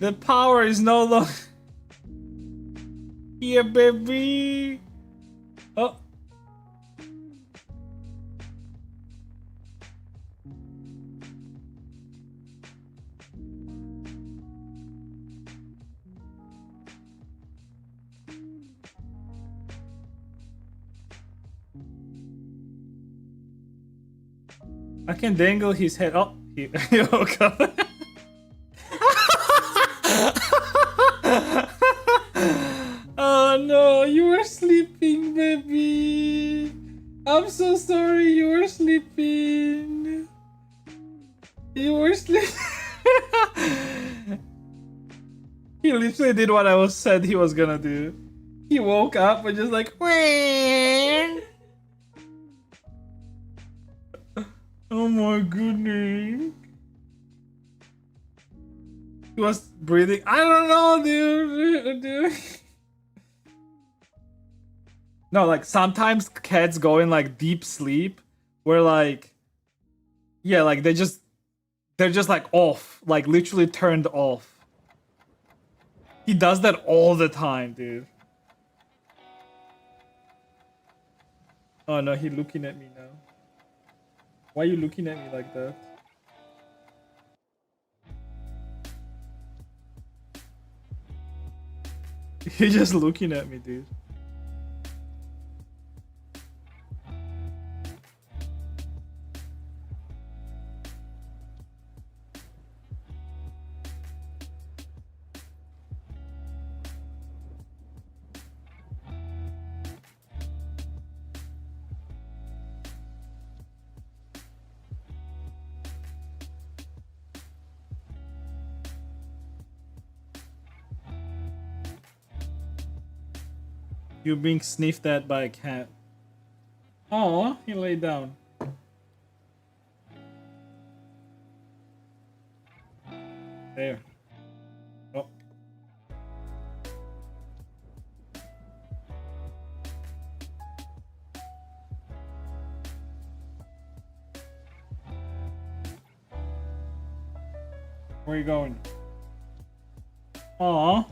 The power is no longer. Yeah, baby. Oh. I can dangle his head. Oh, he woke up. Oh no, you were sleeping, baby. I'm so sorry, you were sleeping. You were sleeping. He literally did what I was said he was gonna do. He woke up and just like, Wah! Oh my goodness. He was breathing. I don't know, dude. No, like sometimes cats go in like deep sleep where like Yeah, like they're just like off, like literally turned off. He does that all the time, dude. Oh no, he looking at me now. Why are you looking at me like that? He's just looking at me, dude. You're being sniffed at by a cat. Oh, he laid down. There. Oh. Where are you going? Aw.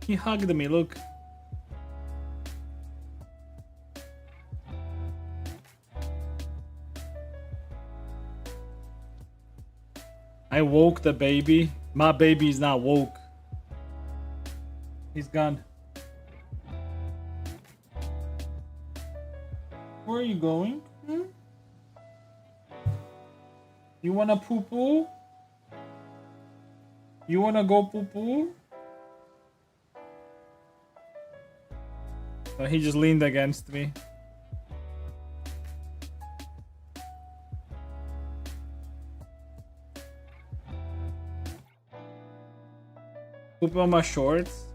He hugged me, look. I woke the baby. My baby is not woke. He's gone. Where are you going? Hmm? You wanna poo poo? You wanna go poo poo? No, he just leaned against me. Poop on my shorts.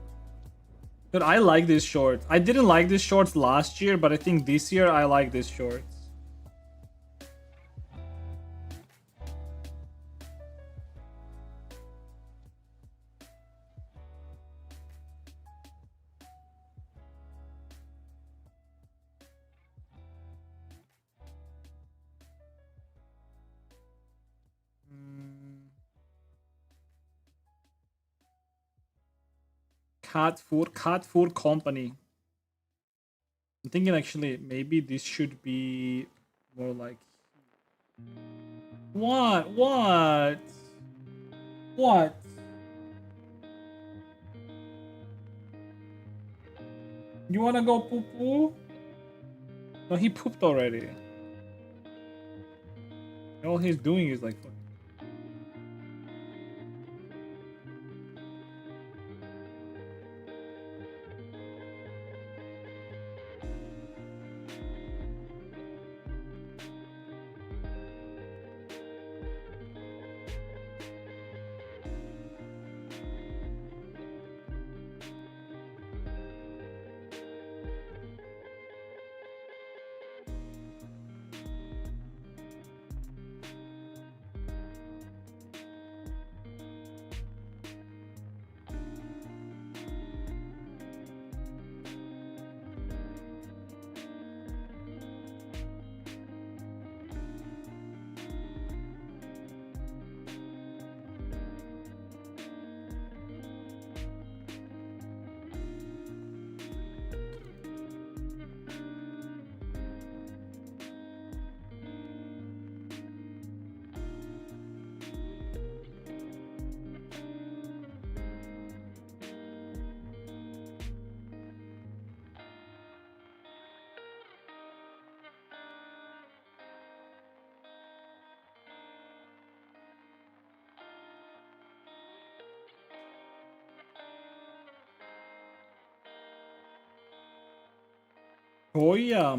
But I like these shorts. I didn't like these shorts last year, but I think this year I like these shorts. Cat food company. I'm thinking actually maybe this should be more like what? What? You wanna go poo poo? No, he pooped already. All he's doing is like oh yeah.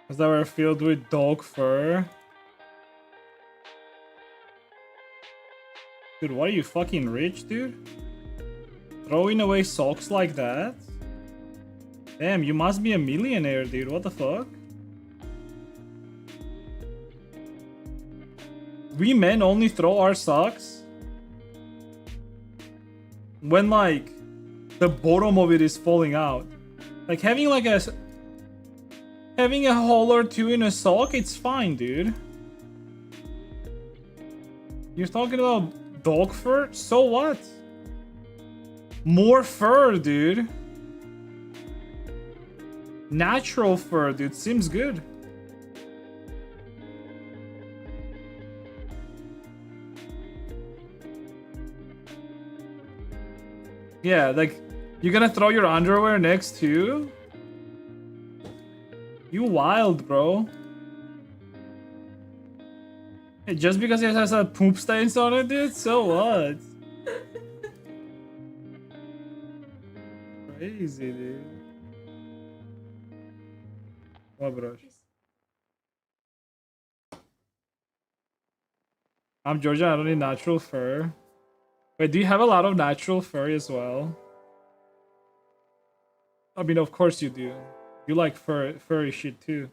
Because they were filled with dog fur. Dude, what are you, fucking rich, dude? Throwing away socks like that? Damn, you must be a millionaire, dude. What the fuck? We men only throw our socks when, like, the bottom of it is falling out. Like, having a hole or two in a sock, it's fine, dude. You're talking about dog fur? So what? More fur, dude. Natural fur, dude. Seems good. Yeah, like, you're gonna throw your underwear next to? You wild, bro. Hey, just because it has a poop stains on it, dude? So what? Crazy, dude. What, bro? I'm Georgia, I don't need natural fur. Wait, do you have a lot of natural fur as well? I mean, of course you do. You like furry shit too.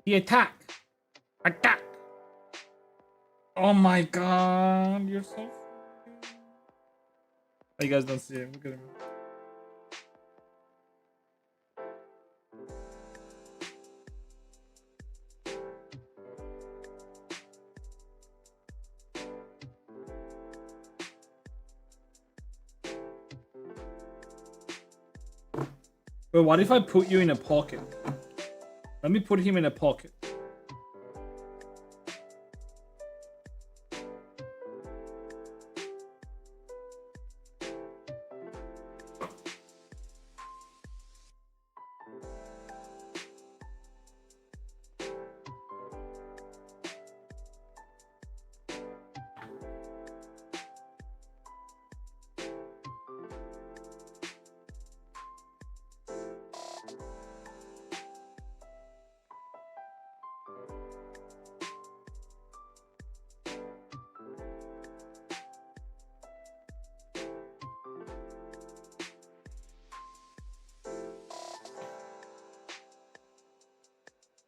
The attack! Attack! Oh my god, you're so... Oh, you guys don't see him, look at him. But what if I put you in a pocket? Let me put him in a pocket.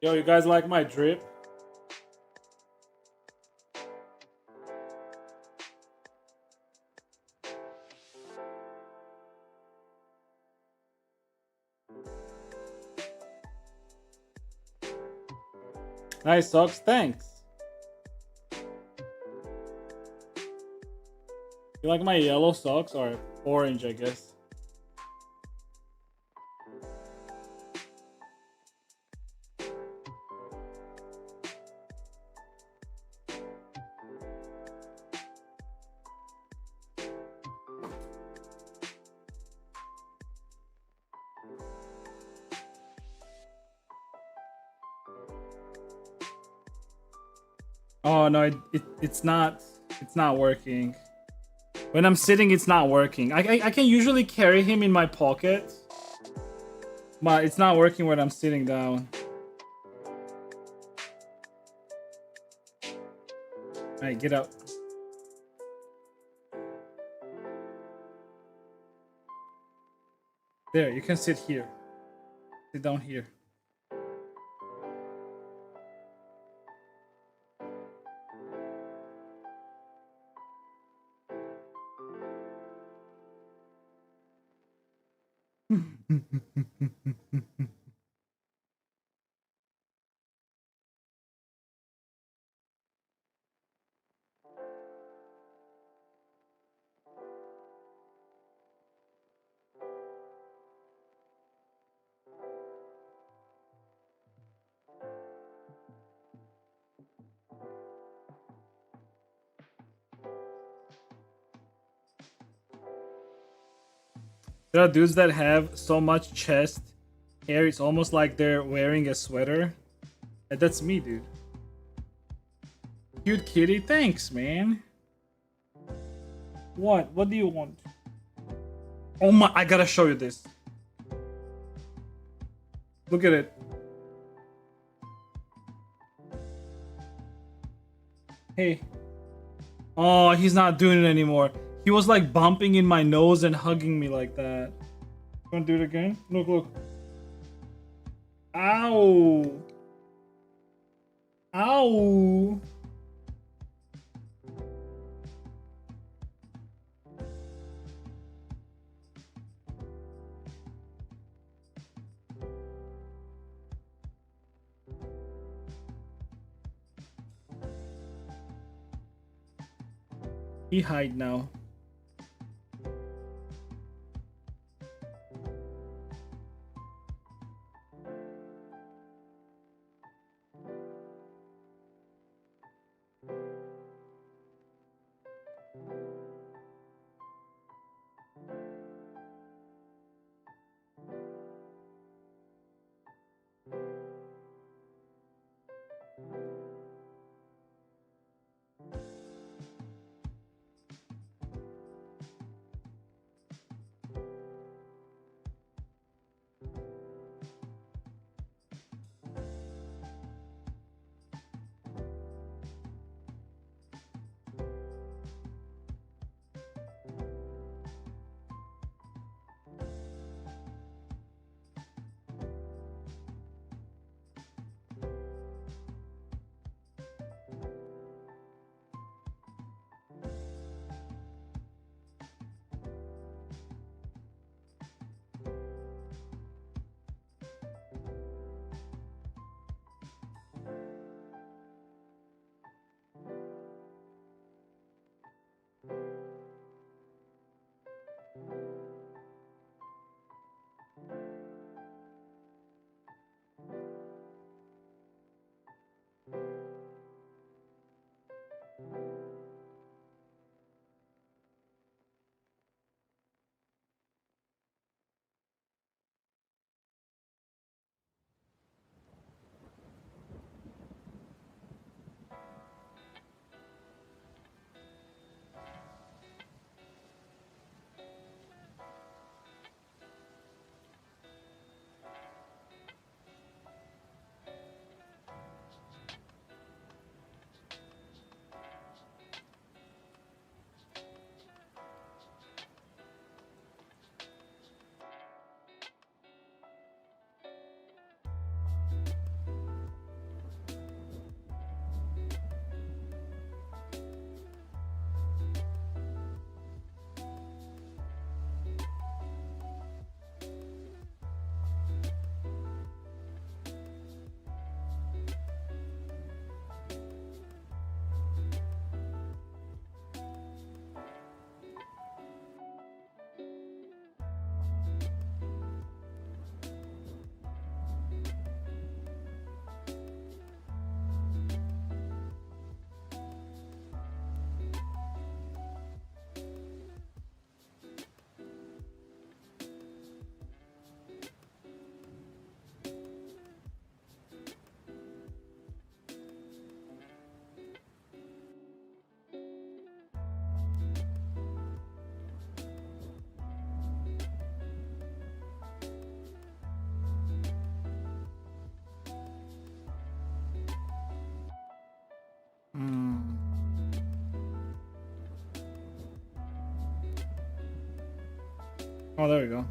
Yo, you guys like my drip? Nice socks, thanks. You like my yellow socks or orange, I guess? Oh no, it's not working. When I'm sitting, it's not working. I can usually carry him in my pocket, but it's not working when I'm sitting down. Alright, get out. There, you can sit here. Sit down here. There are dudes that have so much chest hair, it's almost like they're wearing a sweater. And that's me, dude. Cute kitty, thanks, man. What? What do you want? Oh my, I gotta show you this. Look at it. Hey. Oh, he's not doing it anymore. He was like bumping in my nose and hugging me like that. Wanna do it again? Look, look. Ow. Ow. He hide now. Oh, there we go.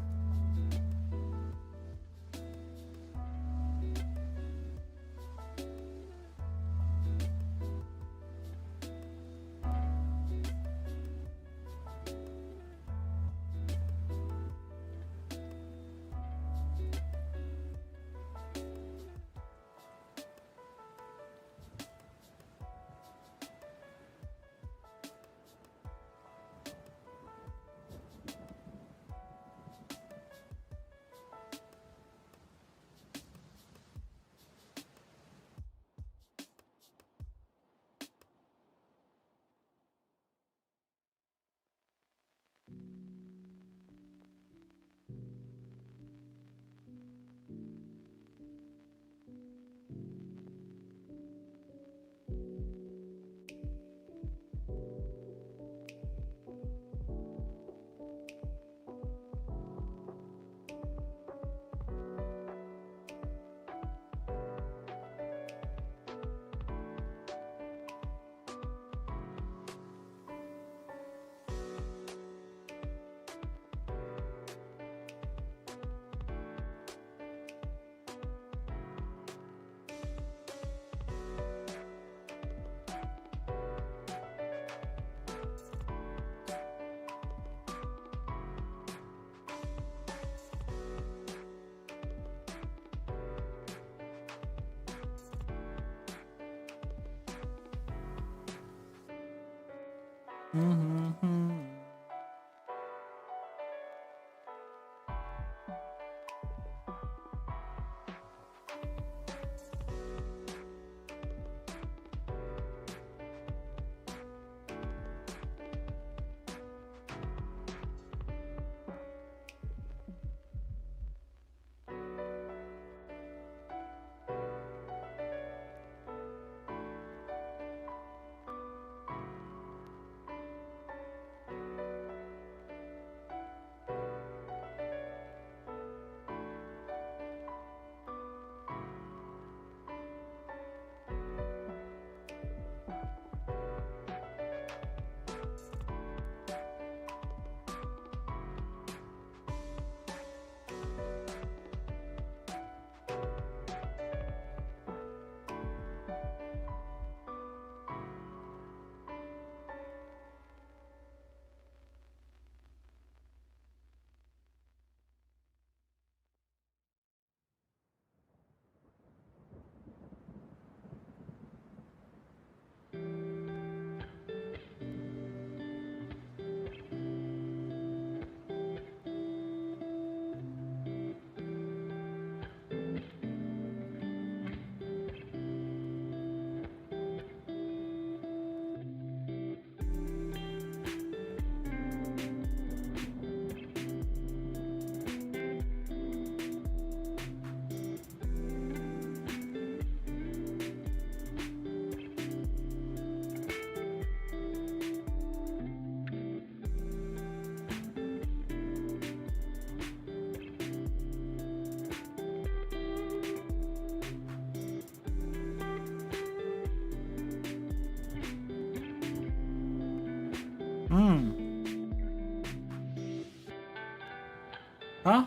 Huh?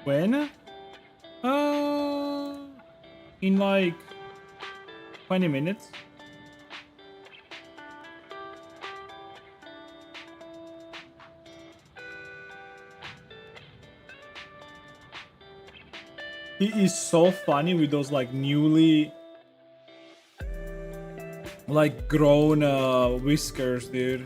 When? In like 20 minutes. He is so funny with those like newly like grown whiskers, dude.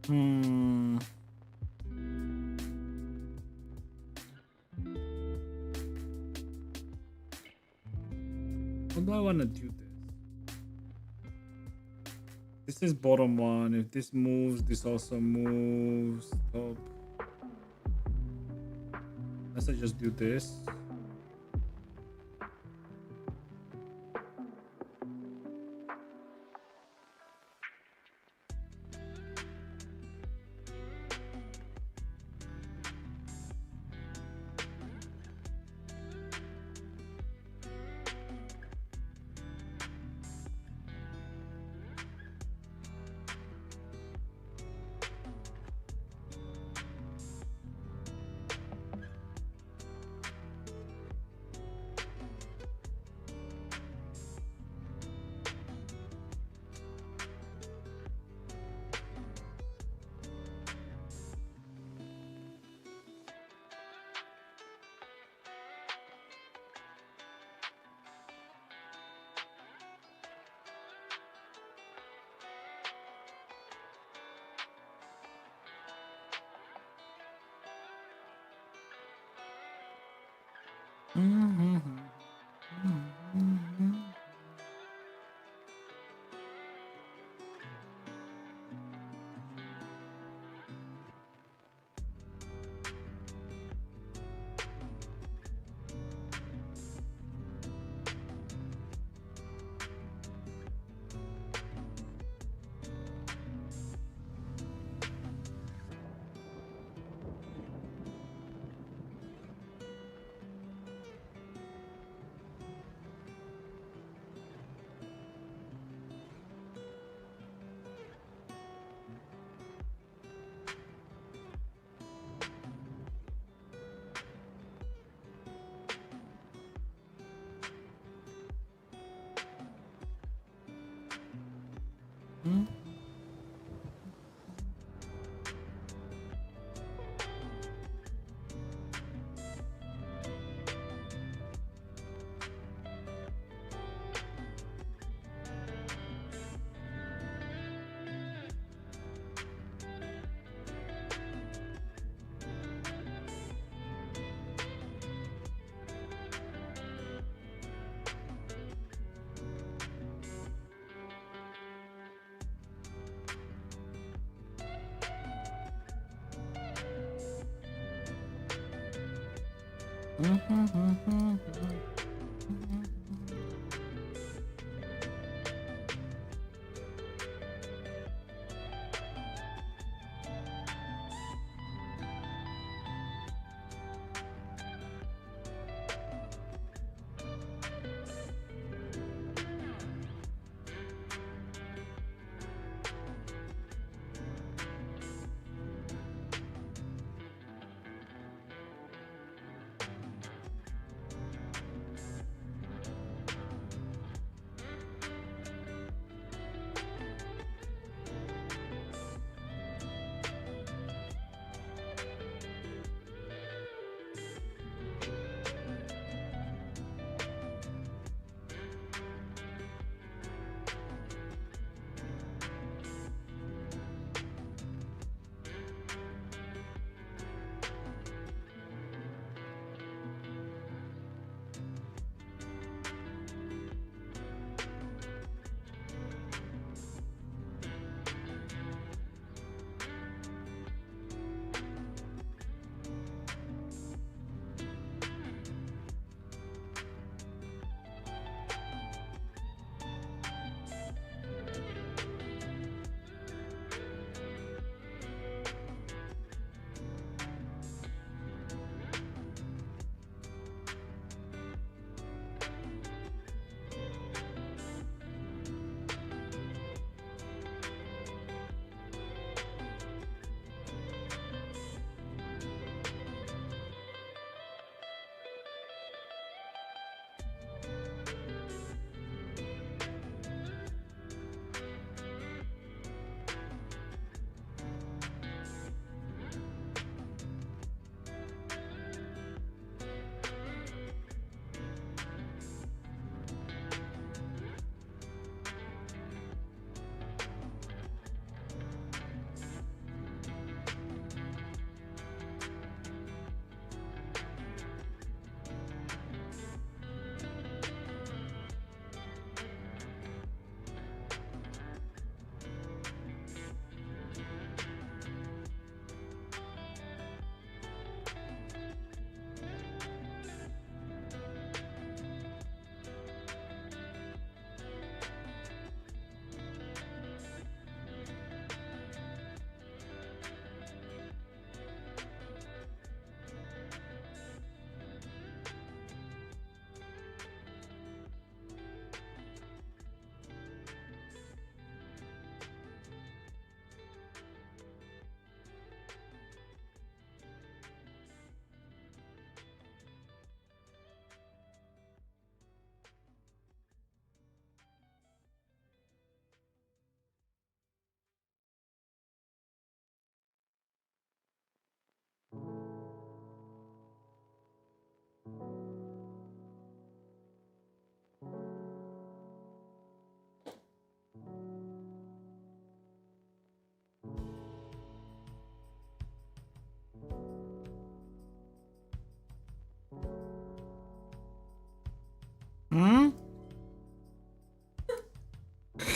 Hmm. How do I want to do this? This is bottom one. If this moves, this also moves. Top. Let's just do this.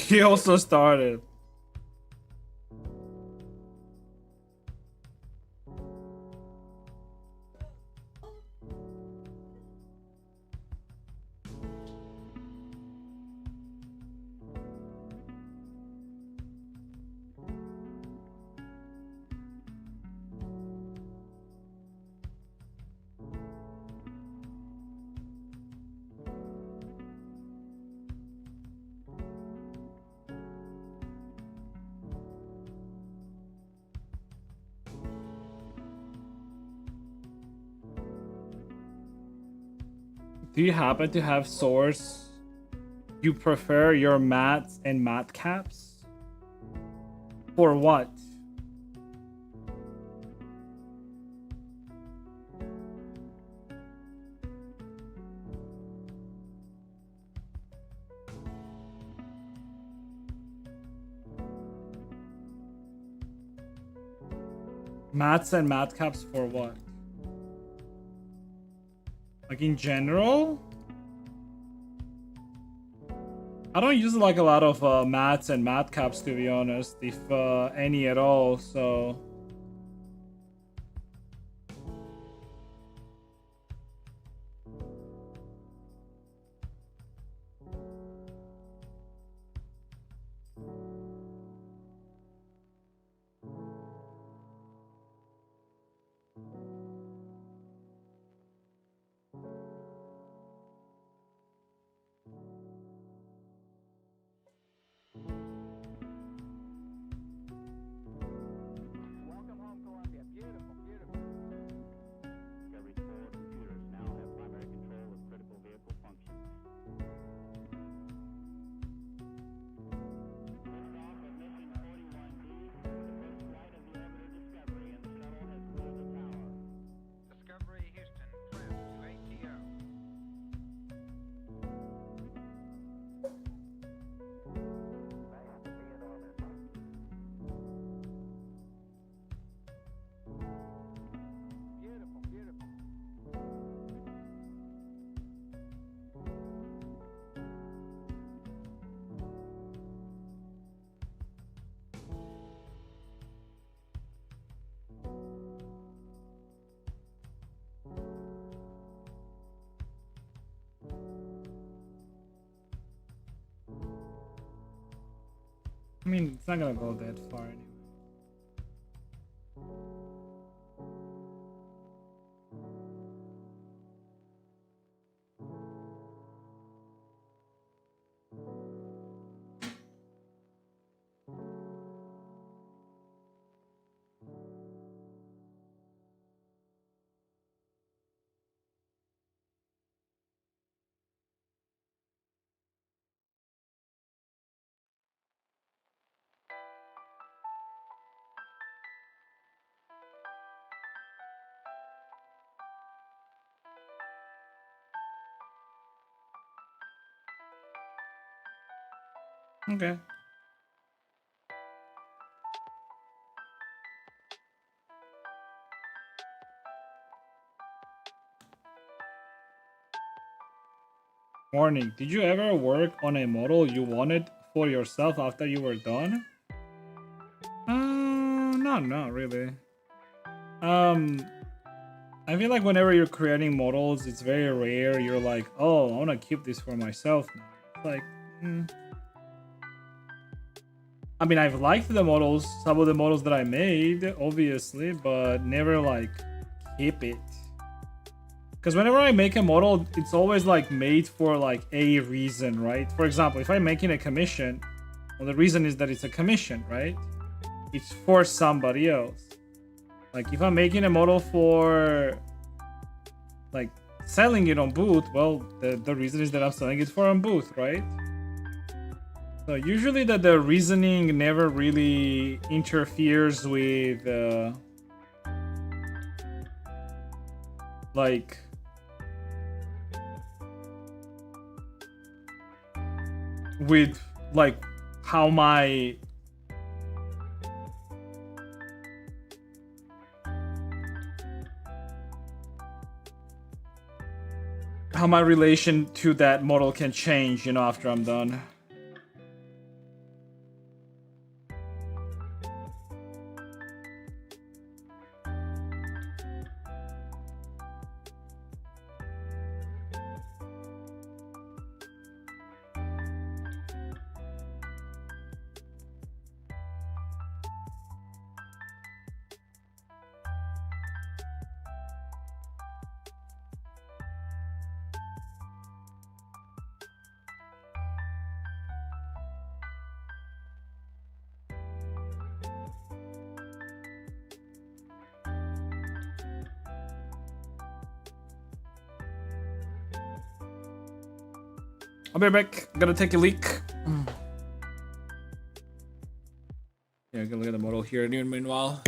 He also started. Do you happen to have source you prefer your mats and mat caps? For what? Mats and mat caps for what? Like in general? I don't use like a lot of mats and mat caps, to be honest, if any at all, so... Welcome home, Columbia. Beautiful, beautiful. Discovery's 4 computers now have primary control of critical vehicle functions. Liftoff of mission 41B, the first flight of the orbiter Discovery, and the shuttle has cleared the tower. Discovery Houston, trim to ATO. Nice to be in orbit. Beautiful, beautiful. I mean, it's not gonna go that far anyway. Okay. Warning, did you ever work on a model you wanted for yourself after you were done? No, not really. I feel like whenever you're creating models, it's very rare you're like, oh, I want to keep this for myself now. It's like, I mean, I've liked the models, some of the models that I made, obviously, but never like keep it. Because whenever I make a model, it's always like made for like a reason, right? For example, if I'm making a commission, well, the reason is that it's a commission, right? It's for somebody else. Like if I'm making a model for like selling it on Booth, well, the reason is that I'm selling it for on Booth, right? So usually the reasoning never really interferes with like with like how my relation to that model can change, you know, after I'm done. I'll be right back. I'm gonna take a leak. Yeah, gonna look at the model here. Meanwhile.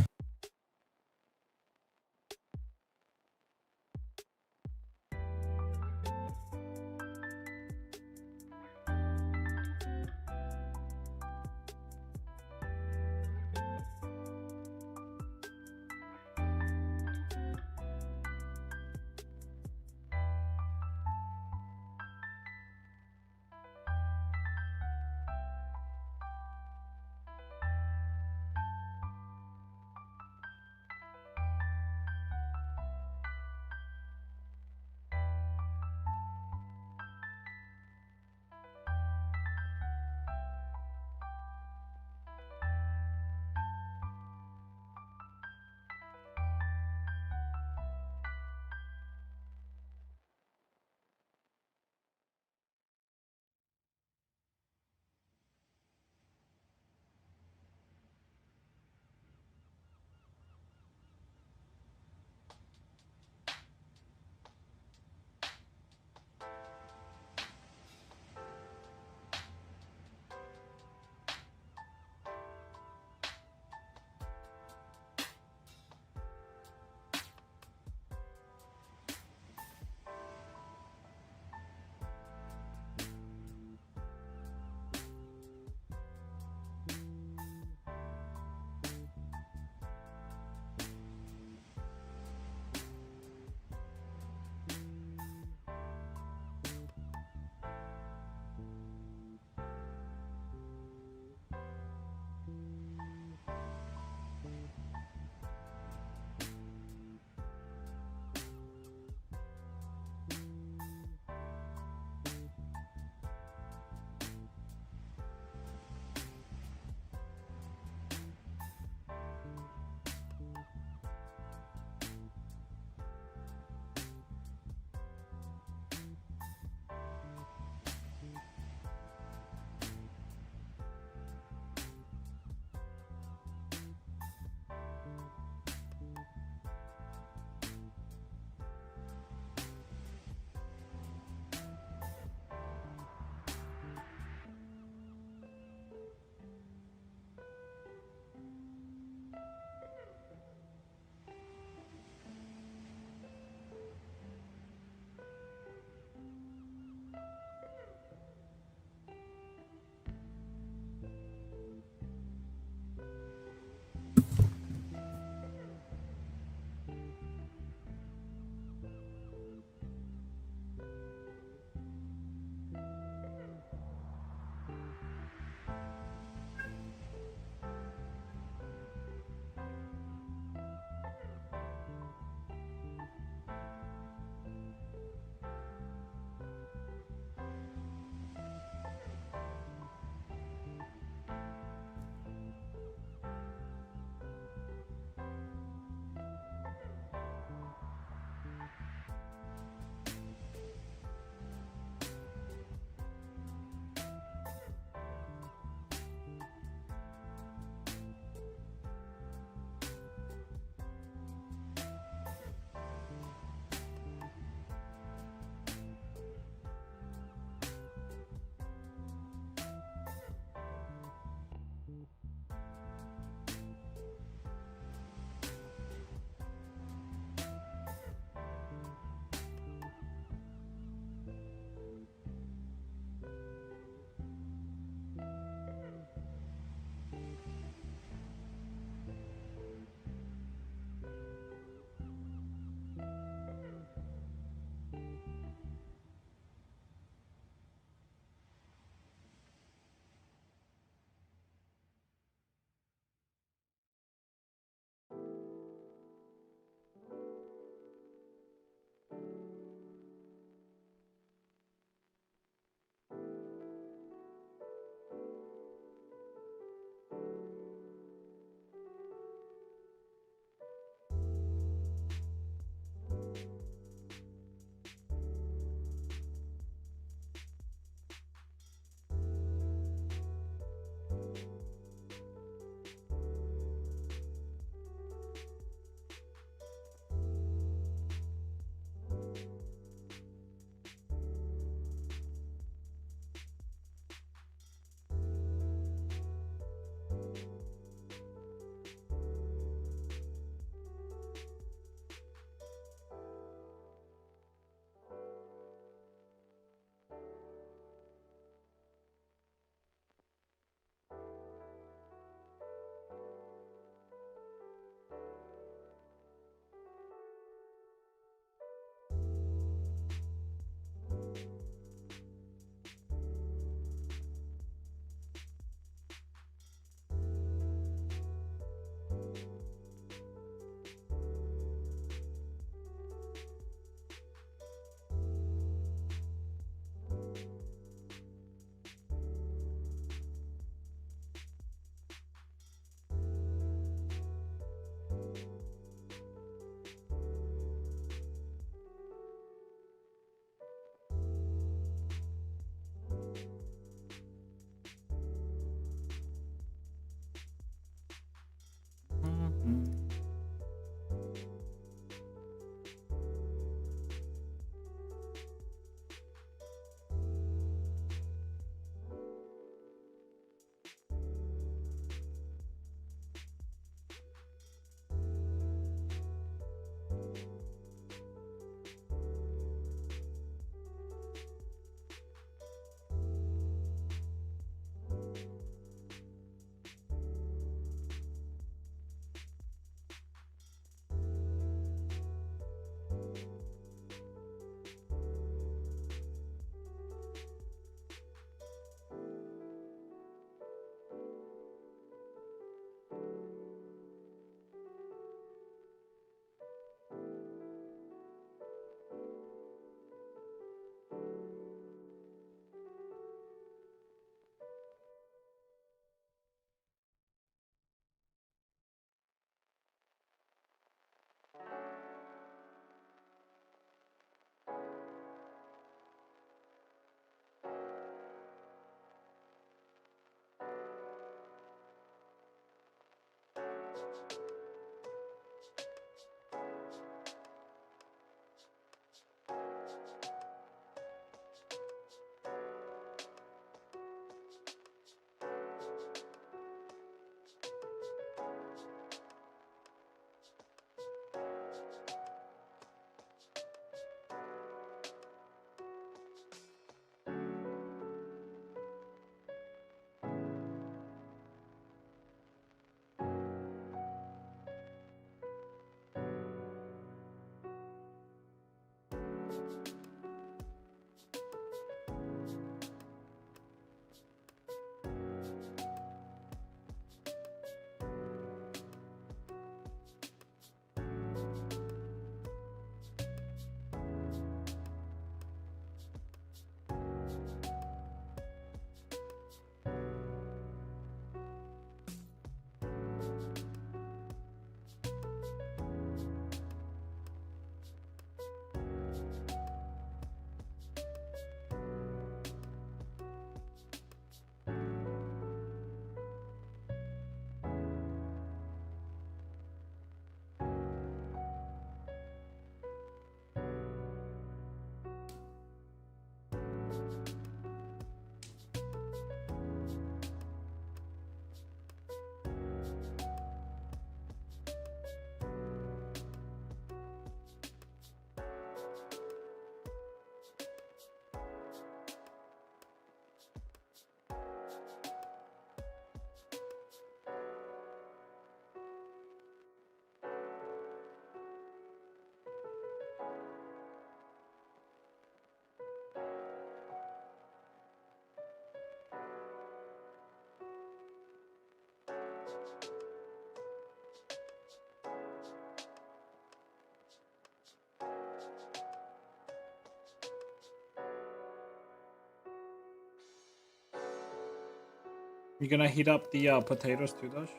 You gonna heat up the potatoes too, Dosh?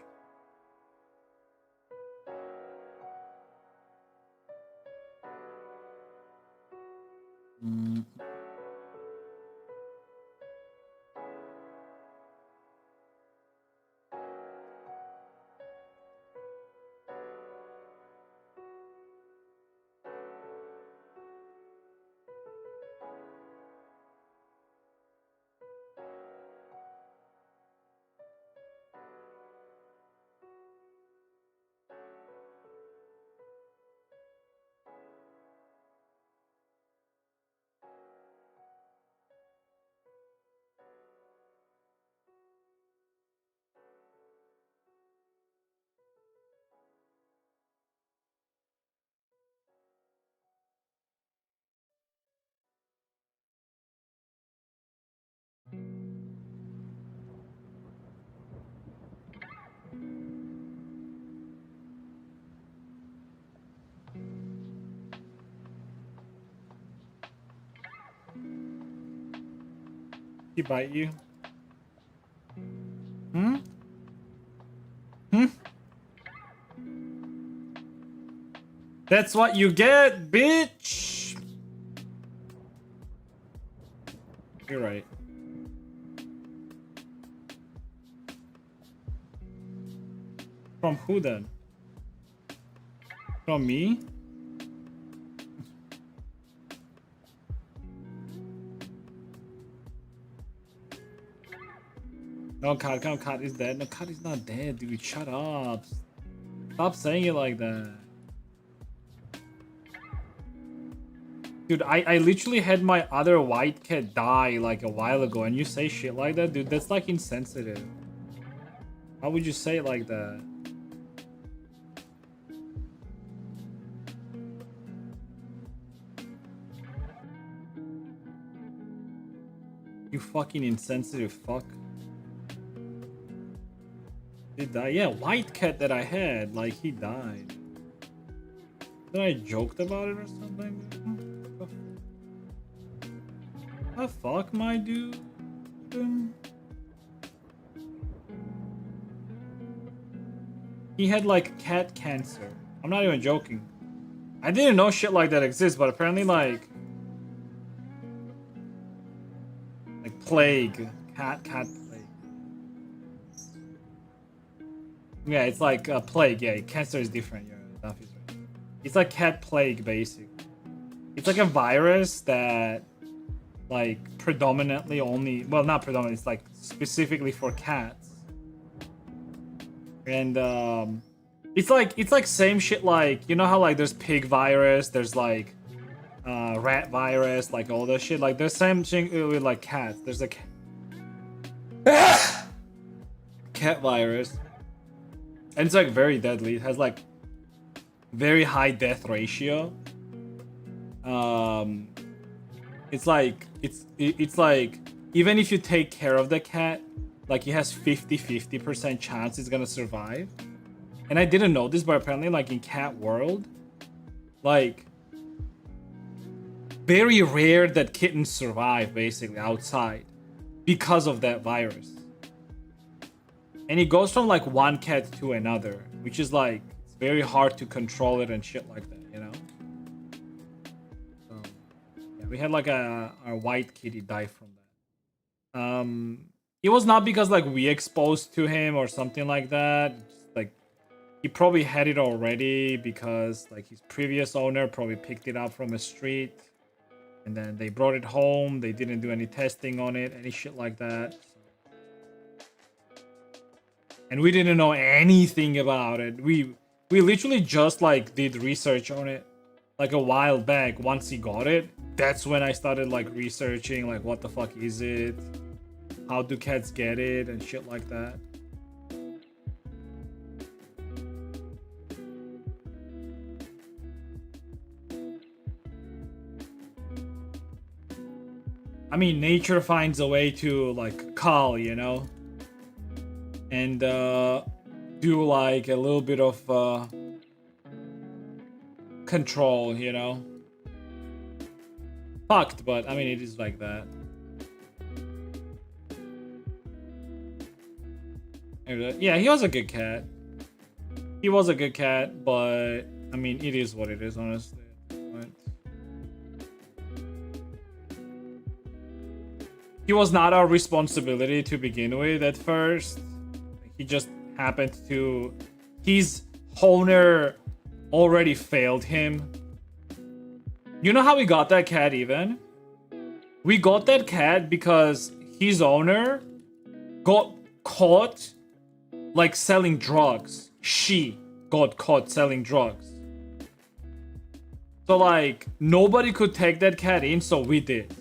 Mm. He bite you? Hmm? Hmm? That's what you get, bitch! You're right. From who then? From me? No, Kat is dead. No, Kat is not dead, dude. Shut up. Stop saying it like that. Dude, I literally had my other white cat die like a while ago, and you say shit like that? Dude, that's like insensitive. How would you say it like that? You fucking insensitive fuck. He died. Yeah, white cat that I had, like he died. Then I joked about it or something? The fuck, my dude? He had like cat cancer. I'm not even joking. I didn't know shit like that exists, but apparently like plague, cat plague. Yeah, it's like a plague. Yeah, cancer is different. Yeah, it's like cat plague, basically. It's like a virus that, like, predominantly only, well, not predominantly. It's like specifically for cats, and it's like same shit. Like, you know how like there's pig virus, there's like rat virus, like all that shit. Like there's same thing with like cats. There's a cat virus, and it's like very deadly. It has like very high death ratio. It's like even if you take care of the cat, like it has 50% chance it's gonna survive. And I didn't know this, but apparently like in cat world, like very rare that kittens survive basically outside because of that virus. And it goes from like one cat to another, which is like it's very hard to control it and shit like that, you know? So yeah, we had like our white kitty die from that. It was not because like we exposed to him or something like that. Just, like he probably had it already because like his previous owner probably picked it up from a street. And then they brought it home. They didn't do any testing on it, any shit like that. And we didn't know anything about it. We literally just like did research on it like a while back. Once he got it, that's when I started like researching like what the fuck is it? How do cats get it and shit like that. I mean, nature finds a way to like call, you know, and do like a little bit of control, you know. Fucked, but I mean, it is like that. Yeah, he was a good cat. He was a good cat, but I mean, it is what it is, honestly. But he was not our responsibility to begin with at first. He just happened to. His owner already failed him. You know how we got that cat even? We got that cat because his owner got caught like selling drugs. She got caught selling drugs. So like nobody could take that cat in, so we did.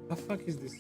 The fuck is this?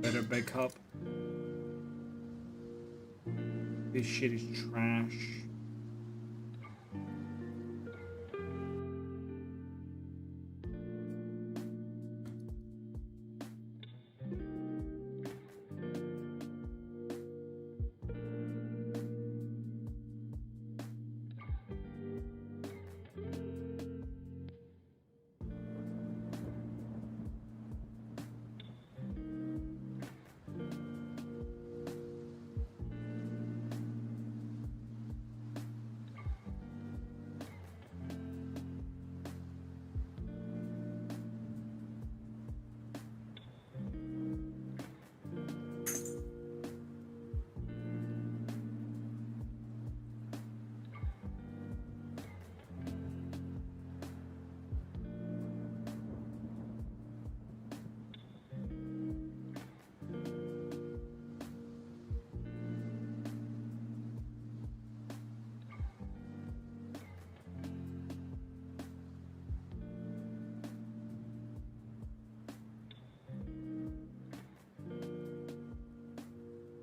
Better back up. This shit is trash.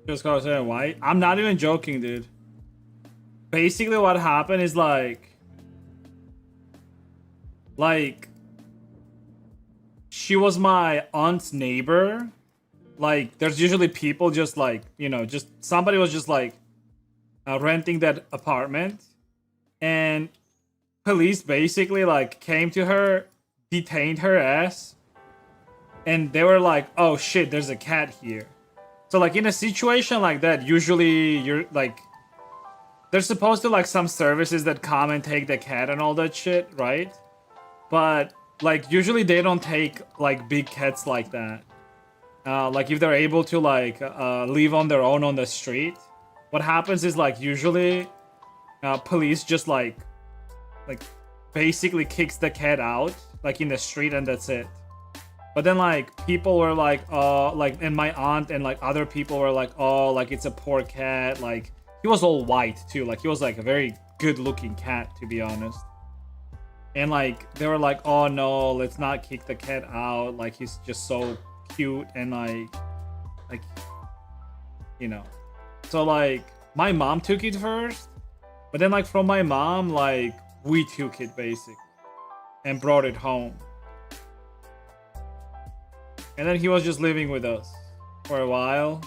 Just gotta say why? I'm not even joking, dude. Basically, what happened is like she was my aunt's neighbor. Like, there's usually people just like, you know, just somebody was just like renting that apartment, and police basically like came to her, detained her ass, and they were like, "Oh shit, there's a cat here." So like in a situation like that, usually you're like, there's supposed to like some services that come and take the cat and all that shit, right? But like usually they don't take like big cats like that. Like if they're able to like live on their own on the street, what happens is like usually police just like basically kicks the cat out like in the street and that's it. But then like people were like, like, and my aunt and like other people were like, oh, like it's a poor cat. Like he was all white too. Like he was like a very good looking cat, to be honest. And like they were like, oh no, let's not kick the cat out. Like he's just so cute and like you know. So like my mom took it first, but then like from my mom, like we took it basically and brought it home. And then he was just living with us for a while.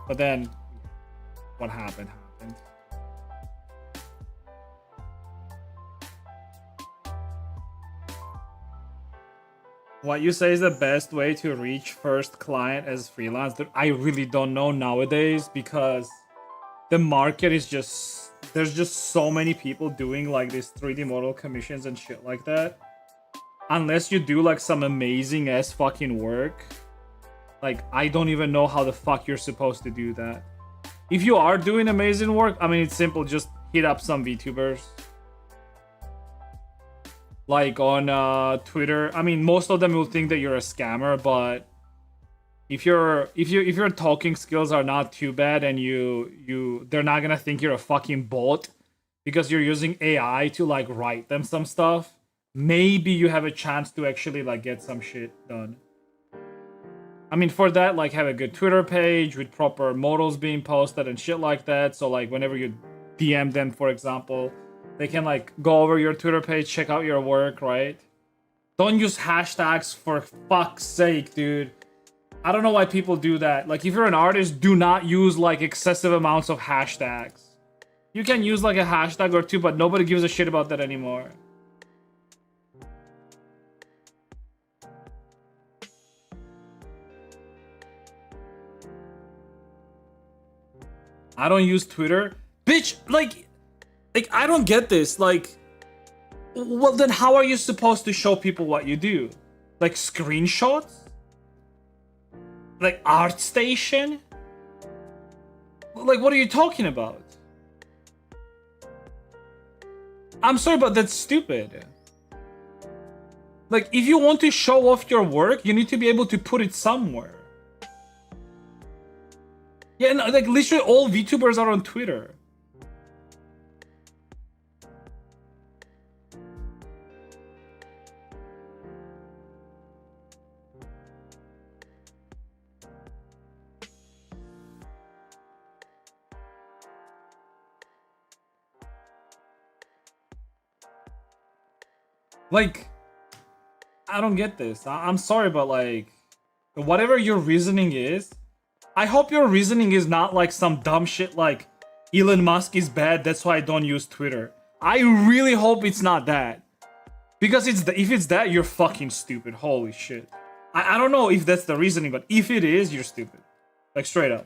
But then what happened. What you say is the best way to reach first client as freelance? I really don't know nowadays because the market is just, there's just so many people doing like these 3D model commissions and shit like that. Unless you do like some amazing ass fucking work, like I don't even know how the fuck you're supposed to do that. If you are doing amazing work, I mean, it's simple, just hit up some VTubers. Like on Twitter, I mean, most of them will think that you're a scammer, but if your talking skills are not too bad and they're not gonna think you're a fucking bot because you're using AI to like write them some stuff, maybe you have a chance to actually like get some shit done. I mean, for that, like have a good Twitter page with proper models being posted and shit like that. So like whenever you DM them, for example, they can like go over your Twitter page, check out your work, right? Don't use hashtags for fuck's sake, dude. I don't know why people do that. Like if you're an artist, do not use like excessive amounts of hashtags. You can use like a hashtag or two, but nobody gives a shit about that anymore. I don't use Twitter. Bitch, like I don't get this. Like, well then how are you supposed to show people what you do? Like screenshots? Like ArtStation? Like what are you talking about? I'm sorry, but that's stupid. Like if you want to show off your work, you need to be able to put it somewhere. Yeah, and like literally all VTubers are on Twitter. Like, I don't get this. I'm sorry, but like, whatever your reasoning is, I hope your reasoning is not like some dumb shit like Elon Musk is bad, that's why I don't use Twitter. I really hope it's not that. Because if it's that, you're fucking stupid. Holy shit. I don't know if that's the reasoning, but if it is, you're stupid. Like, straight up.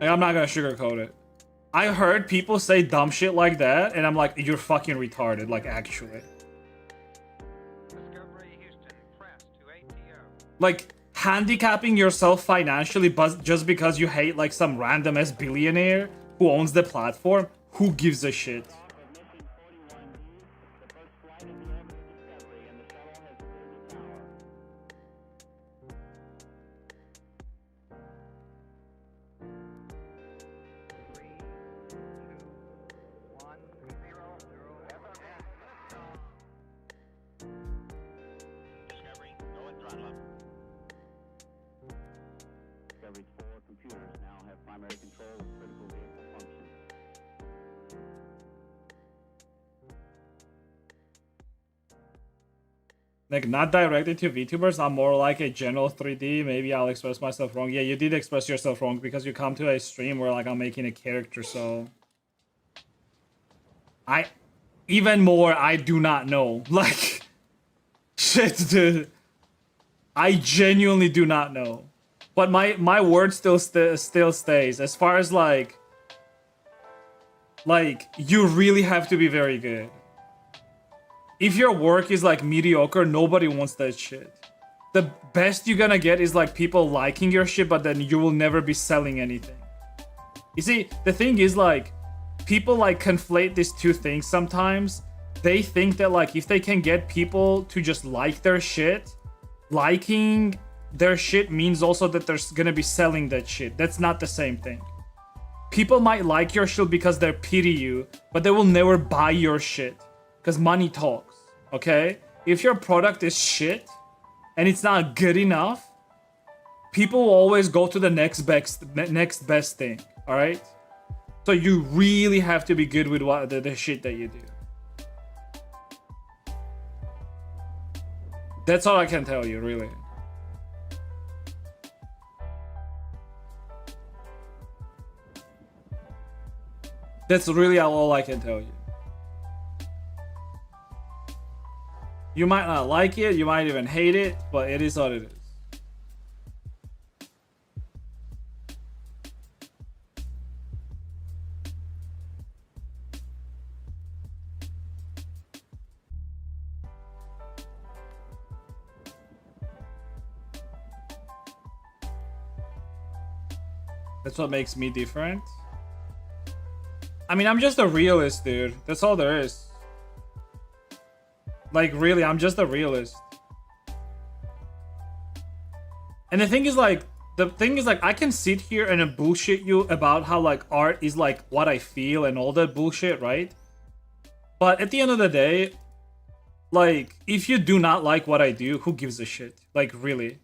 Like, I'm not gonna sugarcoat it. I heard people say dumb shit like that, and I'm like, you're fucking retarded, like, actually. Discovery Houston, press to ATO. Like, handicapping yourself financially just because you hate, like, some random-ass billionaire who owns the platform? Who gives a shit? Discovery, go and throttle up. Discovery's 4 computers now have primary control of critical vehicle functions. Like, not directed to VTubers, I'm more like a general 3D. Maybe I'll express myself wrong. Yeah, you did express yourself wrong because you come to a stream where, like, I'm making a character, so... Even more, I do not know. Like... Shit, dude. I genuinely do not know. But my word still stays. As far as, like... Like, you really have to be very good. If your work is like mediocre, nobody wants that shit. The best you're gonna get is like people liking your shit, but then you will never be selling anything. You see, the thing is like, people like conflate these two things sometimes. They think that like if they can get people to just like their shit, liking their shit means also that they're gonna be selling that shit. That's not the same thing. People might like your shit because they pity you, but they will never buy your shit. Because money talks, okay? If your product is shit, and it's not good enough, people will always go to the next best thing. All right. So you really have to be good with what the shit that you do. That's all I can tell you, really. That's really all I can tell you. You might not like it, you might even hate it, but it is what it is. That's what makes me different. I mean, I'm just a realist, dude. That's all there is. Like, really, I'm just a realist. And the thing is, like, I can sit here and bullshit you about how, like, art is, like, what I feel and all that bullshit, right? But at the end of the day, like, if you do not like what I do, who gives a shit? Like, really.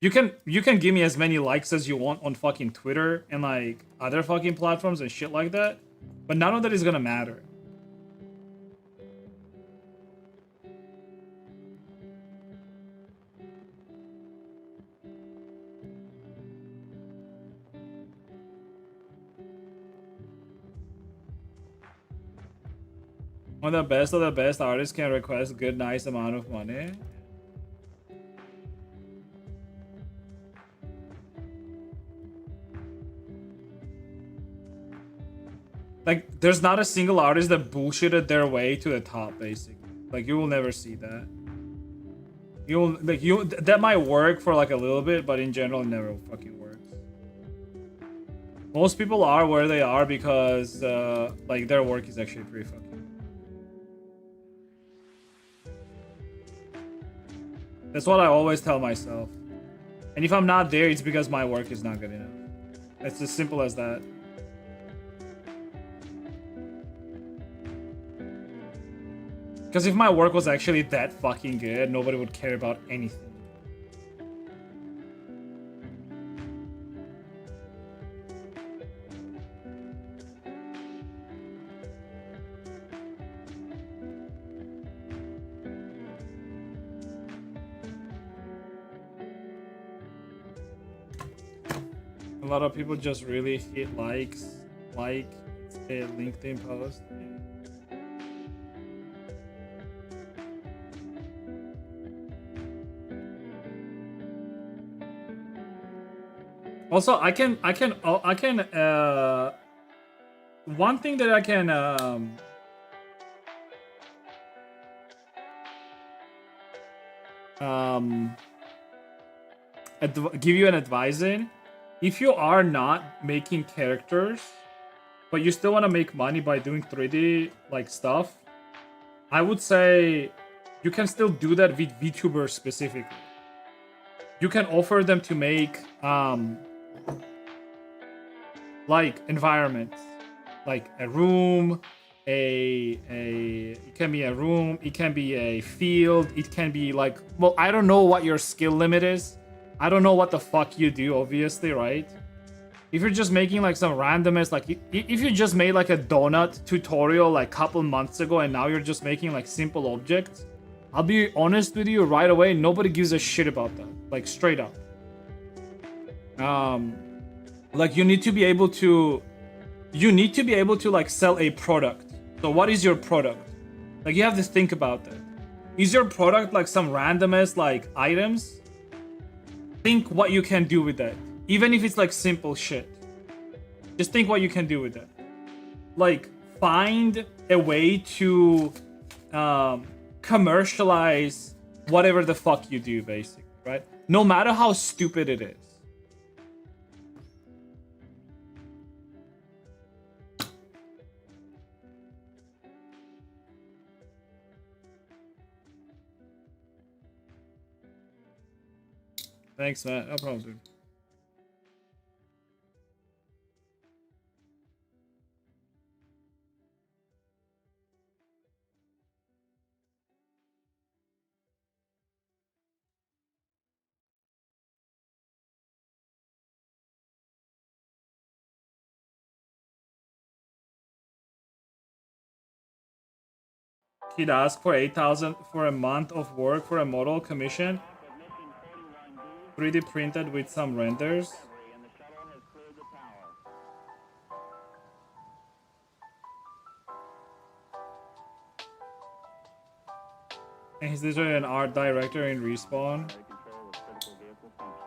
You can give me as many likes as you want on fucking Twitter and, like, other fucking platforms and shit like that. But none of that is gonna matter. One of the best artists can request a good, nice amount of money. Like, there's not a single artist that bullshitted their way to the top, basically. Like, you will never see that. That might work for like a little bit, but in general, it never fucking works. Most people are where they are because, like, their work is actually pretty fucking. That's what I always tell myself. And if I'm not there, it's because my work is not good enough. It's as simple as that. Because if my work was actually that fucking good, nobody would care about anything. A lot of people just really hit like a LinkedIn post. Also, I can one thing that I can give you an advice in. If you are not making characters, but you still want to make money by doing 3D like stuff, I would say you can still do that with VTubers specifically. You can offer them to make like environments, like a room, it can be a room, it can be a field, it can be like, well, I don't know what your skill limit is. I don't know what the fuck you do, obviously, right? If you're just making like some randomness, like if you just made like a donut tutorial like a couple months ago and now you're just making like simple objects, I'll be honest with you right away, nobody gives a shit about that, like straight up. Like you need to be able to like sell a product. So what is your product? Like you have to think about that. Is your product like some randomness like items? Think what you can do with that. Even if it's like simple shit. Just think what you can do with that. Like find a way to commercialize whatever the fuck you do, basically, right? No matter how stupid it is. Thanks, man. No problem, dude. He'd ask for 8,000 for a month of work for a model commission, 3D printed with some renders. And the shuttle has cleared the tower. And he's literally an art director in Respawn. Primary control of critical vehicle functions.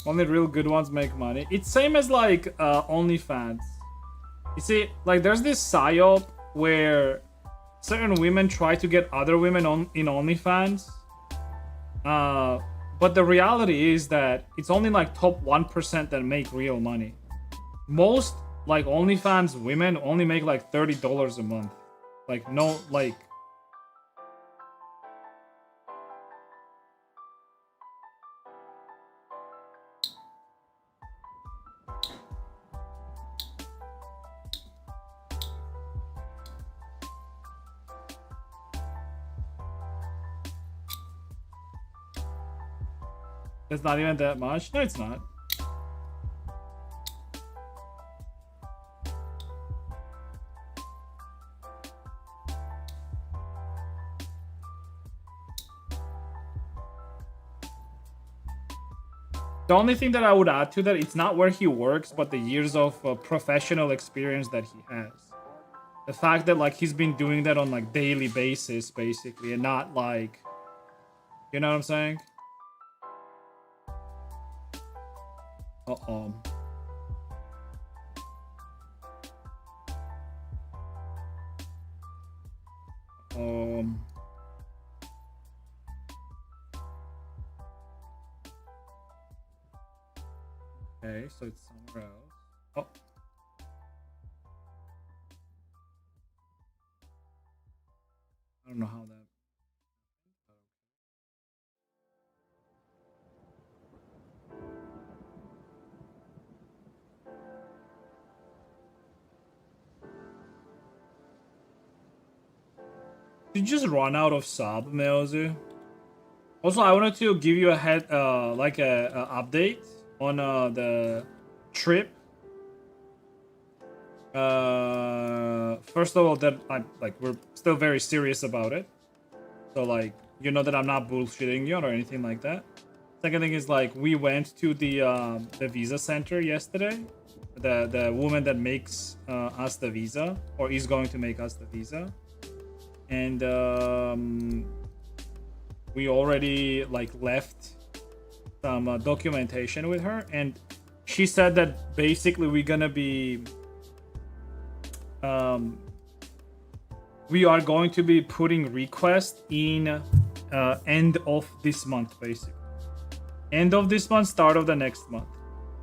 Only real good ones make money. It's same as like OnlyFans. You see, like there's this psyop where certain women try to get other women on in OnlyFans. But the reality is that it's only like top 1% that make real money. Most like OnlyFans women only make like $30 a month. Like no, like it's not even that much. No, it's not. The only thing that I would add to that, it's not where he works, but the years of professional experience that he has. The fact that like he's been doing that on like daily basis, basically, and not like, you know what I'm saying? Uh-oh. Okay, so it's somewhere else. Oh. I don't know how that. Did you just run out of sub, Meozu? Also, I wanted to give you a head, like a update on the trip. First of all, that I'm like we're still very serious about it. So like you know that I'm not bullshitting you or anything like that. Second thing is like we went to the visa center yesterday. The woman that makes us the visa or is going to make us the visa, and we already like left some documentation with her, and she said that basically we're gonna be we are going to be putting request in end of this month, basically end of this month, start of the next month,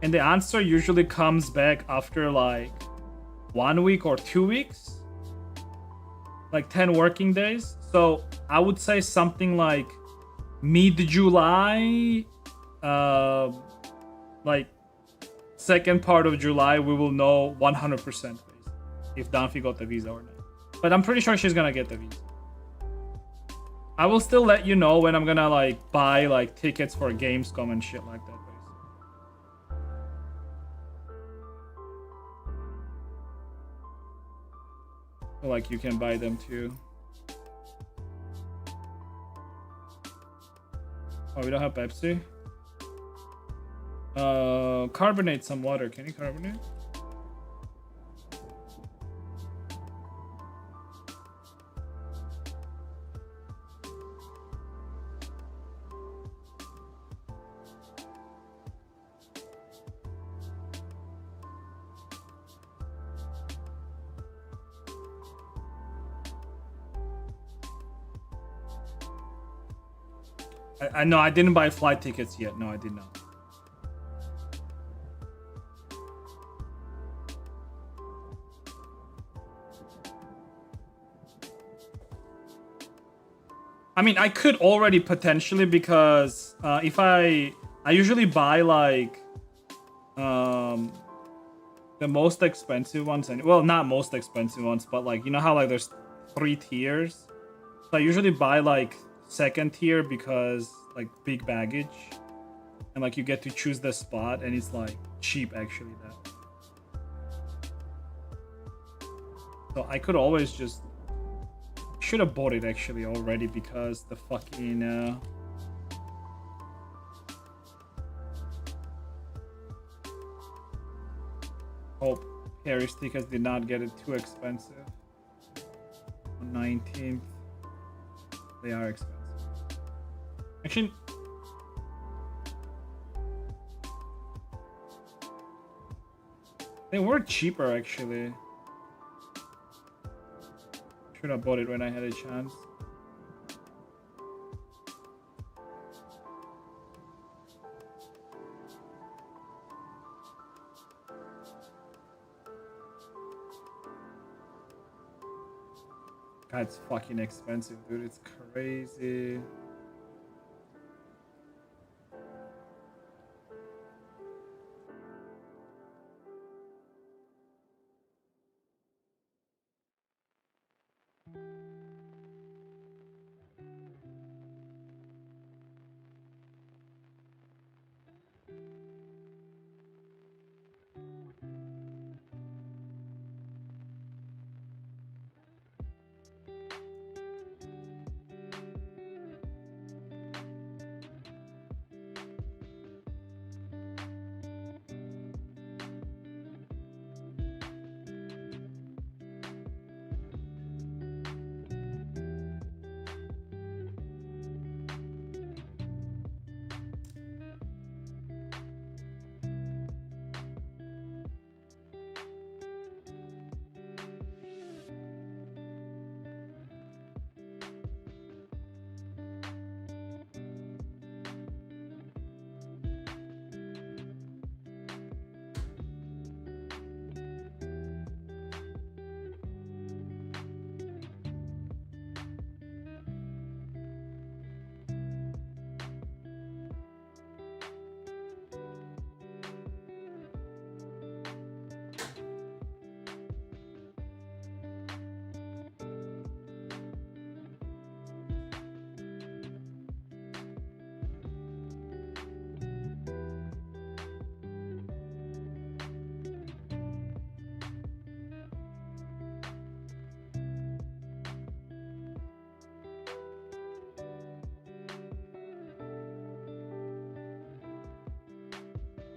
and the answer usually comes back after like 1 week or 2 weeks, like 10 working days. So I would say something like mid-July, like second part of July, we will know 100% if Danfi got the visa or not. But I'm pretty sure she's gonna get the visa. I will still let you know when I'm gonna like buy like tickets for Gamescom and shit like that. So, like you can buy them too. Oh, we don't have Pepsi? Carbonate some water. Can you carbonate? I know I didn't buy flight tickets yet. No, I did not. I mean, I could already potentially, because if I usually buy like the most expensive ones, and well, not most expensive ones, but like, you know how like there's 3 tiers. So I usually buy like second tier because like big baggage, and like you get to choose the spot, and it's like cheap actually that. So I could always just should have bought it actually already, because the fucking hope Paris tickets did not get it too expensive. On 19th, they are expensive. Actually, they were cheaper actually. Should have bought it when I had a chance. God, it's fucking expensive, dude. It's crazy.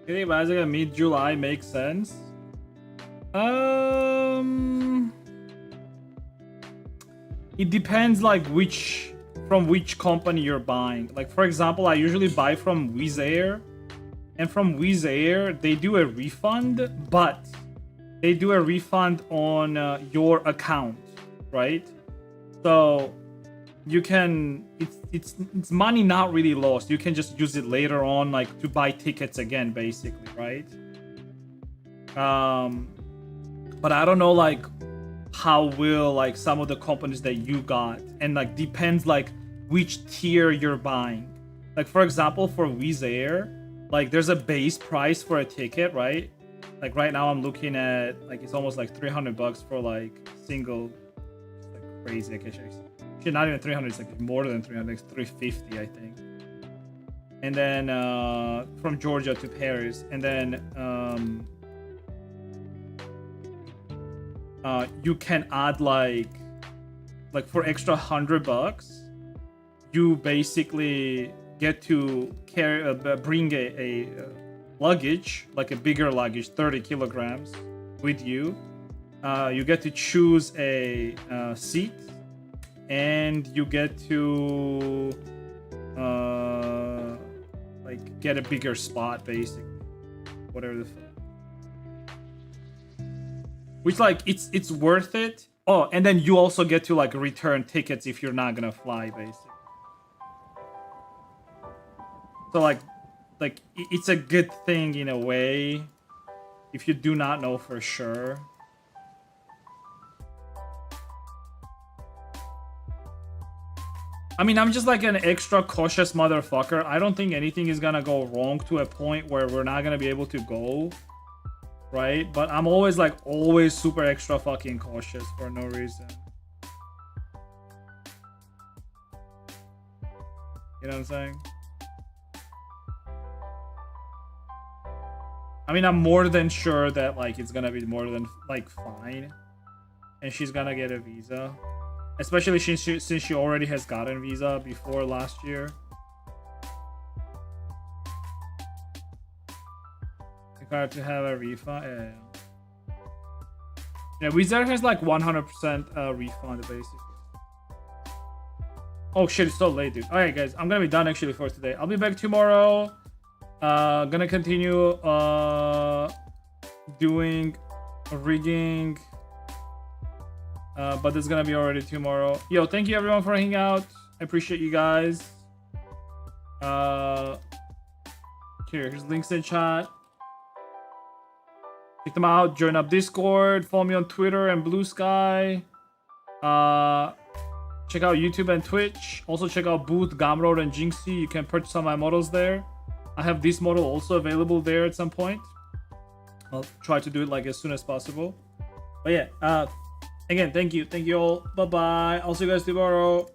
Getting Bicycle mid-July makes sense. It depends like from which company you're buying. Like for example, I usually buy from Wizz Air, and from Wizz Air they do a refund, but they do a refund on your account, right? So you can it's money not really lost. You can just use it later on, like to buy tickets again, basically, right? But I don't know like how will like some of the companies that you got, and like depends like which tier you're buying. Like for example, for Wizz Air, like there's a base price for a ticket, right? Like right now I'm looking at like it's almost like $300 for like single. It's like crazy. Actually, not even 300. It's like more than 300. It's 350, I think. And then from Georgia to Paris, and then you can add like for extra $100, you basically get to bring a luggage, like a bigger luggage, 30 kilograms with you. You get to choose a seat, and you get to like get a bigger spot, basically, whatever the fuck. Which like it's worth it. Oh, and then you also get to like return tickets if you're not gonna fly, basically. So like it's a good thing in a way if you do not know for sure. I I mean, I'm just like an extra cautious motherfucker. I don't think anything is gonna go wrong to a point where we're not gonna be able to go, right? But I'm always like always super extra fucking cautious for no reason. You know what I'm saying? I mean, I'm more than sure that like it's gonna be more than like fine, and she's gonna get a visa, especially since she already has gotten visa before last year. Required to have a refund. Yeah, Wizard has like 100% refund basically. Oh shit, it's so late, dude. Alright guys, I'm gonna be done actually for today. I'll be back tomorrow. Gonna continue doing rigging. But it's gonna be already tomorrow. Yo, thank you everyone for hanging out. I appreciate you guys. Here's links in chat. Check them out. Join up Discord. Follow me on Twitter and Blue Sky. Check out YouTube and Twitch. Also check out Booth, Gamrod, and Jinxie. You can purchase some of my models there. I have this model also available there at some point. I'll try to do it like as soon as possible. But yeah, again, thank you all. Bye bye. I'll see you guys tomorrow.